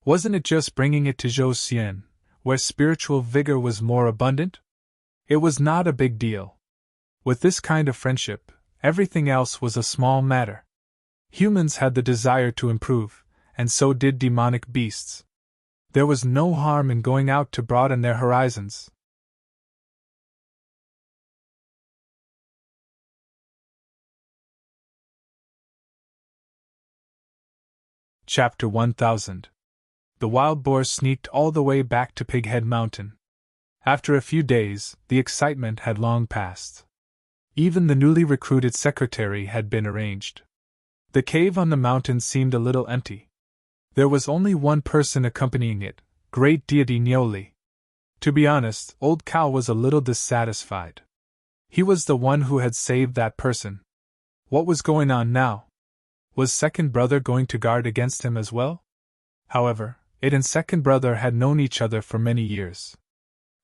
Wasn't it just bringing it to Zhou, where spiritual vigor was more abundant? It was not a big deal. With this kind of friendship, everything else was a small matter. Humans had the desire to improve, and so did demonic beasts. There was no harm in going out to broaden their horizons. Chapter 1000. The wild boar sneaked all the way back to Pighead Mountain. After a few days, the excitement had long passed. Even the newly recruited secretary had been arranged. The cave on the mountain seemed a little empty. There was only one person accompanying it, great deity Nioli. To be honest, Old Cow was a little dissatisfied. He was the one who had saved that person. What was going on now? Was Second Brother going to guard against him as well? However, it and Second Brother had known each other for many years.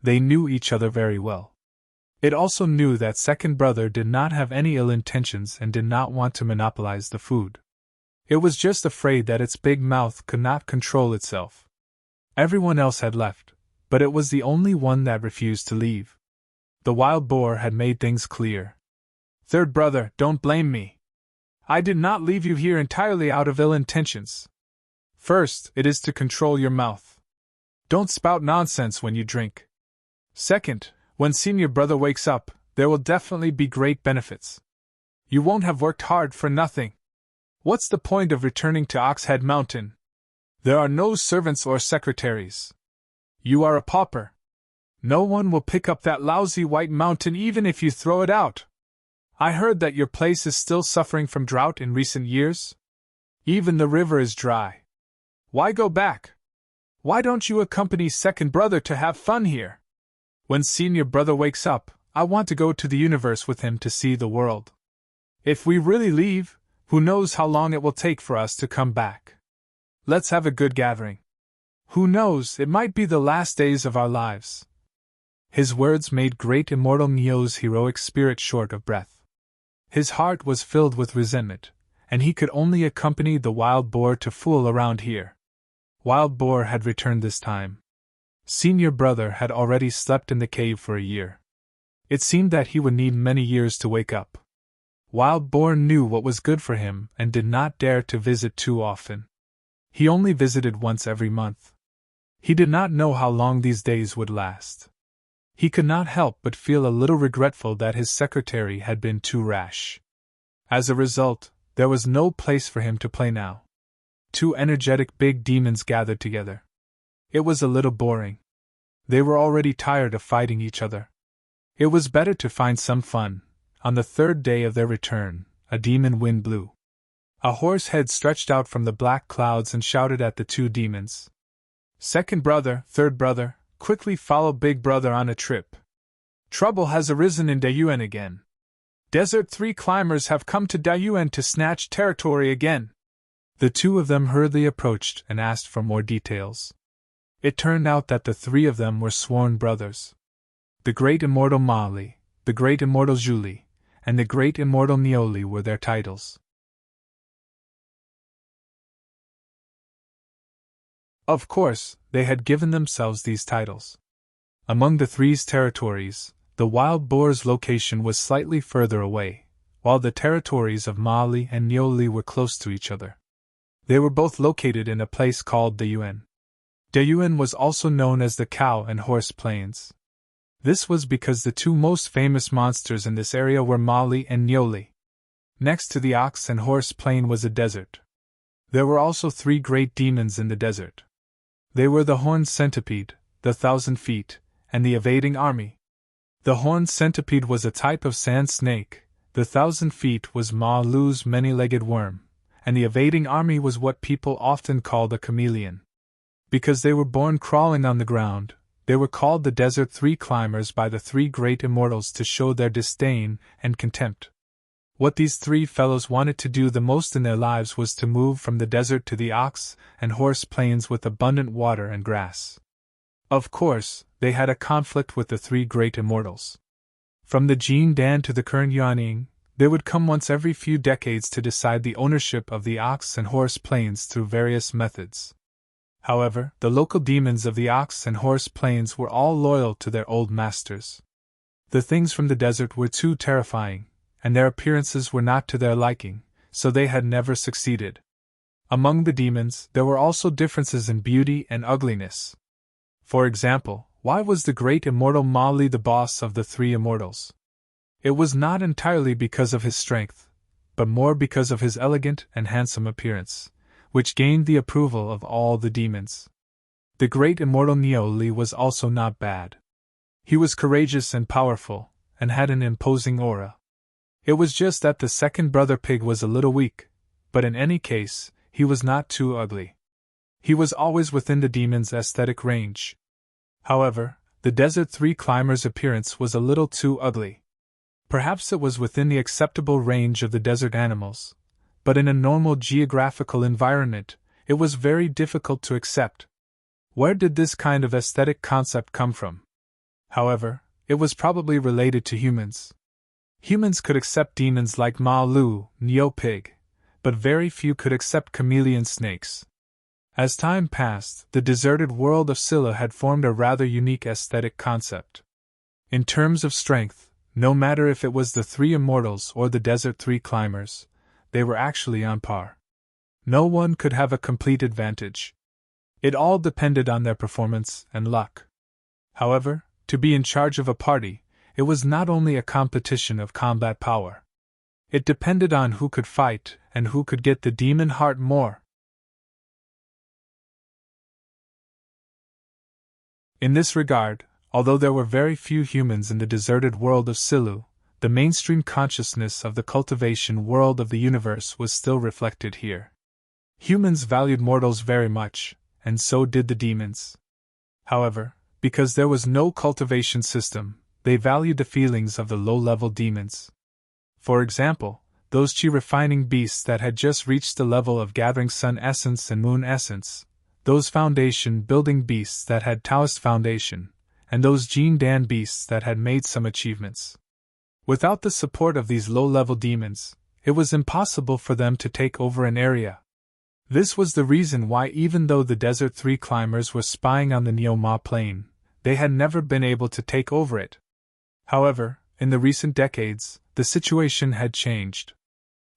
They knew each other very well. It also knew that Second Brother did not have any ill intentions and did not want to monopolize the food. It was just afraid that its big mouth could not control itself. Everyone else had left, but it was the only one that refused to leave. The wild boar had made things clear. Third Brother, don't blame me. I did not leave you here entirely out of ill intentions. First, it is to control your mouth. Don't spout nonsense when you drink. Second, when Senior Brother wakes up, there will definitely be great benefits. You won't have worked hard for nothing. What's the point of returning to Oxhead Mountain? There are no servants or secretaries. You are a pauper. No one will pick up that lousy white mountain even if you throw it out. I heard that your place is still suffering from drought in recent years. Even the river is dry. Why go back? Why don't you accompany Second Brother to have fun here? When Senior Brother wakes up, I want to go to the universe with him to see the world. If we really leave, who knows how long it will take for us to come back. Let's have a good gathering. Who knows, it might be the last days of our lives. His words made great immortal Neo's heroic spirit short of breath. His heart was filled with resentment, and he could only accompany the wild boar to fool around here. Wild Boar had returned this time. Senior Brother had already slept in the cave for a year. It seemed that he would need many years to wake up. Wild Boar knew what was good for him and did not dare to visit too often. He only visited once every month. He did not know how long these days would last. He could not help but feel a little regretful that his secretary had been too rash. As a result, there was no place for him to play now. Two energetic big demons gathered together. It was a little boring. They were already tired of fighting each other. It was better to find some fun. On the third day of their return, a demon wind blew. A horse head stretched out from the black clouds and shouted at the two demons. Second Brother, Third Brother, quickly follow Big Brother on a trip. Trouble has arisen in Dayuan again. Desert 3 climbers have come to Dayuan to snatch territory again. The two of them hurriedly approached and asked for more details. It turned out that the three of them were sworn brothers. The great immortal Mali, the great immortal Julie, and the great immortal Nioli were their titles. Of course, they had given themselves these titles. Among the three's territories, the wild boar's location was slightly further away, while the territories of Mali and Nioli were close to each other. They were both located in a place called Dayuan. Dayuan was also known as the Cow and Horse Plains. This was because the two most famous monsters in this area were Mali and Nioli. Next to the Ox and Horse Plain was a desert. There were also 3 great demons in the desert. They were the Horned Centipede, the 1,000 Feet, and the Evading Army. The Horned Centipede was a type of sand snake, the 1,000 Feet was Ma Lu's many-legged worm, and the Evading Army was what people often called a chameleon. Because they were born crawling on the ground, they were called the Desert 3 Climbers by the 3 great immortals to show their disdain and contempt. What these 3 fellows wanted to do the most in their lives was to move from the desert to the Ox and Horse Plains with abundant water and grass. Of course, they had a conflict with the 3 great immortals. From the Jin Dan to the current Yuanying, they would come once every few decades to decide the ownership of the ox and horse plains through various methods. However, the local demons of the ox and horse plains were all loyal to their old masters. The things from the desert were too terrifying, and their appearances were not to their liking, so they had never succeeded. Among the demons, there were also differences in beauty and ugliness. For example, why was the great immortal Mali the boss of the three immortals? It was not entirely because of his strength, but more because of his elegant and handsome appearance, which gained the approval of all the demons. The great immortal Nioli was also not bad. He was courageous and powerful, and had an imposing aura. It was just that the second brother pig was a little weak, but in any case, he was not too ugly. He was always within the demon's aesthetic range. However, the Desert Three Climber's appearance was a little too ugly. Perhaps it was within the acceptable range of the desert animals, but in a normal geographical environment, it was very difficult to accept. Where did this kind of aesthetic concept come from? However, it was probably related to humans. Humans could accept demons like Ma Lu, Neo Pig, but very few could accept chameleon snakes. As time passed, the deserted world of Scylla had formed a rather unique aesthetic concept. In terms of strength, no matter if it was the three immortals or the Desert Three Climbers, they were actually on par. No one could have a complete advantage. It all depended on their performance and luck. However, to be in charge of a party, it was not only a competition of combat power. It depended on who could fight and who could get the demon heart more. In this regard, although there were very few humans in the deserted world of Silu, the mainstream consciousness of the cultivation world of the universe was still reflected here. Humans valued mortals very much, and so did the demons. However, because there was no cultivation system, they valued the feelings of the low-level demons. For example, those chi-refining beasts that had just reached the level of gathering sun essence and moon essence, those foundation-building beasts that had Taoist foundation, and those Jin Dan beasts that had made some achievements. Without the support of these low-level demons, it was impossible for them to take over an area. This was the reason why, even though the Desert Three Climbers were spying on the Neo-Ma Plain, they had never been able to take over it. However, in the recent decades, the situation had changed.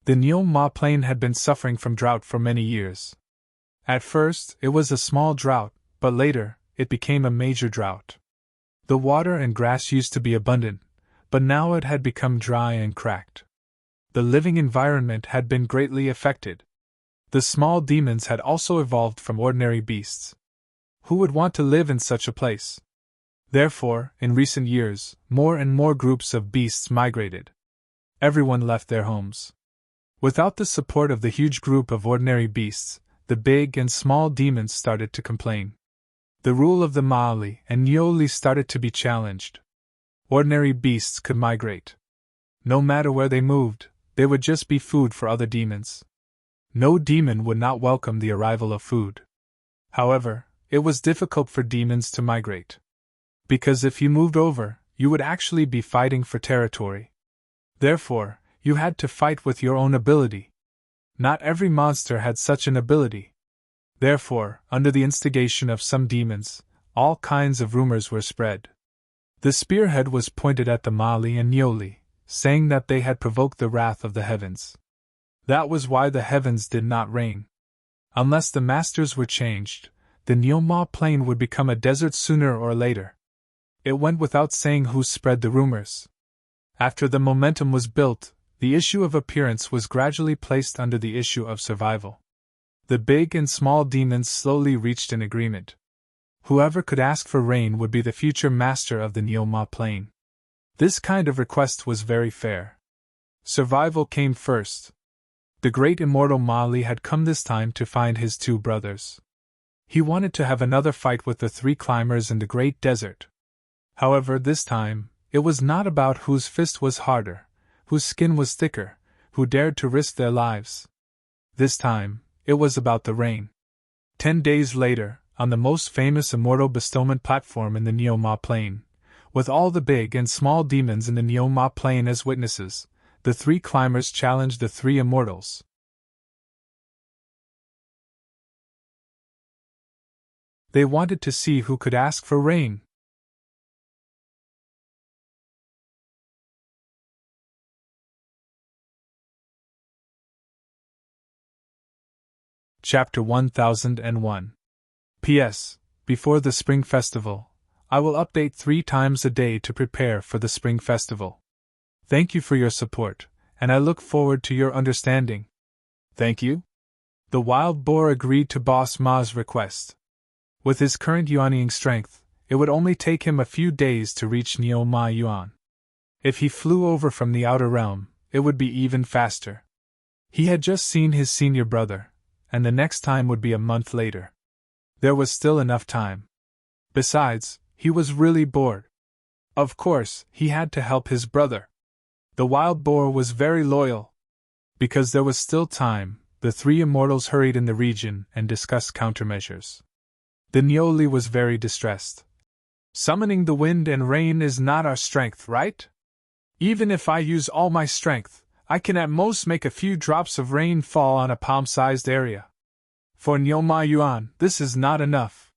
The Neo-Ma Plain had been suffering from drought for many years. At first, it was a small drought, but later, it became a major drought. The water and grass used to be abundant, but now it had become dry and cracked. The living environment had been greatly affected. The small demons had also evolved from ordinary beasts. Who would want to live in such a place? Therefore, in recent years, more and more groups of beasts migrated. Everyone left their homes. Without the support of the huge group of ordinary beasts, the big and small demons started to complain. The rule of the Maali and Nyoli started to be challenged. Ordinary beasts could migrate. No matter where they moved, they would just be food for other demons. No demon would not welcome the arrival of food. However, it was difficult for demons to migrate. Because if you moved over, you would actually be fighting for territory. Therefore, you had to fight with your own ability. Not every monster had such an ability. Therefore, under the instigation of some demons, all kinds of rumors were spread. The spearhead was pointed at the Mali and Nyoli, saying that they had provoked the wrath of the heavens. That was why the heavens did not rain. Unless the masters were changed, the Neo-Ma Plain would become a desert sooner or later. It went without saying who spread the rumors. After the momentum was built, the issue of appearance was gradually placed under the issue of survival. The big and small demons slowly reached an agreement. Whoever could ask for rain would be the future master of the Neo-Ma Plain. This kind of request was very fair. Survival came first. The great immortal Mali had come this time to find his two brothers. He wanted to have another fight with the three climbers in the great desert. However, this time, it was not about whose fist was harder, whose skin was thicker, who dared to risk their lives. This time, it was about the rain. 10 days later, on the most famous immortal bestowment platform in the Neo-Ma Plain, With all the big and small demons in the Nyoma plain as witnesses, the three climbers challenged the three immortals. They wanted to see who could ask for rain. Chapter 1001. P.S. Before the Spring Festival, I will update 3 times a day to prepare for the Spring Festival. Thank you for your support, and I look forward to your understanding. Thank you. The wild boar agreed to Boss Ma's request. With his current yuanying strength, it would only take him a few days to reach Nyoma Yuan. If he flew over from the outer realm, it would be even faster. He had just seen his senior brother, and the next time would be a month later. There was still enough time. Besides, he was really bored. Of course, he had to help his brother. The wild boar was very loyal. Because there was still time, the three immortals hurried in the region and discussed countermeasures. The Nyoli was very distressed. Summoning the wind and rain is not our strength, right? Even if I use all my strength, I can at most make a few drops of rain fall on a palm-sized area. For Nyoma Yuan, this is not enough.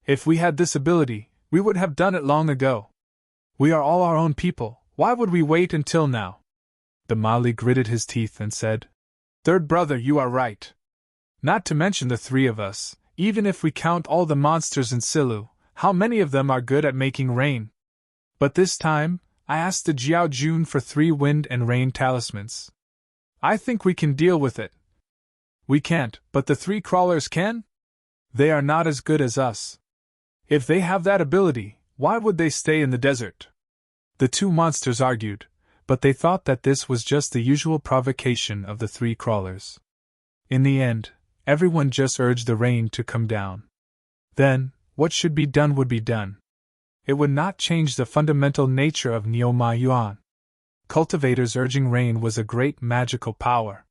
If we had this ability, we would have done it long ago. We are all our own people, why would we wait until now? The Mali gritted his teeth and said, Third brother, you are right. Not to mention the 3 of us, even if we count all the monsters in Silu, how many of them are good at making rain? But this time, I asked the Jiao Jun for 3 wind and rain talismans. I think we can deal with it. We can't, but the 3 crawlers can? They are not as good as us. If they have that ability, why would they stay in the desert? The 2 monsters argued, but they thought that this was just the usual provocation of the 3 crawlers. In the end, everyone just urged the rain to come down. Then, what should be done would be done. It would not change the fundamental nature of Nyoma Yuan. Cultivators urging rain was a great magical power.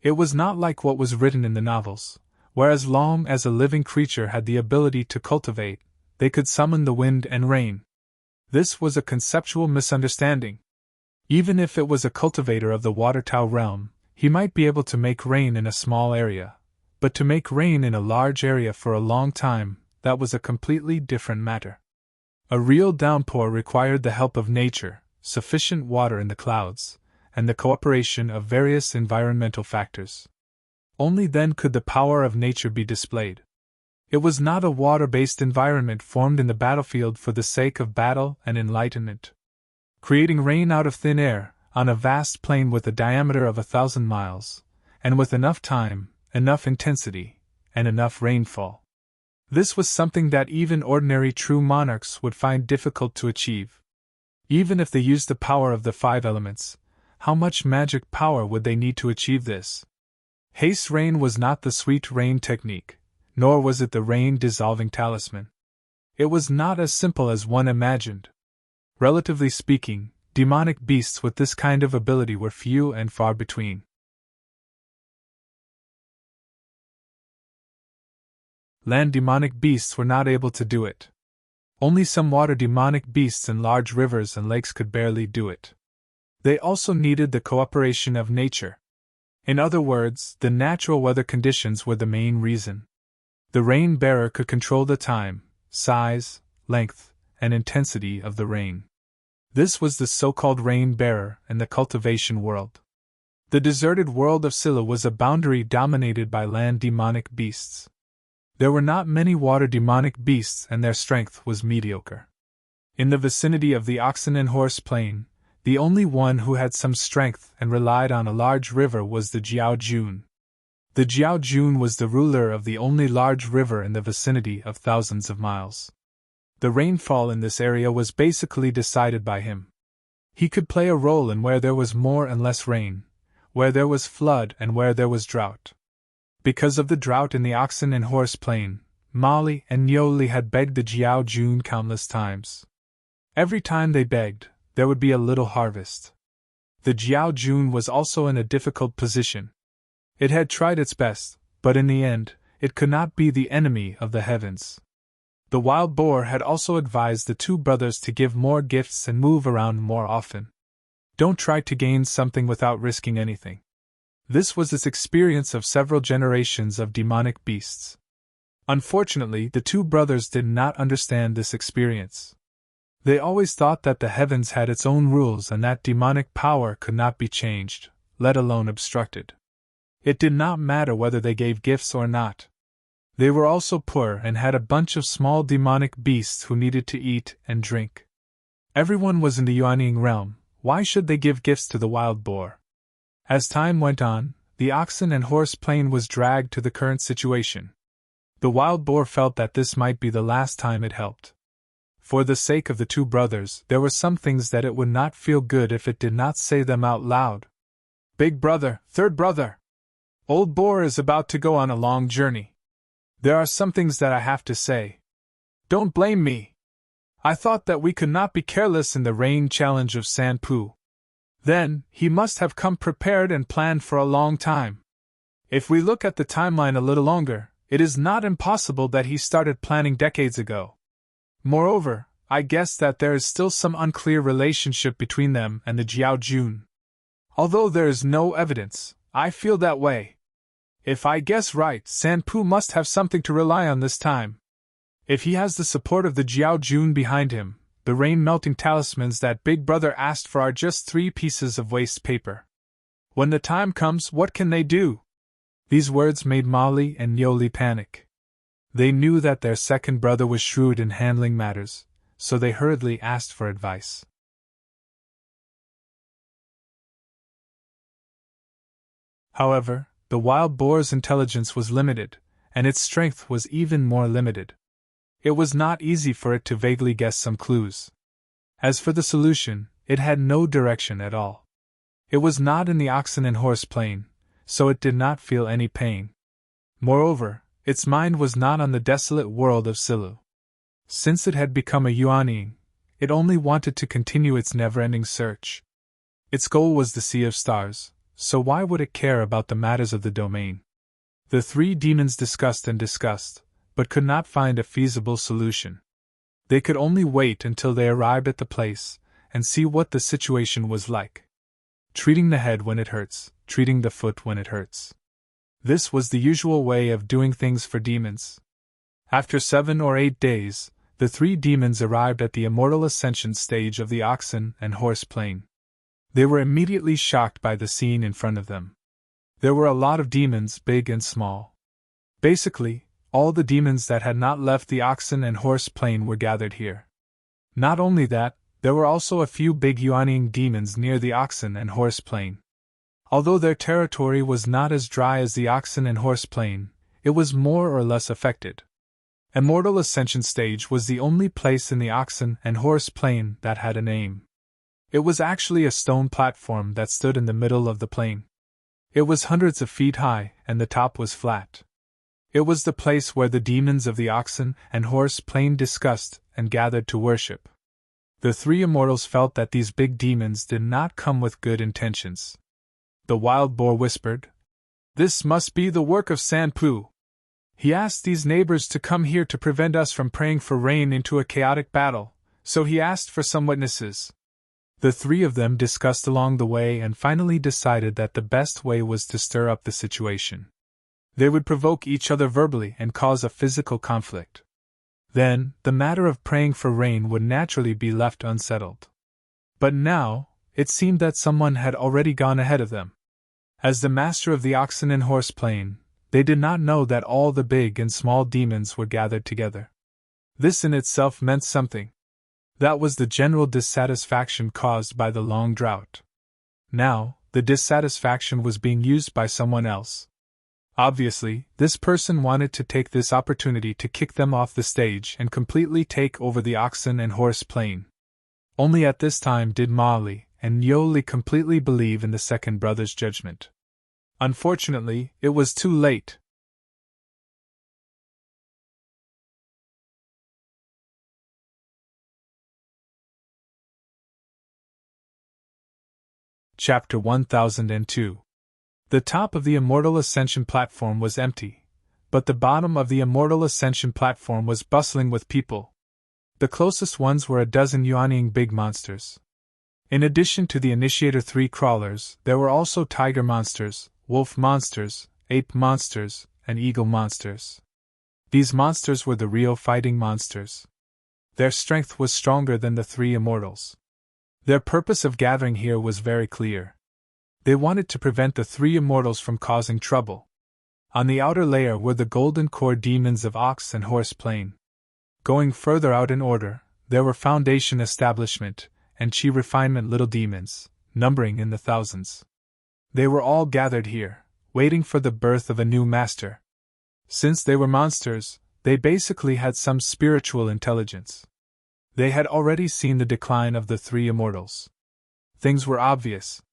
It was not like what was written in the novels, where as long as a living creature had the ability to cultivate, they could summon the wind and rain. This was a conceptual misunderstanding. Even if it was a cultivator of the Water Tao realm, he might be able to make rain in a small area, but to make rain in a large area for a long time, that was a completely different matter. A real downpour required the help of nature, sufficient water in the clouds, and the cooperation of various environmental factors. Only then could the power of nature be displayed. It was not a water-based environment formed in the battlefield for the sake of battle and enlightenment. Creating rain out of thin air, on a vast plain with a diameter of 1,000 miles, and with enough time, enough intensity, and enough rainfall. This was something that even ordinary true monarchs would find difficult to achieve. Even if they used the power of the 5 elements, how much magic power would they need to achieve this? Haste rain was not the sweet rain technique, nor was it the rain-dissolving talisman. It was not as simple as one imagined. Relatively speaking, demonic beasts with this kind of ability were few and far between. Land demonic beasts were not able to do it. Only some water demonic beasts in large rivers and lakes could barely do it. They also needed the cooperation of nature. In other words, the natural weather conditions were the main reason. The rain-bearer could control the time, size, length, and intensity of the rain. This was the so-called rain-bearer in the cultivation world. The deserted world of Silla was a boundary dominated by land demonic beasts. There were not many water demonic beasts and their strength was mediocre. In the vicinity of the oxen and horse plain, the only one who had some strength and relied on a large river was the Jiao Jun. The Jiao Jun was the ruler of the only large river in the vicinity of thousands of miles. The rainfall in this area was basically decided by him. He could play a role in where there was more and less rain, where there was flood and where there was drought. Because of the drought in the oxen and horse plain, Mali and Nyoli had begged the Jiao Jun countless times. Every time they begged, there would be a little harvest. The Jiao Jun was also in a difficult position. It had tried its best, but in the end, it could not be the enemy of the heavens. The wild boar had also advised the two brothers to give more gifts and move around more often. Don't try to gain something without risking anything. This was its experience of several generations of demonic beasts. Unfortunately, the two brothers did not understand this experience. They always thought that the heavens had its own rules and that demonic power could not be changed, let alone obstructed. It did not matter whether they gave gifts or not. They were also poor and had a bunch of small demonic beasts who needed to eat and drink. Everyone was in the Yuanying realm. Why should they give gifts to the wild boar? As time went on, the oxen and horse plane was dragged to the current situation. The wild boar felt that this might be the last time it helped. For the sake of the two brothers, there were some things that it would not feel good if it did not say them out loud. Big brother, third brother! Old boar is about to go on a long journey. There are some things that I have to say. Don't blame me. I thought that we could not be careless in the rain challenge of Sanpu. Then, he must have come prepared and planned for a long time. If we look at the timeline a little longer, it is not impossible that he started planning decades ago. Moreover, I guess that there is still some unclear relationship between them and the Jiao Jun. Although there is no evidence, I feel that way. If I guess right, Sanpu must have something to rely on this time. If he has the support of the Jiao Jun behind him, the rain-melting talismans that Big Brother asked for are just 3 pieces of waste paper. When the time comes, what can they do? These words made Molly and Yoli panic. They knew that their second brother was shrewd in handling matters, so they hurriedly asked for advice. However, the wild boar's intelligence was limited, and its strength was even more limited. It was not easy for it to vaguely guess some clues. As for the solution, it had no direction at all. It was not in the oxen and horse plane, so it did not feel any pain. Moreover, its mind was not on the desolate world of Silu. Since it had become a Yuanying, it only wanted to continue its never-ending search. Its goal was the Sea of Stars, so why would it care about the matters of the domain? The 3 demons discussed and discussed, but could not find a feasible solution. They could only wait until they arrived at the place, and see what the situation was like. Treating the head when it hurts, treating the foot when it hurts. This was the usual way of doing things for demons. After 7 or 8 days, the 3 demons arrived at the immortal ascension stage of the oxen and horse plane. They were immediately shocked by the scene in front of them. There were a lot of demons, big and small. Basically, all the demons that had not left the oxen and horse plane were gathered here. Not only that, there were also a few big Yuanying demons near the oxen and horse plane. Although their territory was not as dry as the oxen and horse plane, it was more or less affected. Immortal Ascension Stage was the only place in the oxen and horse plane that had a name. It was actually a stone platform that stood in the middle of the plain. It was hundreds of feet high, and the top was flat. It was the place where the demons of the oxen and horse plane discussed and gathered to worship. The 3 immortals felt that these big demons did not come with good intentions. The wild boar whispered, "This must be the work of Sanpu. He asked these neighbors to come here to prevent us from praying for rain into a chaotic battle, so he asked for some witnesses." The 3 of them discussed along the way and finally decided that the best way was to stir up the situation. They would provoke each other verbally and cause a physical conflict. Then, the matter of praying for rain would naturally be left unsettled. But now, it seemed that someone had already gone ahead of them. As the master of the oxen and horse plane, they did not know that all the big and small demons were gathered together. This in itself meant something. That was the general dissatisfaction caused by the long drought. Now, the dissatisfaction was being used by someone else. Obviously, this person wanted to take this opportunity to kick them off the stage and completely take over the oxen and horse plane. Only at this time did Molly and Yoli completely believe in the second brother's judgment. Unfortunately, it was too late. Chapter 1002. The top of the Immortal Ascension platform was empty. but the bottom of the immortal ascension platform was bustling with people. The closest ones were a dozen yawning big monsters. In addition to the Initiator 3 crawlers, there were also tiger monsters, wolf monsters, ape monsters, and eagle monsters. These monsters were the real fighting monsters. Their strength was stronger than the three immortals. Their purpose of gathering here was very clear. They wanted to prevent the three immortals from causing trouble. On the outer layer were the golden core demons of Ox and Horse Plane. Going further out in order, there were Foundation Establishment and Chi Refinement little demons, numbering in the thousands. They were all gathered here, waiting for the birth of a new master. Since they were monsters, they basically had some spiritual intelligence. They had already seen the decline of the three immortals. Things were obvious.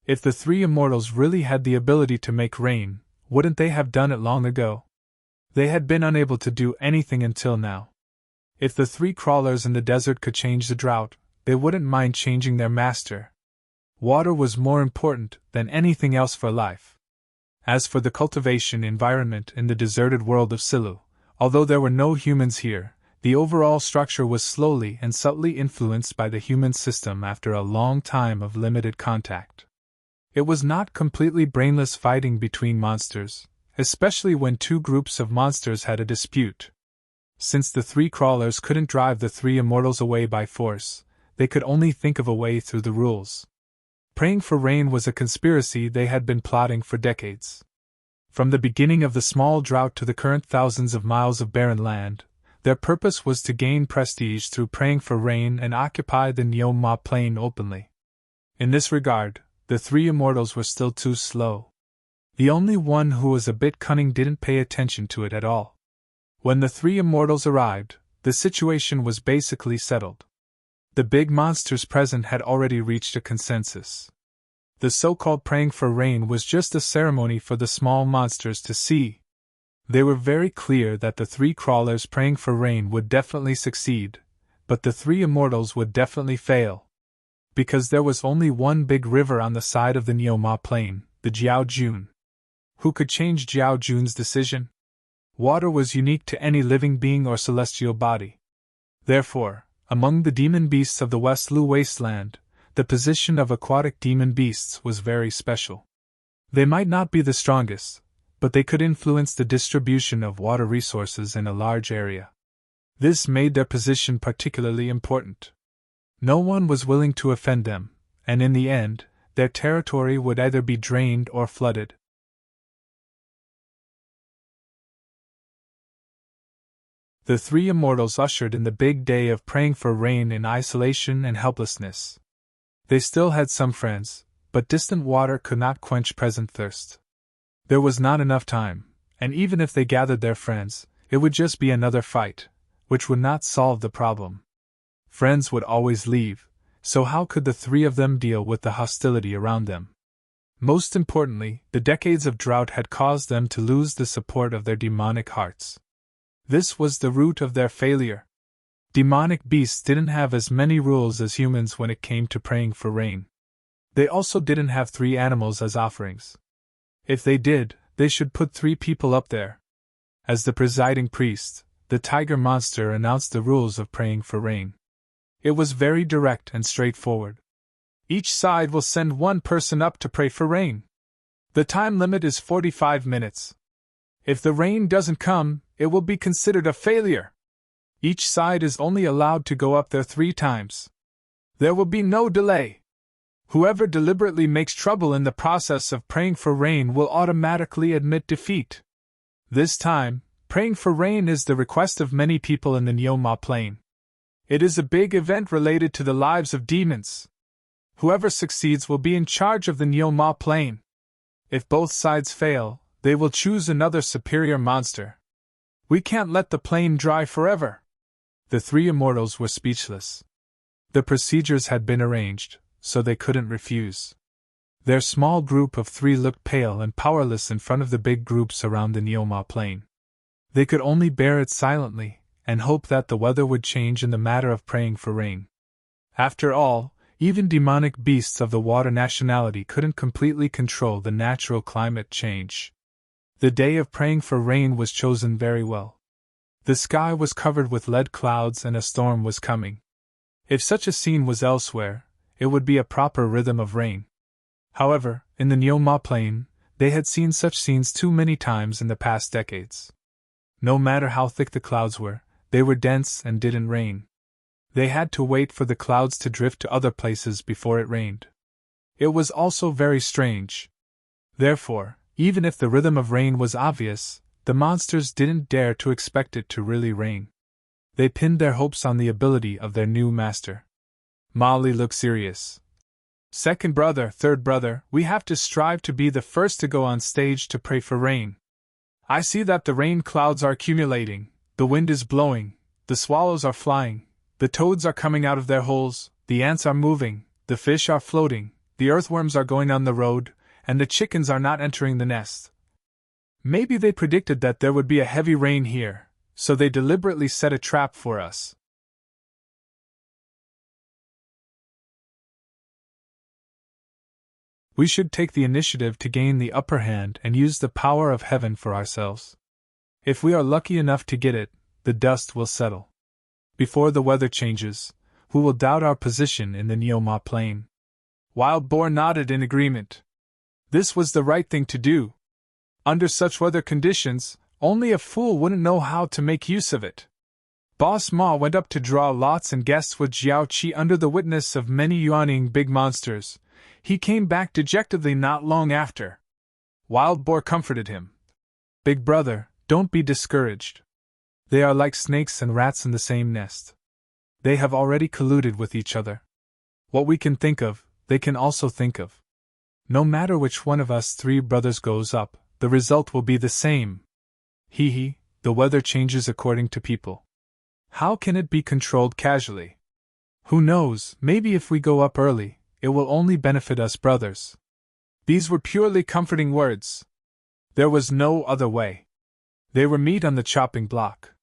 If the three immortals really had the ability to make rain, wouldn't they have done it long ago? They had been unable to do anything until now. If the three crawlers in the desert could change the drought, they wouldn't mind changing their master. Water was more important than anything else for life. As for the cultivation environment in the deserted world of Silu, although there were no humans here, the overall structure was slowly and subtly influenced by the human system after a long time of limited contact. It was not completely brainless fighting between monsters, especially when two groups of monsters had a dispute. Since the three crawlers couldn't drive the three immortals away by force, they could only think of a way through the rules. Praying for rain was a conspiracy they had been plotting for decades. From the beginning of the small drought to the current thousands of miles of barren land, their purpose was to gain prestige through praying for rain and occupy the Neoma plain openly. In this regard, the three immortals were still too slow. The only one who was a bit cunning didn't pay attention to it at all. When the three immortals arrived, the situation was basically settled. The big monsters present had already reached a consensus. The so-called praying for rain was just a ceremony for the small monsters to see. They were very clear that the three crawlers praying for rain would definitely succeed, but the three immortals would definitely fail. Because there was only one big river on the side of the Neoma plain, the Jiao Jun. Who could change Jiao Jun's decision? Water was unique to any living being or celestial body. Therefore, among the demon beasts of the West Lu wasteland, the position of aquatic demon beasts was very special. They might not be the strongest, but they could influence the distribution of water resources in a large area. This made their position particularly important. No one was willing to offend them, and in the end, their territory would either be drained or flooded. The three immortals ushered in the big day of praying for rain in isolation and helplessness. They still had some friends, but distant water could not quench present thirst. There was not enough time, and even if they gathered their friends, it would just be another fight, which would not solve the problem. Friends would always leave, so how could the three of them deal with the hostility around them? Most importantly, the decades of drought had caused them to lose the support of their demonic hearts. This was the root of their failure. Demonic beasts didn't have as many rules as humans when it came to praying for rain. They also didn't have three animals as offerings. If they did, they should put three people up there. As the presiding priest, the tiger monster announced the rules of praying for rain. It was very direct and straightforward. Each side will send one person up to pray for rain. The time limit is 45 minutes. If the rain doesn't come, it will be considered a failure. Each side is only allowed to go up there 3 times. There will be no delay. Whoever deliberately makes trouble in the process of praying for rain will automatically admit defeat. This time, praying for rain is the request of many people in the Neoma plain. It is a big event related to the lives of demons. Whoever succeeds will be in charge of the Neoma plain. If both sides fail, they will choose another superior monster. We can't let the plain dry forever. The three immortals were speechless. The procedures had been arranged, so they couldn't refuse. Their small group of 3 looked pale and powerless in front of the big groups around the Neoma plain. They could only bear it silently, and hope that the weather would change in the matter of praying for rain. After all, even demonic beasts of the water nationality couldn't completely control the natural climate change. The day of praying for rain was chosen very well. The sky was covered with lead clouds and a storm was coming. If such a scene was elsewhere, it would be a proper rhythm of rain. However, in the Nyoma plain, they had seen such scenes too many times in the past decades. No matter how thick the clouds were, they were dense and didn't rain. They had to wait for the clouds to drift to other places before it rained. It was also very strange. Therefore, even if the rhythm of rain was obvious, the monsters didn't dare to expect it to really rain. They pinned their hopes on the ability of their new master. Molly looked serious. Second brother, third brother, we have to strive to be the first to go on stage to pray for rain. I see that the rain clouds are accumulating, the wind is blowing, the swallows are flying, the toads are coming out of their holes, the ants are moving, the fish are floating, the earthworms are going on the road, and the chickens are not entering the nest. Maybe they predicted that there would be a heavy rain here, so they deliberately set a trap for us. We should take the initiative to gain the upper hand and use the power of heaven for ourselves. If we are lucky enough to get it, the dust will settle. Before the weather changes, who will doubt our position in the Nyoma plain? Wild Boar nodded in agreement. This was the right thing to do. Under such weather conditions, only a fool wouldn't know how to make use of it. Boss Ma went up to draw lots and guessed with Jiao Qi under the witness of many yawning big monsters. He came back dejectedly not long after. Wild Boar comforted him. Big brother, don't be discouraged. They are like snakes and rats in the same nest. They have already colluded with each other. What we can think of, they can also think of. No matter which one of us three brothers goes up, the result will be the same. The weather changes according to people. How can it be controlled casually? Who knows, maybe if we go up early, it will only benefit us brothers. These were purely comforting words. There was no other way. They were meat on the chopping block.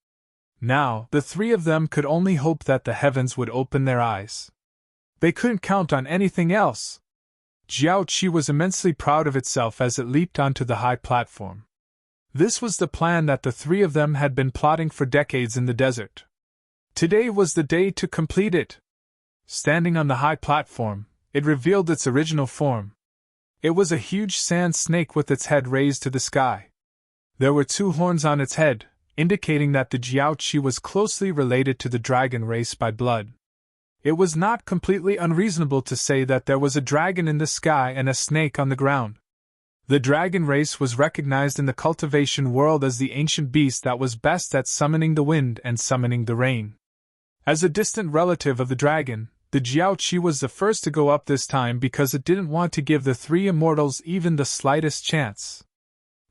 Now, the three of them could only hope that the heavens would open their eyes. They couldn't count on anything else. Jiao Qi was immensely proud of itself as it leaped onto the high platform. This was the plan that the three of them had been plotting for decades in the desert. Today was the day to complete it. Standing on the high platform, it revealed its original form. It was a huge sand snake with its head raised to the sky. There were two horns on its head, indicating that the Jiao Qi was closely related to the dragon race by blood. It was not completely unreasonable to say that there was a dragon in the sky and a snake on the ground. The dragon race was recognized in the cultivation world as the ancient beast that was best at summoning the wind and summoning the rain. As a distant relative of the dragon, the Jiao Qi was the first to go up this time because it didn't want to give the three immortals even the slightest chance.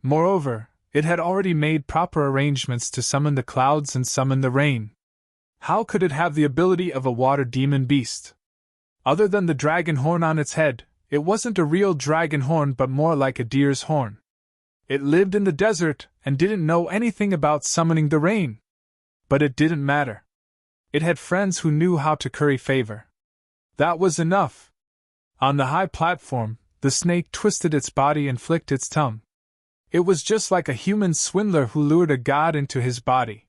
Moreover, it had already made proper arrangements to summon the clouds and summon the rain. How could it have the ability of a water demon beast? Other than the dragon horn on its head, it wasn't a real dragon horn but more like a deer's horn. It lived in the desert and didn't know anything about summoning the rain. But it didn't matter. It had friends who knew how to curry favor. That was enough. On the high platform, the snake twisted its body and flicked its tongue. It was just like a human swindler who lured a god into his body.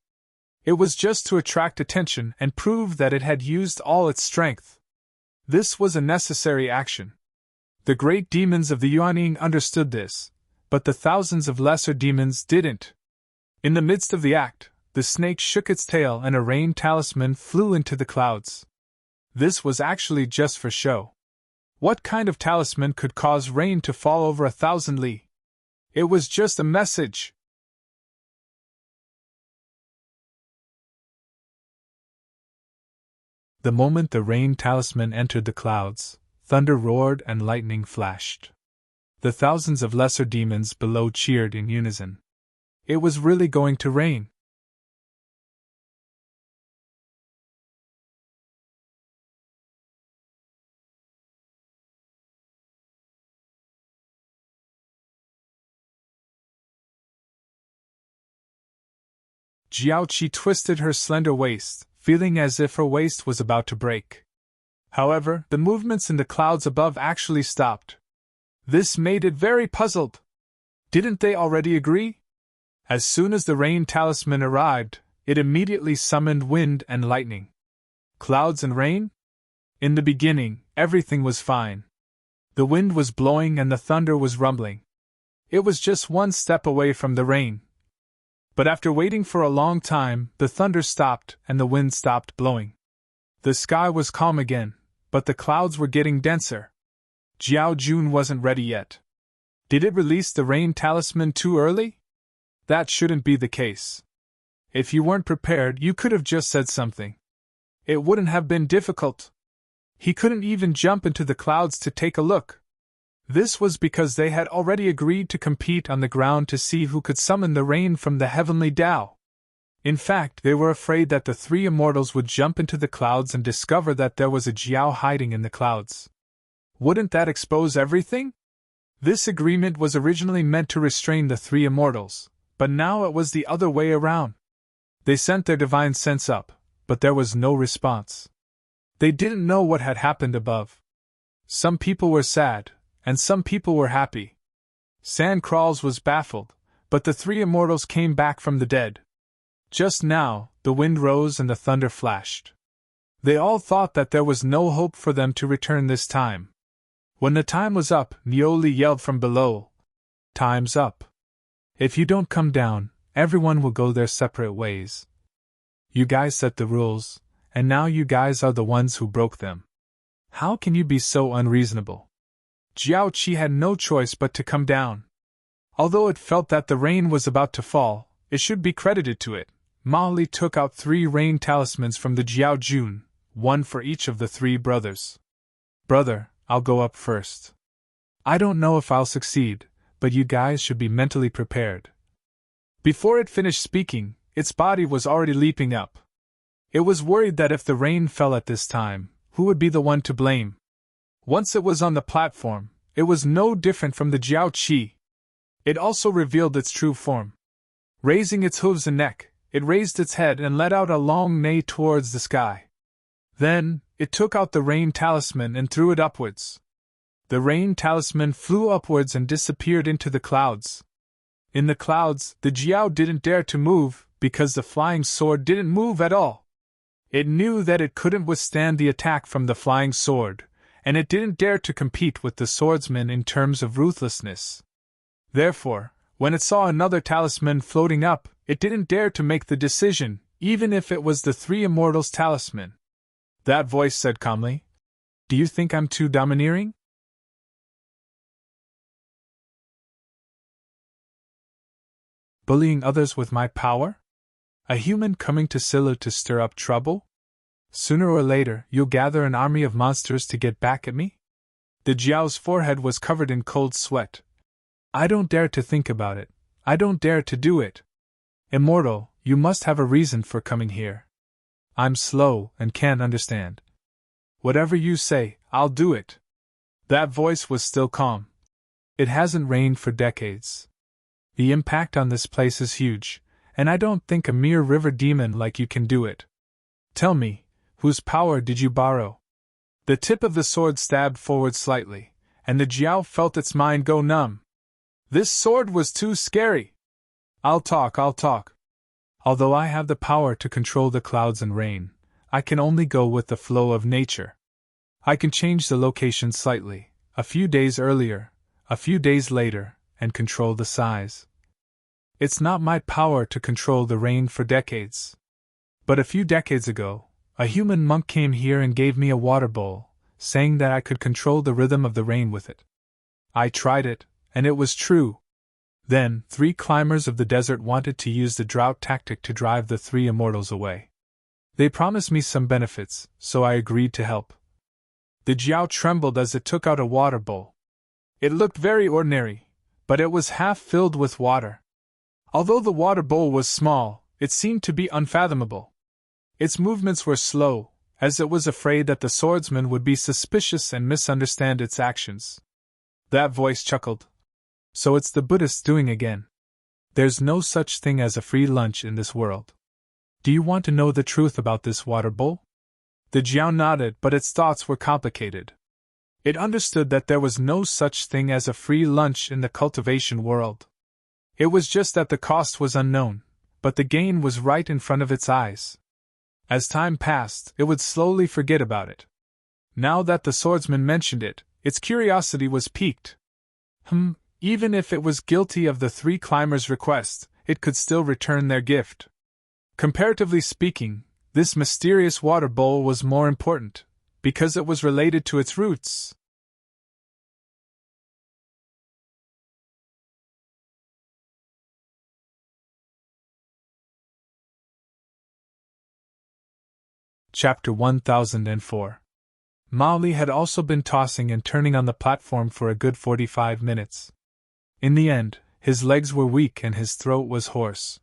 It was just to attract attention and prove that it had used all its strength. This was a necessary action. The great demons of the Yuanying understood this, but the thousands of lesser demons didn't. In the midst of the act, the snake shook its tail and a rain talisman flew into the clouds. This was actually just for show. What kind of talisman could cause rain to fall over 1,000 li? It was just a message. The moment the rain talisman entered the clouds, thunder roared and lightning flashed. The thousands of lesser demons below cheered in unison. It was really going to rain. Jiao Qi twisted her slender waist, feeling as if her waist was about to break. However, the movements in the clouds above actually stopped. This made it very puzzled. Didn't they already agree? As soon as the rain talisman arrived, it immediately summoned wind and lightning. Clouds and rain? In the beginning, everything was fine. The wind was blowing and the thunder was rumbling. It was just one step away from the rain. But after waiting for a long time, the thunder stopped and the wind stopped blowing. The sky was calm again, but the clouds were getting denser. Jiao Jun wasn't ready yet. Did it release the rain talisman too early? That shouldn't be the case. If you weren't prepared, you could have just said something. It wouldn't have been difficult. He couldn't even jump into the clouds to take a look. This was because they had already agreed to compete on the ground to see who could summon the rain from the heavenly Tao. In fact, they were afraid that the three immortals would jump into the clouds and discover that there was a Jiao hiding in the clouds. Wouldn't that expose everything? This agreement was originally meant to restrain the three immortals, but now it was the other way around. They sent their divine sense up, but there was no response. They didn't know what had happened above. Some people were sad, and some people were happy. Sandcrawls was baffled, but the three immortals came back from the dead. Just now, the wind rose and the thunder flashed. They all thought that there was no hope for them to return this time. When the time was up, Nioli yelled from below, "Time's up. If you don't come down, everyone will go their separate ways. You guys set the rules, and now you guys are the ones who broke them. How can you be so unreasonable?" Jiao Qi had no choice but to come down. Although it felt that the rain was about to fall, it should be credited to it. Ma Li took out 3 rain talismans from the Jiao Jun, one for each of the 3 brothers. "Brother, I'll go up first. I don't know if I'll succeed, but you guys should be mentally prepared." Before it finished speaking, its body was already leaping up. It was worried that if the rain fell at this time, who would be the one to blame? Once it was on the platform, it was no different from the Jiao Qi. It also revealed its true form. Raising its hooves and neck, it raised its head and let out a long neigh towards the sky. Then, it took out the rain talisman and threw it upwards. The rain talisman flew upwards and disappeared into the clouds. In the clouds, the Jiao didn't dare to move, because the flying sword didn't move at all. It knew that it couldn't withstand the attack from the flying sword, and it didn't dare to compete with the swordsman in terms of ruthlessness. Therefore, when it saw another talisman floating up, it didn't dare to make the decision, even if it was the 3 immortals' talisman. That voice said calmly, "Do you think I'm too domineering?" Bullying others with my power? A human coming to Silla to stir up trouble? Sooner or later, you'll gather an army of monsters to get back at me? The Jiao's forehead was covered in cold sweat. I don't dare to think about it. I don't dare to do it. Immortal, you must have a reason for coming here. I'm slow and can't understand. Whatever you say, I'll do it. That voice was still calm. It hasn't rained for decades. The impact on this place is huge, and I don't think a mere river demon like you can do it. Tell me, whose power did you borrow? The tip of the sword stabbed forward slightly, and the Jiao felt its mind go numb. This sword was too scary. I'll talk. Although I have the power to control the clouds and rain, I can only go with the flow of nature. I can change the location slightly, a few days earlier, a few days later, and control the size. It's not my power to control the rain for decades. But a few decades ago, a human monk came here and gave me a water bowl, saying that I could control the rhythm of the rain with it. I tried it, and it was true. Then, 3 climbers of the desert wanted to use the drought tactic to drive the 3 immortals away. They promised me some benefits, so I agreed to help. The Jiao trembled as it took out a water bowl. It looked very ordinary, but it was half filled with water. Although the water bowl was small, it seemed to be unfathomable. Its movements were slow, as it was afraid that the swordsman would be suspicious and misunderstand its actions. That voice chuckled. So it's the Buddhists doing again. There's no such thing as a free lunch in this world. Do you want to know the truth about this water bowl? The Jiao nodded, but its thoughts were complicated. It understood that there was no such thing as a free lunch in the cultivation world. It was just that the cost was unknown, but the gain was right in front of its eyes. As time passed, it would slowly forget about it. Now that the swordsman mentioned it, its curiosity was piqued. Even if it was guilty of the three climbers' request, it could still return their gift. Comparatively speaking, this mysterious water bowl was more important, because it was related to its roots. Chapter 1004. Mowgli had also been tossing and turning on the platform for a good 45 minutes. In the end, his legs were weak and his throat was hoarse.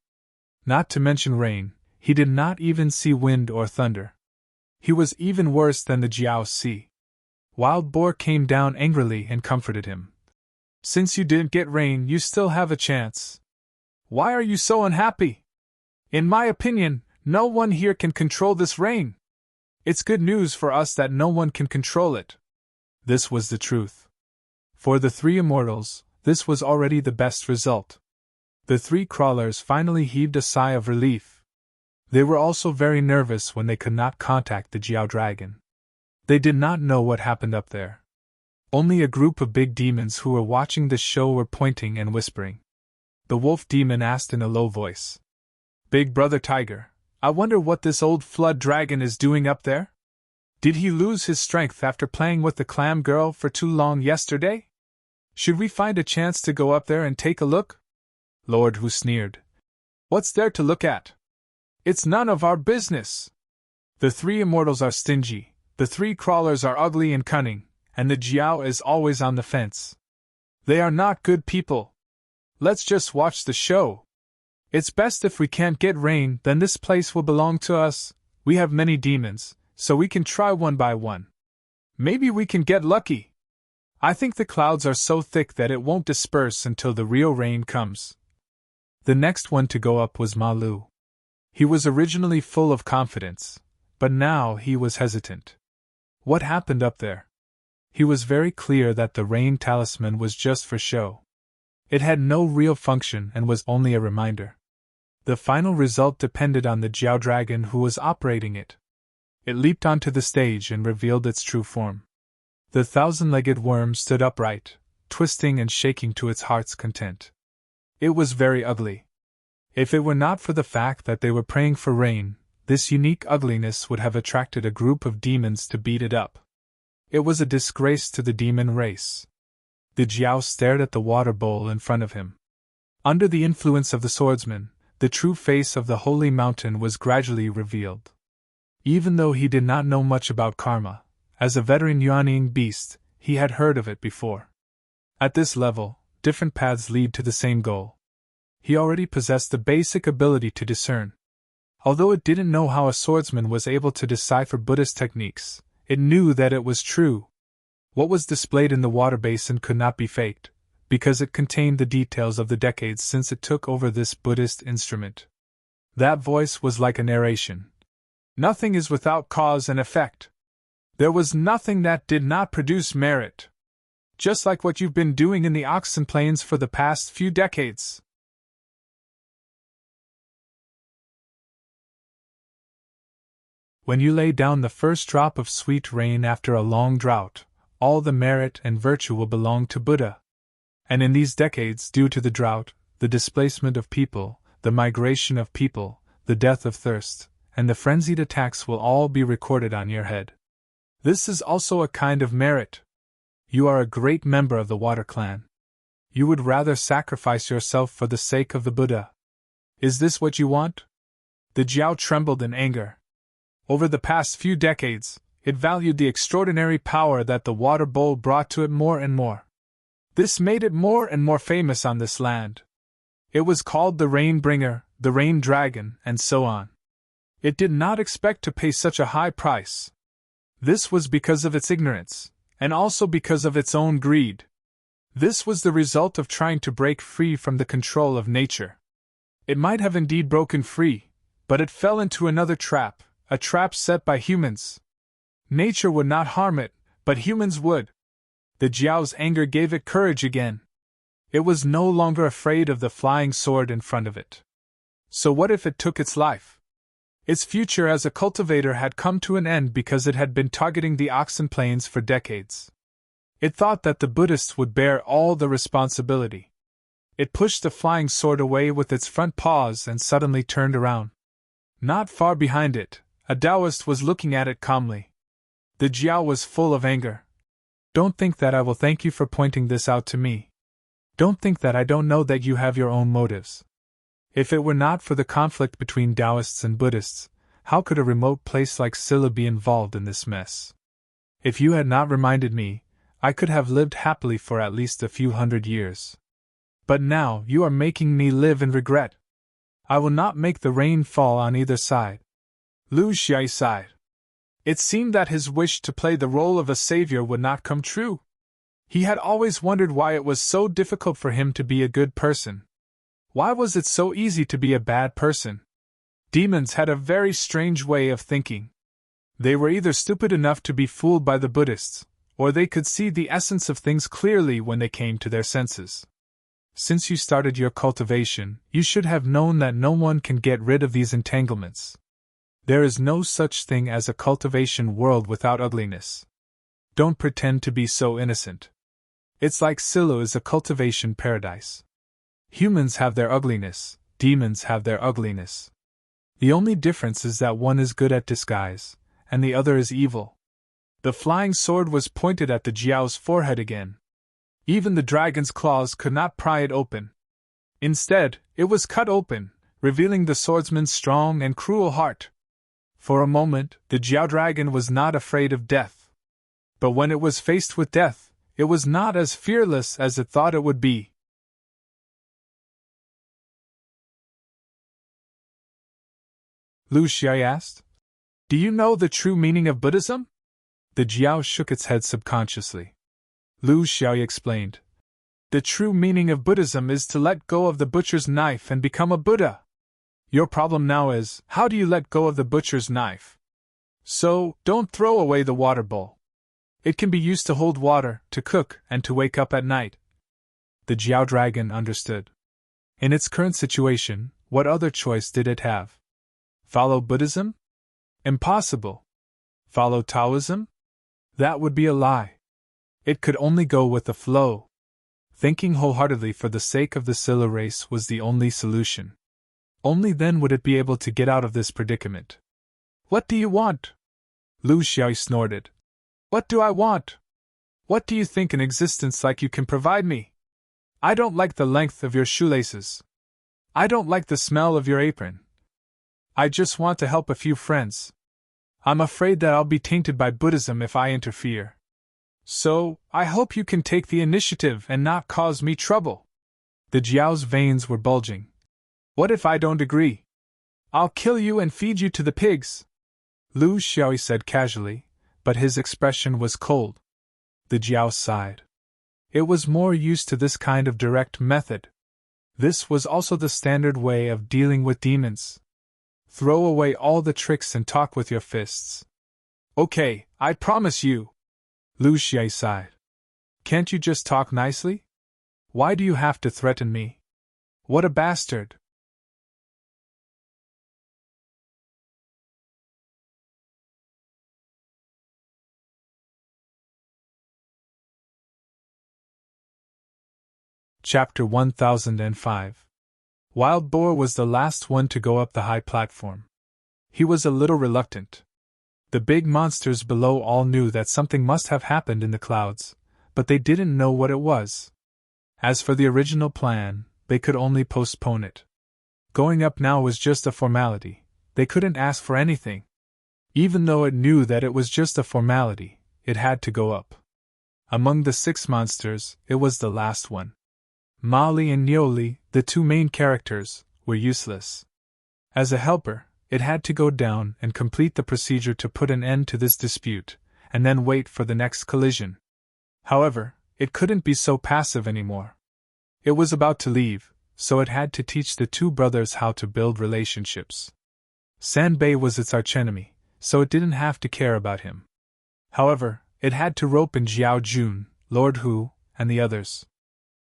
Not to mention rain, he did not even see wind or thunder. He was even worse than the Jiao Si. Wild Boar came down angrily and comforted him. Since you didn't get rain, you still have a chance. Why are you so unhappy? In my opinion, no one here can control this rain. It's good news for us that no one can control it. This was the truth. For the three immortals, this was already the best result. The three crawlers finally heaved a sigh of relief. They were also very nervous when they could not contact the Jiao Dragon. They did not know what happened up there. Only a group of big demons who were watching the show were pointing and whispering. The wolf demon asked in a low voice, "Big Brother Tiger, I wonder what this old flood dragon is doing up there? Did he lose his strength after playing with the clam girl for too long yesterday? Should we find a chance to go up there and take a look?" Lord Hu sneered. "What's there to look at? It's none of our business. The three immortals are stingy, the three crawlers are ugly and cunning, and the Jiao is always on the fence. They are not good people. Let's just watch the show. It's best if we can't get rain, then this place will belong to us. We have many demons, so we can try one by one. Maybe we can get lucky. I think the clouds are so thick that it won't disperse until the real rain comes." The next one to go up was Ma Lu. He was originally full of confidence, but now he was hesitant. What happened up there? He was very clear that the rain talisman was just for show. It had no real function and was only a reminder. The final result depended on the Jiao Dragon who was operating it. It leaped onto the stage and revealed its true form. The thousand-legged worm stood upright, twisting and shaking to its heart's content. It was very ugly. If it were not for the fact that they were praying for rain, this unique ugliness would have attracted a group of demons to beat it up. It was a disgrace to the demon race. The Jiao stared at the water bowl in front of him. Under the influence of the swordsman, the true face of the holy mountain was gradually revealed. Even though he did not know much about karma, as a veteran Yuanying beast, he had heard of it before. At this level, different paths lead to the same goal. He already possessed the basic ability to discern. Although it didn't know how a swordsman was able to decipher Buddhist techniques, it knew that it was true. What was displayed in the water basin could not be faked, because it contained the details of the decades since it took over this Buddhist instrument. That voice was like a narration. Nothing is without cause and effect. There was nothing that did not produce merit. Just like what you've been doing in the Oxen Plains for the past few decades. When you lay down the first drop of sweet rain after a long drought, all the merit and virtue will belong to Buddha. And in these decades, due to the drought, the displacement of people, the migration of people, the death of thirst, and the frenzied attacks will all be recorded on your head. This is also a kind of merit. You are a great member of the Water Clan. You would rather sacrifice yourself for the sake of the Buddha. Is this what you want? The Jiao trembled in anger. Over the past few decades, it valued the extraordinary power that the water bowl brought to it more and more. This made it more and more famous on this land. It was called the Rain Bringer, the Rain Dragon, and so on. It did not expect to pay such a high price. This was because of its ignorance, and also because of its own greed. This was the result of trying to break free from the control of nature. It might have indeed broken free, but it fell into another trap, a trap set by humans. Nature would not harm it, but humans would. The Jiao's anger gave it courage again. It was no longer afraid of the flying sword in front of it. So what if it took its life? Its future as a cultivator had come to an end because it had been targeting the oxen plains for decades. It thought that the Buddhists would bear all the responsibility. It pushed the flying sword away with its front paws and suddenly turned around. Not far behind it, a Taoist was looking at it calmly. The Jiao was full of anger. Don't think that I will thank you for pointing this out to me. Don't think that I don't know that you have your own motives. If it were not for the conflict between Taoists and Buddhists, how could a remote place like Silla be involved in this mess? If you had not reminded me, I could have lived happily for at least a few hundred years. But now you are making me live in regret. I will not make the rain fall on either side. Lu Xiai sighed. It seemed that his wish to play the role of a savior would not come true. He had always wondered why it was so difficult for him to be a good person. Why was it so easy to be a bad person? Demons had a very strange way of thinking. They were either stupid enough to be fooled by the Buddhists, or they could see the essence of things clearly when they came to their senses. Since you started your cultivation, you should have known that no one can get rid of these entanglements. There is no such thing as a cultivation world without ugliness. Don't pretend to be so innocent. It's like Silo is a cultivation paradise. Humans have their ugliness, demons have their ugliness. The only difference is that one is good at disguise, and the other is evil. The flying sword was pointed at the Jiao's forehead again. Even the dragon's claws could not pry it open. Instead, it was cut open, revealing the swordsman's strong and cruel heart. For a moment, the Jiao dragon was not afraid of death. But when it was faced with death, it was not as fearless as it thought it would be. Lu Xiai asked, "Do you know the true meaning of Buddhism?" The Jiao shook its head subconsciously. Lu Xiao explained, "The true meaning of Buddhism is to let go of the butcher's knife and become a Buddha. Your problem now is, how do you let go of the butcher's knife? So, don't throw away the water bowl. It can be used to hold water, to cook, and to wake up at night." The Jiao dragon understood. In its current situation, what other choice did it have? Follow Buddhism? Impossible. Follow Taoism? That would be a lie. It could only go with the flow. Thinking wholeheartedly for the sake of the Silla race was the only solution. Only then would it be able to get out of this predicament. "What do you want?" Lu Xiao snorted. "What do I want? What do you think an existence like you can provide me? I don't like the length of your shoelaces. I don't like the smell of your apron. I just want to help a few friends. I'm afraid that I'll be tainted by Buddhism if I interfere. So, I hope you can take the initiative and not cause me trouble." The Jiao's veins were bulging. "What if I don't agree? I'll kill you and feed you to the pigs," Lu Xiao said casually, but his expression was cold. The Jiao sighed. It was more used to this kind of direct method. This was also the standard way of dealing with demons. Throw away all the tricks and talk with your fists. "Okay, I promise you," Lu Xiao sighed. "Can't you just talk nicely? Why do you have to threaten me? What a bastard." Chapter 1005. Wild Boar was the last one to go up the high platform. He was a little reluctant. The big monsters below all knew that something must have happened in the clouds, but they didn't know what it was. As for the original plan, they could only postpone it. Going up now was just a formality. They couldn't ask for anything. Even though it knew that it was just a formality, it had to go up. Among the 6 monsters, it was the last one. Mali and Nioli, the 2 main characters, were useless. As a helper, it had to go down and complete the procedure to put an end to this dispute, and then wait for the next collision. However, it couldn't be so passive anymore. It was about to leave, so it had to teach the 2 brothers how to build relationships. Sanbei was its archenemy, so it didn't have to care about him. However, it had to rope in Jiao Jun, Lord Hu, and the others.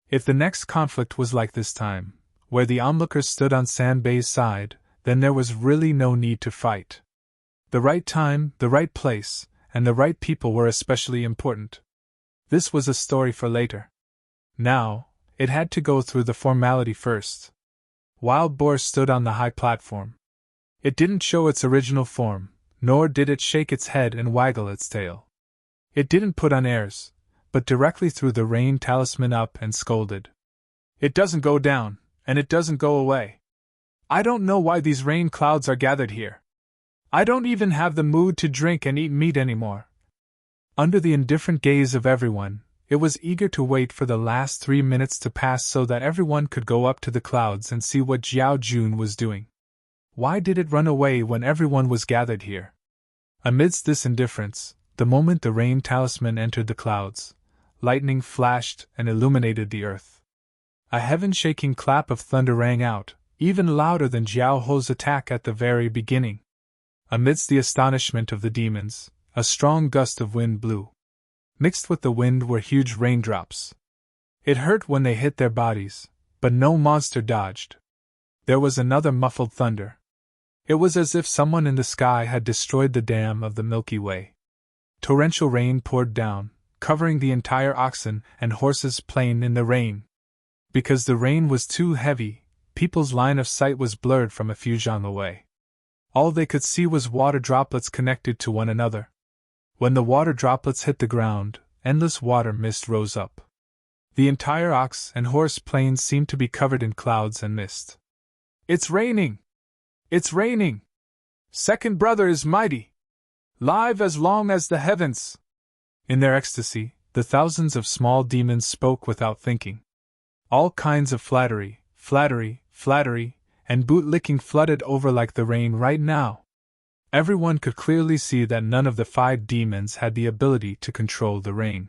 If the next conflict was like this time, where the onlookers stood on Sanbei's side, then there was really no need to fight. The right time, the right place, and the right people were especially important. This was a story for later. Now, it had to go through the formality first. Wild Boar stood on the high platform. It didn't show its original form, nor did it shake its head and waggle its tail. It didn't put on airs, but directly threw the rain talisman up and scolded. "It doesn't go down, and it doesn't go away. I don't know why these rain clouds are gathered here. I don't even have the mood to drink and eat meat anymore." Under the indifferent gaze of everyone, it was eager to wait for the last 3 minutes to pass so that everyone could go up to the clouds and see what Jiao Jun was doing. Why did it run away when everyone was gathered here? Amidst this indifference, the moment the rain talisman entered the clouds, lightning flashed and illuminated the earth. A heaven-shaking clap of thunder rang out, even louder than Jiao Ho's attack at the very beginning. Amidst the astonishment of the demons, a strong gust of wind blew. Mixed with the wind were huge raindrops. It hurt when they hit their bodies, but no monster dodged. There was another muffled thunder. It was as if someone in the sky had destroyed the dam of the Milky Way. Torrential rain poured down, covering the entire oxen and horses' plain in the rain. Because the rain was too heavy, people's line of sight was blurred from a few jans away. All they could see was water droplets connected to one another. When the water droplets hit the ground, endless water mist rose up. The entire ox and horse plains seemed to be covered in clouds and mist. "It's raining! It's raining! Second brother is mighty! Live as long as the heavens!" In their ecstasy, the thousands of small demons spoke without thinking. All kinds of flattery, and boot-licking flooded over like the rain right now. Everyone could clearly see that none of the 5 demons had the ability to control the rain.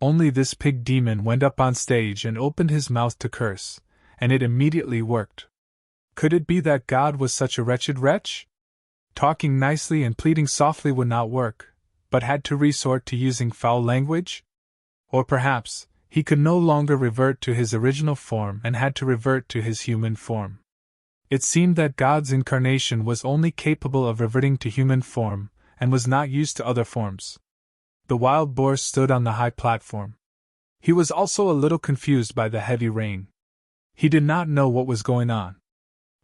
Only this pig demon went up on stage and opened his mouth to curse, and it immediately worked. Could it be that God was such a wretched wretch? Talking nicely and pleading softly would not work, but had to resort to using foul language? Or perhaps, he could no longer revert to his original form and had to revert to his human form. It seemed that God's incarnation was only capable of reverting to human form, and was not used to other forms. The wild boar stood on the high platform. He was also a little confused by the heavy rain. He did not know what was going on.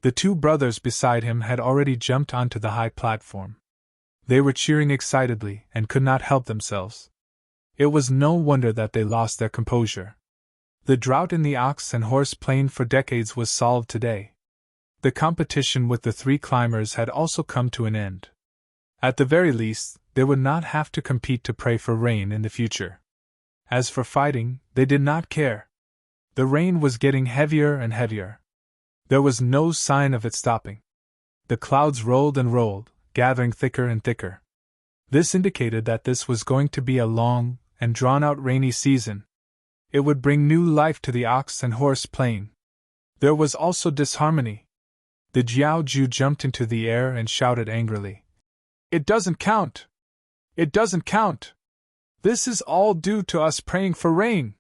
The 2 brothers beside him had already jumped onto the high platform. They were cheering excitedly and could not help themselves. It was no wonder that they lost their composure. The drought in the ox and horse plain for decades was solved today. The competition with the 3 climbers had also come to an end. At the very least, they would not have to compete to pray for rain in the future. As for fighting, they did not care. The rain was getting heavier and heavier. There was no sign of it stopping. The clouds rolled and rolled, gathering thicker and thicker. This indicated that this was going to be a long and drawn-out rainy season. It would bring new life to the ox and horse plain. There was also disharmony. The Jiaoju jumped into the air and shouted angrily. "It doesn't count! It doesn't count! This is all due to us praying for rain!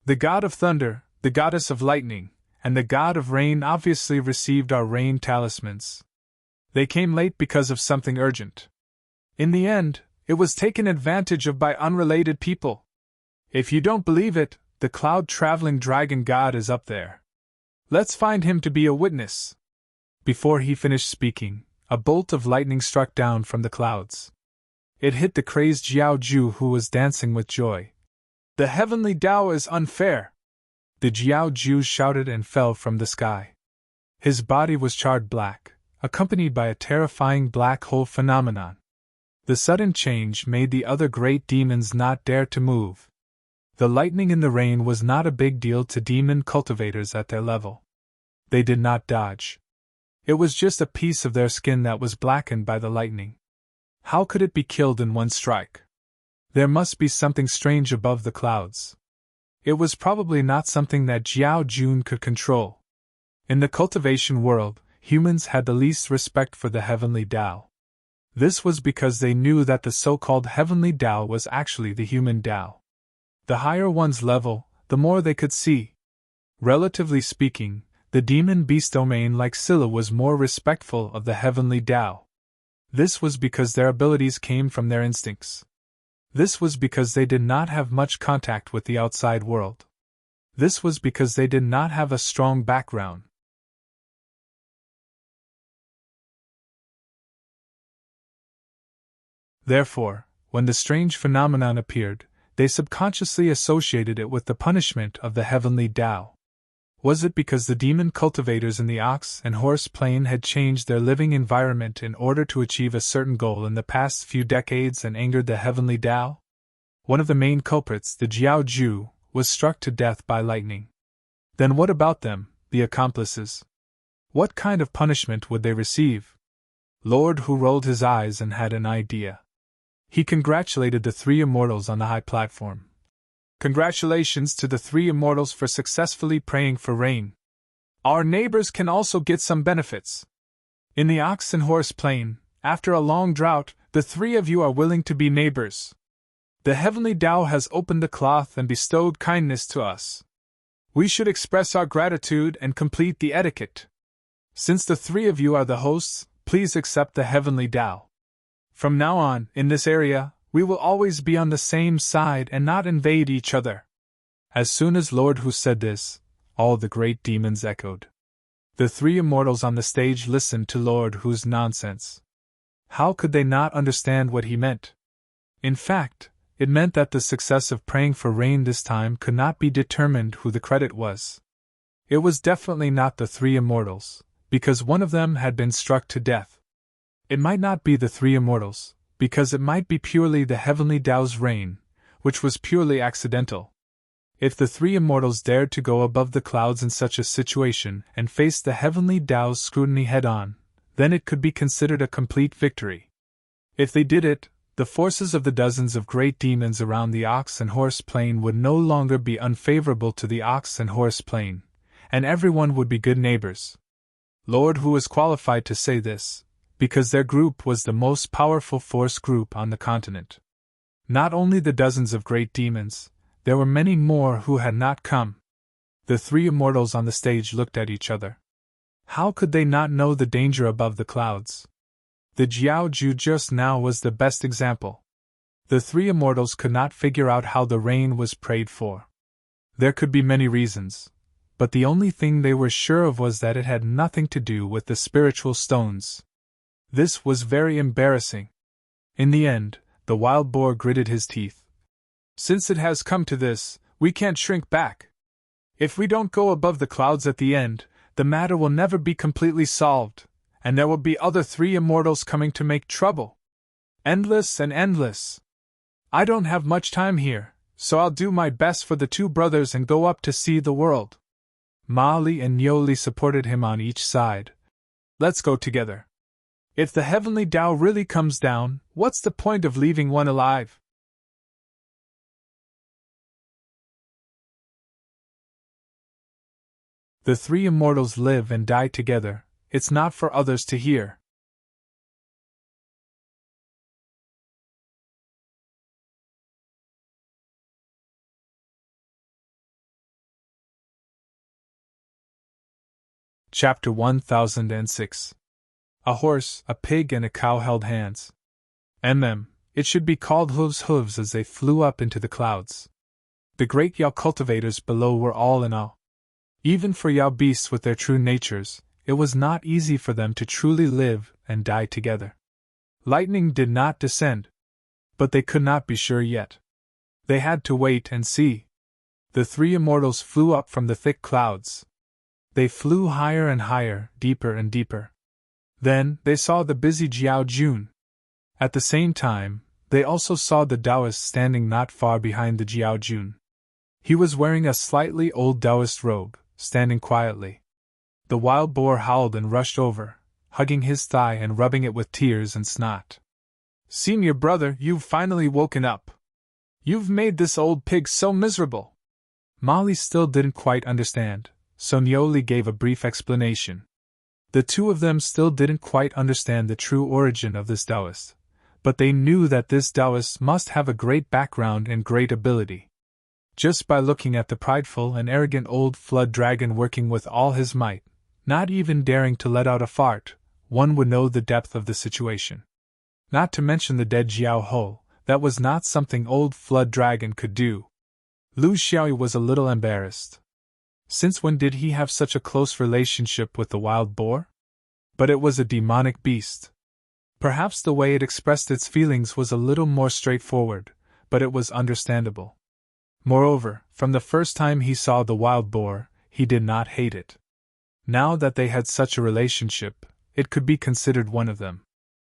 The god of thunder, the goddess of lightning, and the god of rain obviously received our rain talismans. They came late because of something urgent. In the end, it was taken advantage of by unrelated people. If you don't believe it, the cloud-traveling dragon god is up there. Let's find him to be a witness." Before he finished speaking, a bolt of lightning struck down from the clouds. It hit the crazed Jiaoju, who was dancing with joy. "The heavenly Tao is unfair!" The Jiaoju shouted and fell from the sky. His body was charred black, accompanied by a terrifying black hole phenomenon. The sudden change made the other great demons not dare to move. The lightning in the rain was not a big deal to demon cultivators at their level. They did not dodge. It was just a piece of their skin that was blackened by the lightning. How could it be killed in one strike? There must be something strange above the clouds. It was probably not something that Jiao Jun could control. In the cultivation world, humans had the least respect for the heavenly Tao. This was because they knew that the so-called heavenly Tao was actually the human Tao. The higher one's level, the more they could see. Relatively speaking, the demon beast domain like Scylla was more respectful of the heavenly Tao. This was because their abilities came from their instincts. This was because they did not have much contact with the outside world. This was because they did not have a strong background. Therefore, when the strange phenomenon appeared, they subconsciously associated it with the punishment of the heavenly Tao. Was it because the demon cultivators in the ox and horse plane had changed their living environment in order to achieve a certain goal in the past few decades and angered the heavenly Tao? One of the main culprits, the Jiao Ju, was struck to death by lightning. Then what about them, the accomplices? What kind of punishment would they receive? Lord Hu rolled his eyes and had an idea. He congratulated the three immortals on the high platform. Congratulations to the three immortals for successfully praying for rain. Our neighbors can also get some benefits. In the ox and horse plane, after a long drought, the three of you are willing to be neighbors. The heavenly Tao has opened the cloth and bestowed kindness to us. We should express our gratitude and complete the etiquette. Since the three of you are the hosts, please accept the heavenly Tao. From now on, in this area, we will always be on the same side and not invade each other. As soon as Lord Hu said this, all the great demons echoed. The three immortals on the stage listened to Lord Hu's nonsense. How could they not understand what he meant? In fact, it meant that the success of praying for rain this time could not be determined who the credit was. It was definitely not the three immortals, because one of them had been struck to death. It might not be the three immortals, because it might be purely the heavenly Tao's rain, which was purely accidental. If the three immortals dared to go above the clouds in such a situation and face the heavenly Tao's scrutiny head-on, then it could be considered a complete victory. If they did it, the forces of the dozens of great demons around the ox and horse plane would no longer be unfavorable to the ox and horse plane, and everyone would be good neighbors. Lord Hu was qualified to say this, because their group was the most powerful force group on the continent. Not only the dozens of great demons, there were many more who had not come. The three immortals on the stage looked at each other. How could they not know the danger above the clouds? The Jiao Ju just now was the best example. The three immortals could not figure out how the rain was prayed for. There could be many reasons, but the only thing they were sure of was that it had nothing to do with the spiritual stones. This was very embarrassing. In the end, the wild boar gritted his teeth. Since it has come to this, we can't shrink back. If we don't go above the clouds at the end, the matter will never be completely solved, and there will be other three immortals coming to make trouble. Endless and endless. I don't have much time here, so I'll do my best for the two brothers and go up to see the world. Ma Li and Niu Li supported him on each side. Let's go together. If the heavenly Tao really comes down, what's the point of leaving one alive? The three immortals live and die together, it's not for others to hear. Chapter 1006. A horse, a pig, and a cow held hands. It should be called hooves as they flew up into the clouds. The great Yao cultivators below were all in awe. Even for Yao beasts with their true natures, it was not easy for them to truly live and die together. Lightning did not descend. But they could not be sure yet. They had to wait and see. The three immortals flew up from the thick clouds. They flew higher and higher, deeper and deeper. Then, they saw the busy Jiao Jun. At the same time, they also saw the Taoist standing not far behind the Jiao Jun. He was wearing a slightly old Taoist robe, standing quietly. The wild boar howled and rushed over, hugging his thigh and rubbing it with tears and snot. Senior brother, you've finally woken up. You've made this old pig so miserable. Molly still didn't quite understand, so Niu Li gave a brief explanation. The two of them still didn't quite understand the true origin of this Taoist, but they knew that this Taoist must have a great background and great ability. Just by looking at the prideful and arrogant old flood dragon working with all his might, not even daring to let out a fart, one would know the depth of the situation. Not to mention the dead Jiao Ho, that was not something old flood dragon could do. Lu Xiaoyi was a little embarrassed. Since when did he have such a close relationship with the wild boar? But it was a demonic beast. Perhaps the way it expressed its feelings was a little more straightforward, but it was understandable. Moreover, from the first time he saw the wild boar, he did not hate it. Now that they had such a relationship, it could be considered one of them.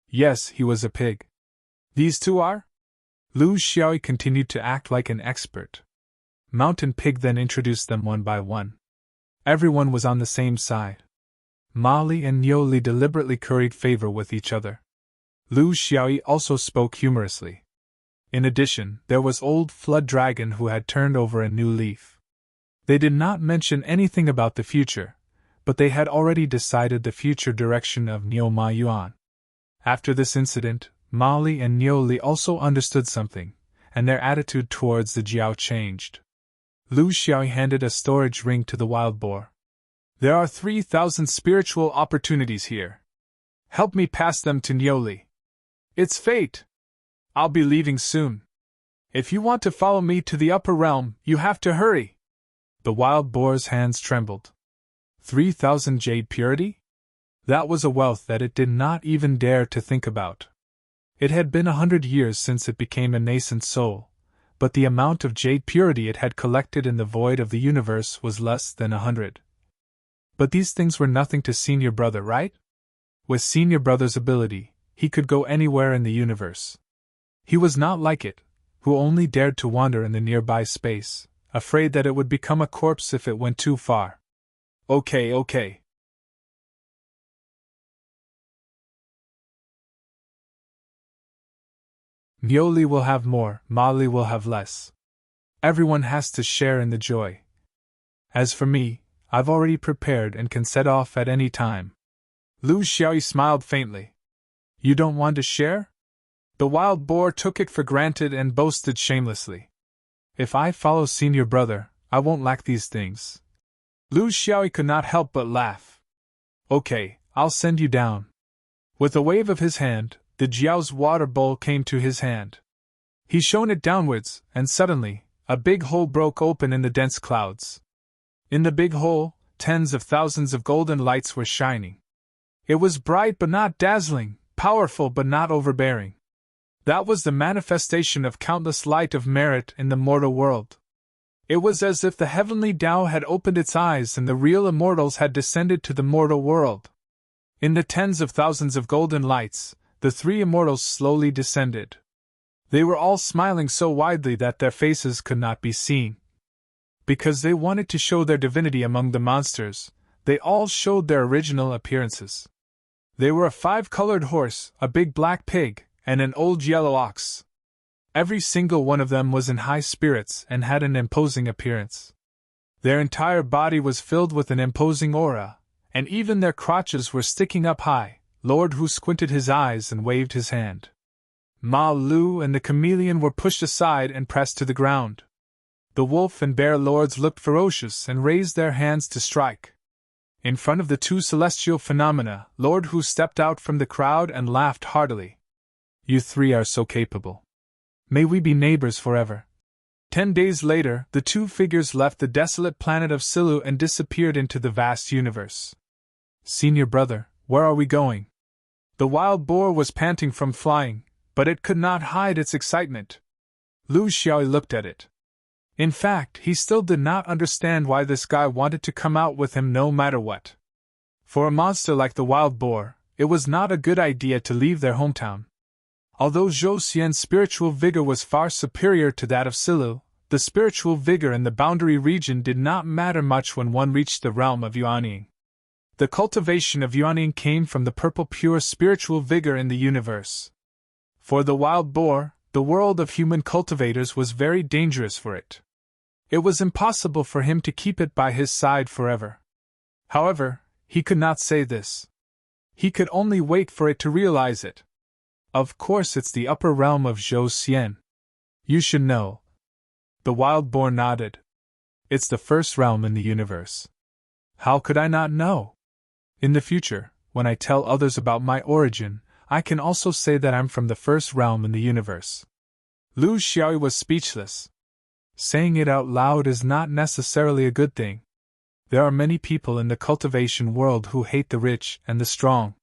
Yes, he was a pig. These two are? Lu Xiaoyi continued to act like an expert. Mountain Pig then introduced them one by one. Everyone was on the same side. Ma Li and Niu Li deliberately curried favor with each other. Lu Xiaoyi also spoke humorously. In addition, there was old Flood Dragon who had turned over a new leaf. They did not mention anything about the future, but they had already decided the future direction of Niu Ma Yuan. After this incident, Ma Li and Niu Li also understood something, and their attitude towards the Jiao changed. Lu Xiaoyi handed a storage ring to the wild boar. There are 3,000 spiritual opportunities here. Help me pass them to Niu Li. It's fate. I'll be leaving soon. If you want to follow me to the upper realm, you have to hurry. The wild boar's hands trembled. 3,000 jade purity? That was a wealth that it did not even dare to think about. It had been 100 years since it became a nascent soul, but the amount of jade purity it had collected in the void of the universe was less than 100. But these things were nothing to Senior Brother, right? With Senior Brother's ability, he could go anywhere in the universe. He was not like it, who only dared to wander in the nearby space, afraid that it would become a corpse if it went too far. Okay. Niu Li will have more, Ma Li will have less. Everyone has to share in the joy. As for me, I've already prepared and can set off at any time. Lu Xiaoyi smiled faintly. You don't want to share? The wild boar took it for granted and boasted shamelessly. If I follow Senior Brother, I won't lack these things. Lu Xiaoyi could not help but laugh. Okay, I'll send you down. With a wave of his hand, the Jiao's water bowl came to his hand. He shone it downwards, and suddenly, a big hole broke open in the dense clouds. In the big hole, tens of thousands of golden lights were shining. It was bright but not dazzling, powerful but not overbearing. That was the manifestation of countless light of merit in the mortal world. It was as if the heavenly Tao had opened its eyes and the real immortals had descended to the mortal world. In the tens of thousands of golden lights, the three immortals slowly descended. They were all smiling so widely that their faces could not be seen. Because they wanted to show their divinity among the monsters, they all showed their original appearances. They were a 5-colored horse, a big black pig, and an old yellow ox. Every single one of them was in high spirits and had an imposing appearance. Their entire body was filled with an imposing aura, and even their crotches were sticking up high. Lord Hu squinted his eyes and waved his hand. Ma Lu and the chameleon were pushed aside and pressed to the ground. The wolf and bear lords looked ferocious and raised their hands to strike. In front of the two celestial phenomena, Lord Hu stepped out from the crowd and laughed heartily. You three are so capable. May we be neighbors forever. 10 days later, the two figures left the desolate planet of Silu and disappeared into the vast universe. Senior Brother, where are we going? The wild boar was panting from flying, but it could not hide its excitement. Lu Xiaoyi looked at it. In fact, he still did not understand why this guy wanted to come out with him no matter what. For a monster like the wild boar, it was not a good idea to leave their hometown. Although Zhou Xian's spiritual vigor was far superior to that of Silu, the spiritual vigor in the boundary region did not matter much when one reached the realm of Yuanying. The cultivation of Yuanying came from the purple pure spiritual vigor in the universe. For the wild boar, the world of human cultivators was very dangerous for it. It was impossible for him to keep it by his side forever. However, he could not say this. He could only wait for it to realize it. Of course, it's the upper realm of Zhou Xian. You should know. The wild boar nodded. It's the first realm in the universe. How could I not know? In the future, when I tell others about my origin, I can also say that I'm from the first realm in the universe. Lu Xiaoyi was speechless. Saying it out loud is not necessarily a good thing. There are many people in the cultivation world who hate the rich and the strong.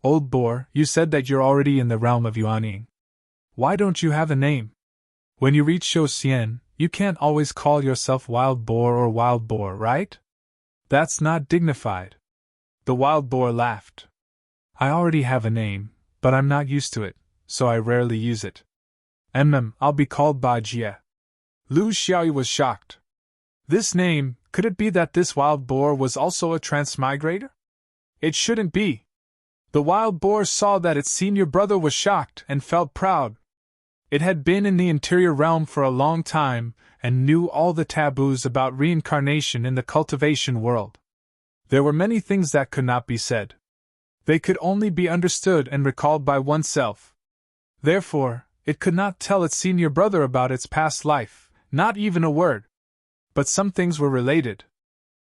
Old boar, you said that you're already in the realm of Yuanying. Why don't you have a name? When you reach Zhou Xian, you can't always call yourself wild boar or wild boar, right? That's not dignified. The wild boar laughed. I already have a name, but I'm not used to it, so I rarely use it. I'll be called Ba Jie. Lu Xiaoyi was shocked. This name, could it be that this wild boar was also a transmigrator? It shouldn't be. The wild boar saw that its senior brother was shocked and felt proud. It had been in the interior realm for a long time and knew all the taboos about reincarnation in the cultivation world. There were many things that could not be said. They could only be understood and recalled by oneself. Therefore, it could not tell its senior brother about its past life, not even a word. But some things were related.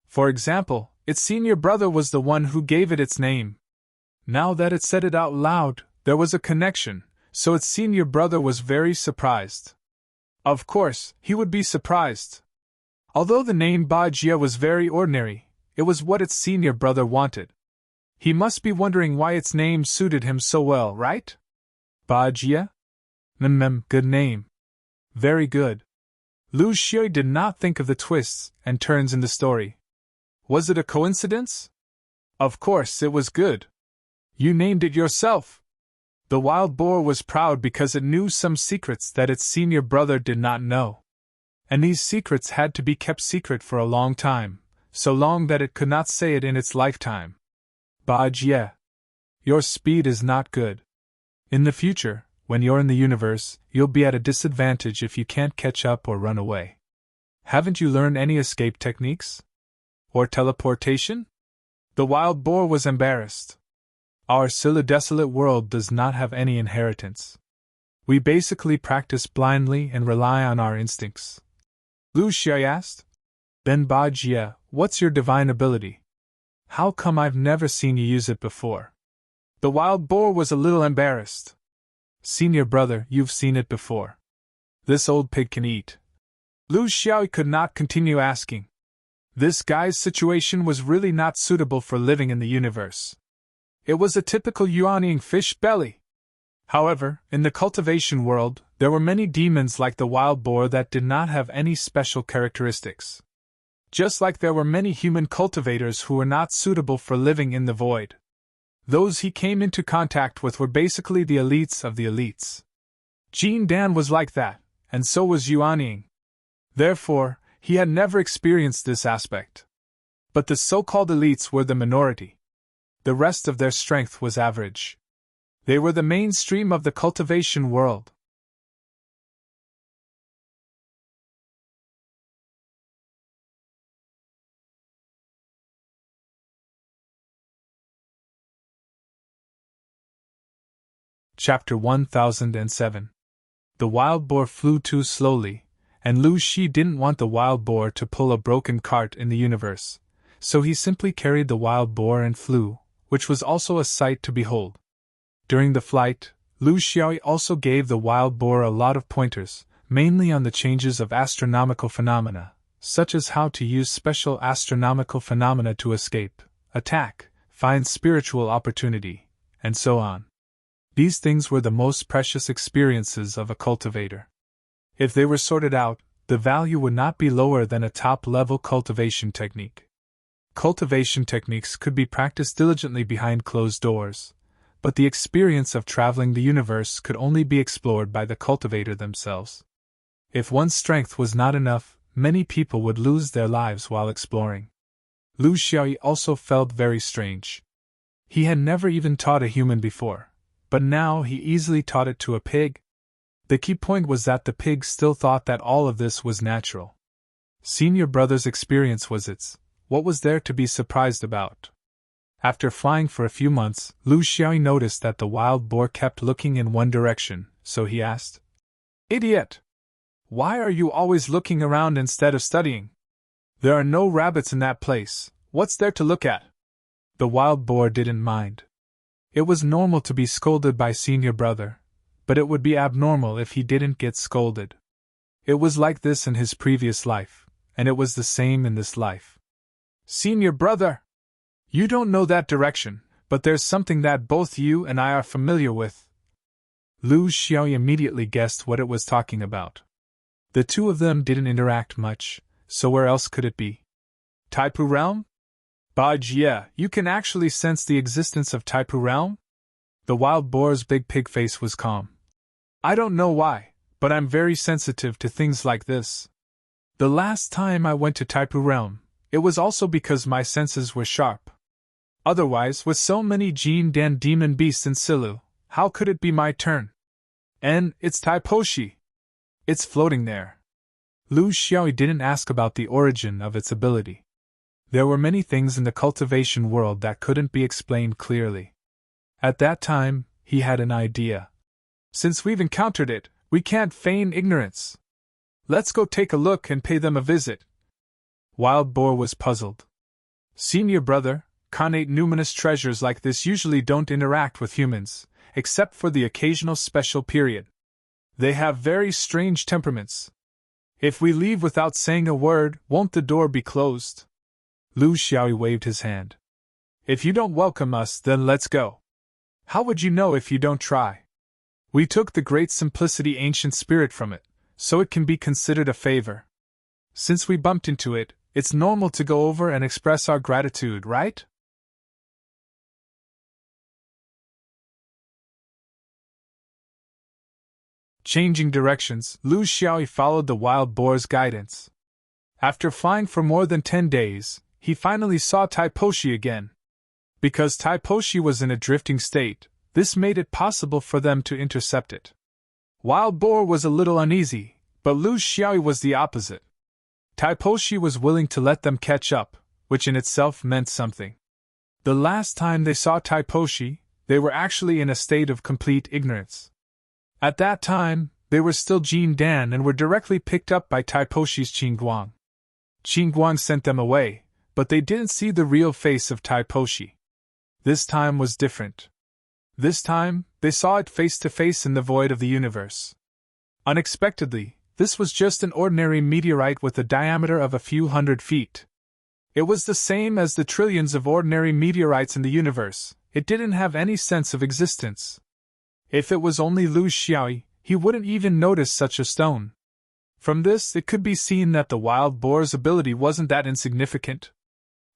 For example, its senior brother was the one who gave it its name. Now that it said it out loud, there was a connection, so its senior brother was very surprised. Of course, he would be surprised. Although the name Ba Jie was very ordinary, it was what its senior brother wanted. He must be wondering why its name suited him so well, right? Ba Jie? Good name. Very good. Lu Xiaoyi did not think of the twists and turns in the story. Was it a coincidence? Of course, it was good. You named it yourself. The wild boar was proud because it knew some secrets that its senior brother did not know. And these secrets had to be kept secret for a long time, so long that it could not say it in its lifetime. Ba Jie, your speed is not good. In the future, when you're in the universe, you'll be at a disadvantage if you can't catch up or run away. Haven't you learned any escape techniques? Or teleportation? The wild boar was embarrassed. Our desolate world does not have any inheritance. We basically practice blindly and rely on our instincts. Lu Xiaoyi asked. Then Ba Jie, what's your divine ability? How come I've never seen you use it before? The wild boar was a little embarrassed. Senior brother, you've seen it before. This old pig can eat. Lu Xiaoyi could not continue asking. This guy's situation was really not suitable for living in the universe. It was a typical Yuanying fish belly. However, in the cultivation world, there were many demons like the wild boar that did not have any special characteristics. Just like there were many human cultivators who were not suitable for living in the void. Those he came into contact with were basically the elites of the elites. Jin Dan was like that, and so was Yuanying. Therefore, he had never experienced this aspect. But the so-called elites were the minority. The rest of their strength was average. They were the mainstream of the cultivation world. Chapter 1007. The wild boar flew too slowly, and Lu Shi didn't want the wild boar to pull a broken cart in the universe, so he simply carried the wild boar and flew, which was also a sight to behold. During the flight, Lu Xiaoyi also gave the wild boar a lot of pointers, mainly on the changes of astronomical phenomena, such as how to use special astronomical phenomena to escape, attack, find spiritual opportunity, and so on. These things were the most precious experiences of a cultivator. If they were sorted out, the value would not be lower than a top-level cultivation technique. Cultivation techniques could be practiced diligently behind closed doors, but the experience of traveling the universe could only be explored by the cultivator themselves. If one's strength was not enough, many people would lose their lives while exploring. Lu Xiaoyi also felt very strange. He had never even taught a human before, but now he easily taught it to a pig. The key point was that the pig still thought that all of this was natural. Senior brother's experience was its. What was there to be surprised about? After flying for a few months, Lu Xiaoyi noticed that the wild boar kept looking in one direction, so he asked, "Idiot! Why are you always looking around instead of studying? There are no rabbits in that place, what's there to look at?" The wild boar didn't mind. It was normal to be scolded by senior brother, but it would be abnormal if he didn't get scolded. It was like this in his previous life, and it was the same in this life. "Senior brother! You don't know that direction, but there's something that both you and I are familiar with." Lu Xiaoyi immediately guessed what it was talking about. The two of them didn't interact much, so where else could it be? Taipu realm? Baj, yeah, you can actually sense the existence of Taipu realm? The wild boar's big pig face was calm. "I don't know why, but I'm very sensitive to things like this. The last time I went to Taipu realm, it was also because my senses were sharp. Otherwise, with so many Jin Dan demon beasts in Silu, how could it be my turn? And it's Taiposhi. It's floating there." Lu Xiaoyi didn't ask about the origin of its ability. There were many things in the cultivation world that couldn't be explained clearly. At that time, he had an idea. "Since we've encountered it, we can't feign ignorance. Let's go take a look and pay them a visit." Wild Boar was puzzled. "Senior brother, connate numinous treasures like this usually don't interact with humans, except for the occasional special period. They have very strange temperaments. If we leave without saying a word, won't the door be closed?" Lu Xiaoyi waved his hand. "If you don't welcome us, then let's go. How would you know if you don't try? We took the great simplicity ancient spirit from it, so it can be considered a favor. Since we bumped into it, it's normal to go over and express our gratitude, right?" Changing directions, Lu Xiaoyi followed the wild boar's guidance. After flying for more than 10 days, he finally saw Taiposhi again. Because Taiposhi was in a drifting state, this made it possible for them to intercept it. Wild Boar was a little uneasy, but Lu Xiaoyi was the opposite. Taiposhi was willing to let them catch up, which in itself meant something. The last time they saw Taiposhi, they were actually in a state of complete ignorance. At that time, they were still Jin Dan and were directly picked up by Taiposhi's Qingguang. Qingguang sent them away, but they didn't see the real face of Taiposhi. This time was different. This time, they saw it face to face in the void of the universe. Unexpectedly, this was just an ordinary meteorite with a diameter of a few hundred feet. It was the same as the trillions of ordinary meteorites in the universe. It didn't have any sense of existence. If it was only Lu Xiaoyi, he wouldn't even notice such a stone. From this, it could be seen that the wild boar's ability wasn't that insignificant.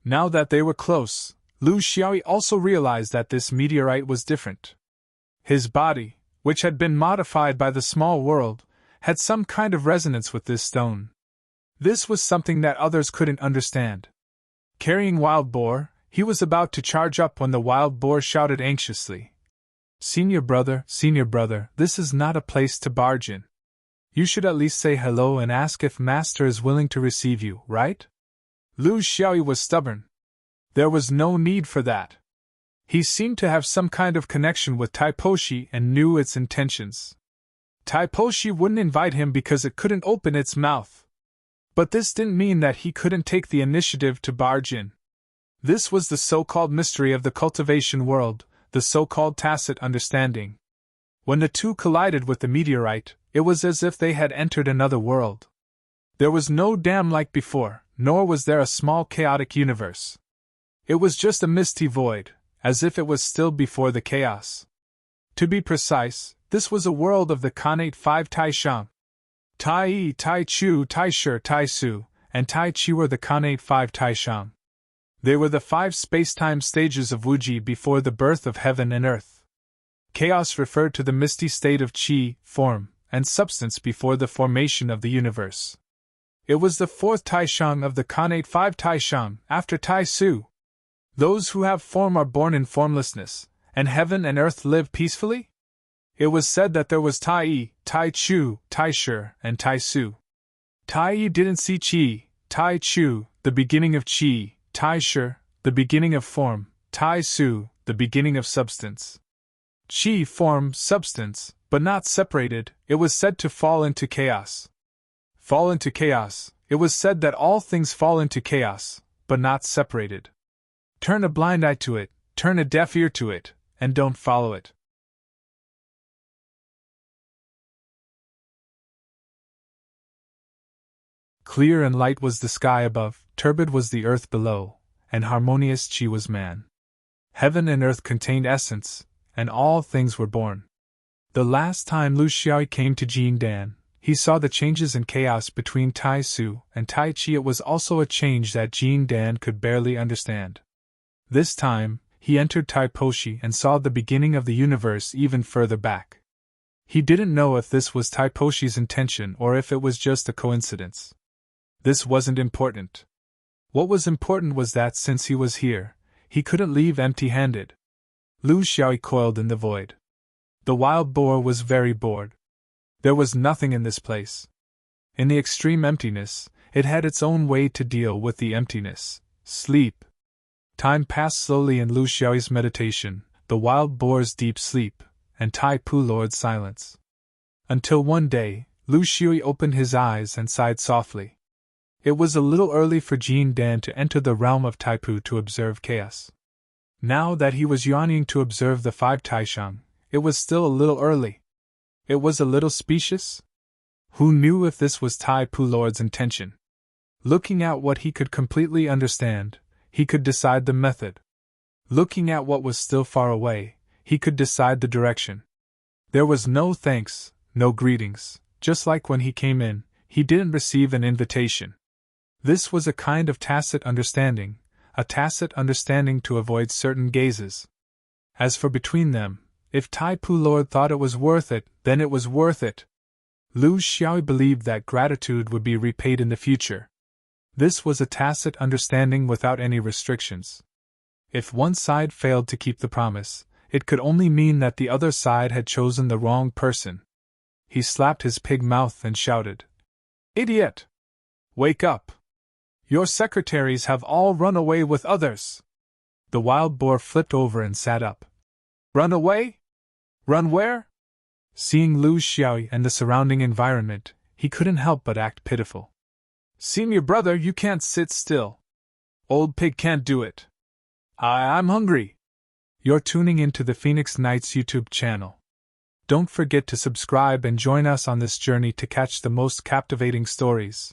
Now that they were close, Lu Xiaoyi also realized that this meteorite was different. His body, which had been modified by the small world, had some kind of resonance with this stone. This was something that others couldn't understand. Carrying Wild Boar, he was about to charge up when the Wild Boar shouted anxiously, Senior brother, this is not a place to barge in. You should at least say hello and ask if Master is willing to receive you, right?" Lu Xiaoyi was stubborn. There was no need for that. He seemed to have some kind of connection with Taiposhi and knew its intentions. Taiposhi wouldn't invite him because it couldn't open its mouth. But this didn't mean that he couldn't take the initiative to barge in. This was the so-called mystery of the cultivation world, the so-called tacit understanding. When the two collided with the meteorite, it was as if they had entered another world. There was no dam like before, nor was there a small chaotic universe. It was just a misty void, as if it was still before the chaos. To be precise, this was a world of the connate 5 Taishang. Tai Yi, Tai Chu, Tai Shi, Tai Su, and Tai Chi were the connate 5 Taishang. They were the 5 space-time stages of Wuji before the birth of heaven and earth. Chaos referred to the misty state of qi, form, and substance before the formation of the universe. It was the 4th Taishang of the connate 5 Taishang, after Tai Su. Those who have form are born in formlessness, and heaven and earth live peacefully? It was said that there was Tai Yi, Tai Chu, Tai Shi, and Tai Su. Tai Yi didn't see Qi, Tai Chu, the beginning of Qi, Tai Shi, the beginning of form, Tai Su, the beginning of substance. Qi, form, substance, but not separated, it was said to fall into chaos. Fall into chaos, it was said that all things fall into chaos, but not separated. Turn a blind eye to it, turn a deaf ear to it, and don't follow it. Clear and light was the sky above, turbid was the earth below, and harmonious Qi was man. Heaven and earth contained essence, and all things were born. The last time Lu Xiaoyi came to Jingdan, he saw the changes and chaos between Tai Su and Tai Chi. It was also a change that Jingdan could barely understand. This time, he entered Tai Poshi and saw the beginning of the universe even further back. He didn't know if this was Tai Poshi's intention or if it was just a coincidence. This wasn't important. What was important was that since he was here, he couldn't leave empty-handed. Lu Xiaoyi coiled in the void. The wild boar was very bored. There was nothing in this place. In the extreme emptiness, it had its own way to deal with the emptiness: sleep. Time passed slowly in Lu Xiaoyi's meditation, the wild boar's deep sleep, and Tai Pu Lord's silence. Until one day, Lu Xiaoyi opened his eyes and sighed softly. It was a little early for Jingdan to enter the realm of Taipu to observe chaos. Now that he was yawning to observe the 5 Taishang, it was still a little early. It was a little specious? Who knew if this was Tai Pu Lord's intention? Looking at what he could completely understand, he could decide the method. Looking at what was still far away, he could decide the direction. There was no thanks, no greetings, just like when he came in, he didn't receive an invitation. This was a kind of tacit understanding, a tacit understanding to avoid certain gazes. As for between them, if Tai Pu Lord thought it was worth it, then it was worth it. Lu Xiaoyi believed that gratitude would be repaid in the future. This was a tacit understanding without any restrictions. If one side failed to keep the promise, it could only mean that the other side had chosen the wrong person. He slapped his pig mouth and shouted, "Idiot! Wake up! Your secretaries have all run away with others." The wild boar flipped over and sat up. "Run away? Run where?" Seeing Lu Xiaoyi and the surrounding environment, he couldn't help but act pitiful. "Senior brother, you can't sit still. Old pig can't do it. I'm hungry." You're tuning into the Phoenix Nights YouTube channel. Don't forget to subscribe and join us on this journey to catch the most captivating stories.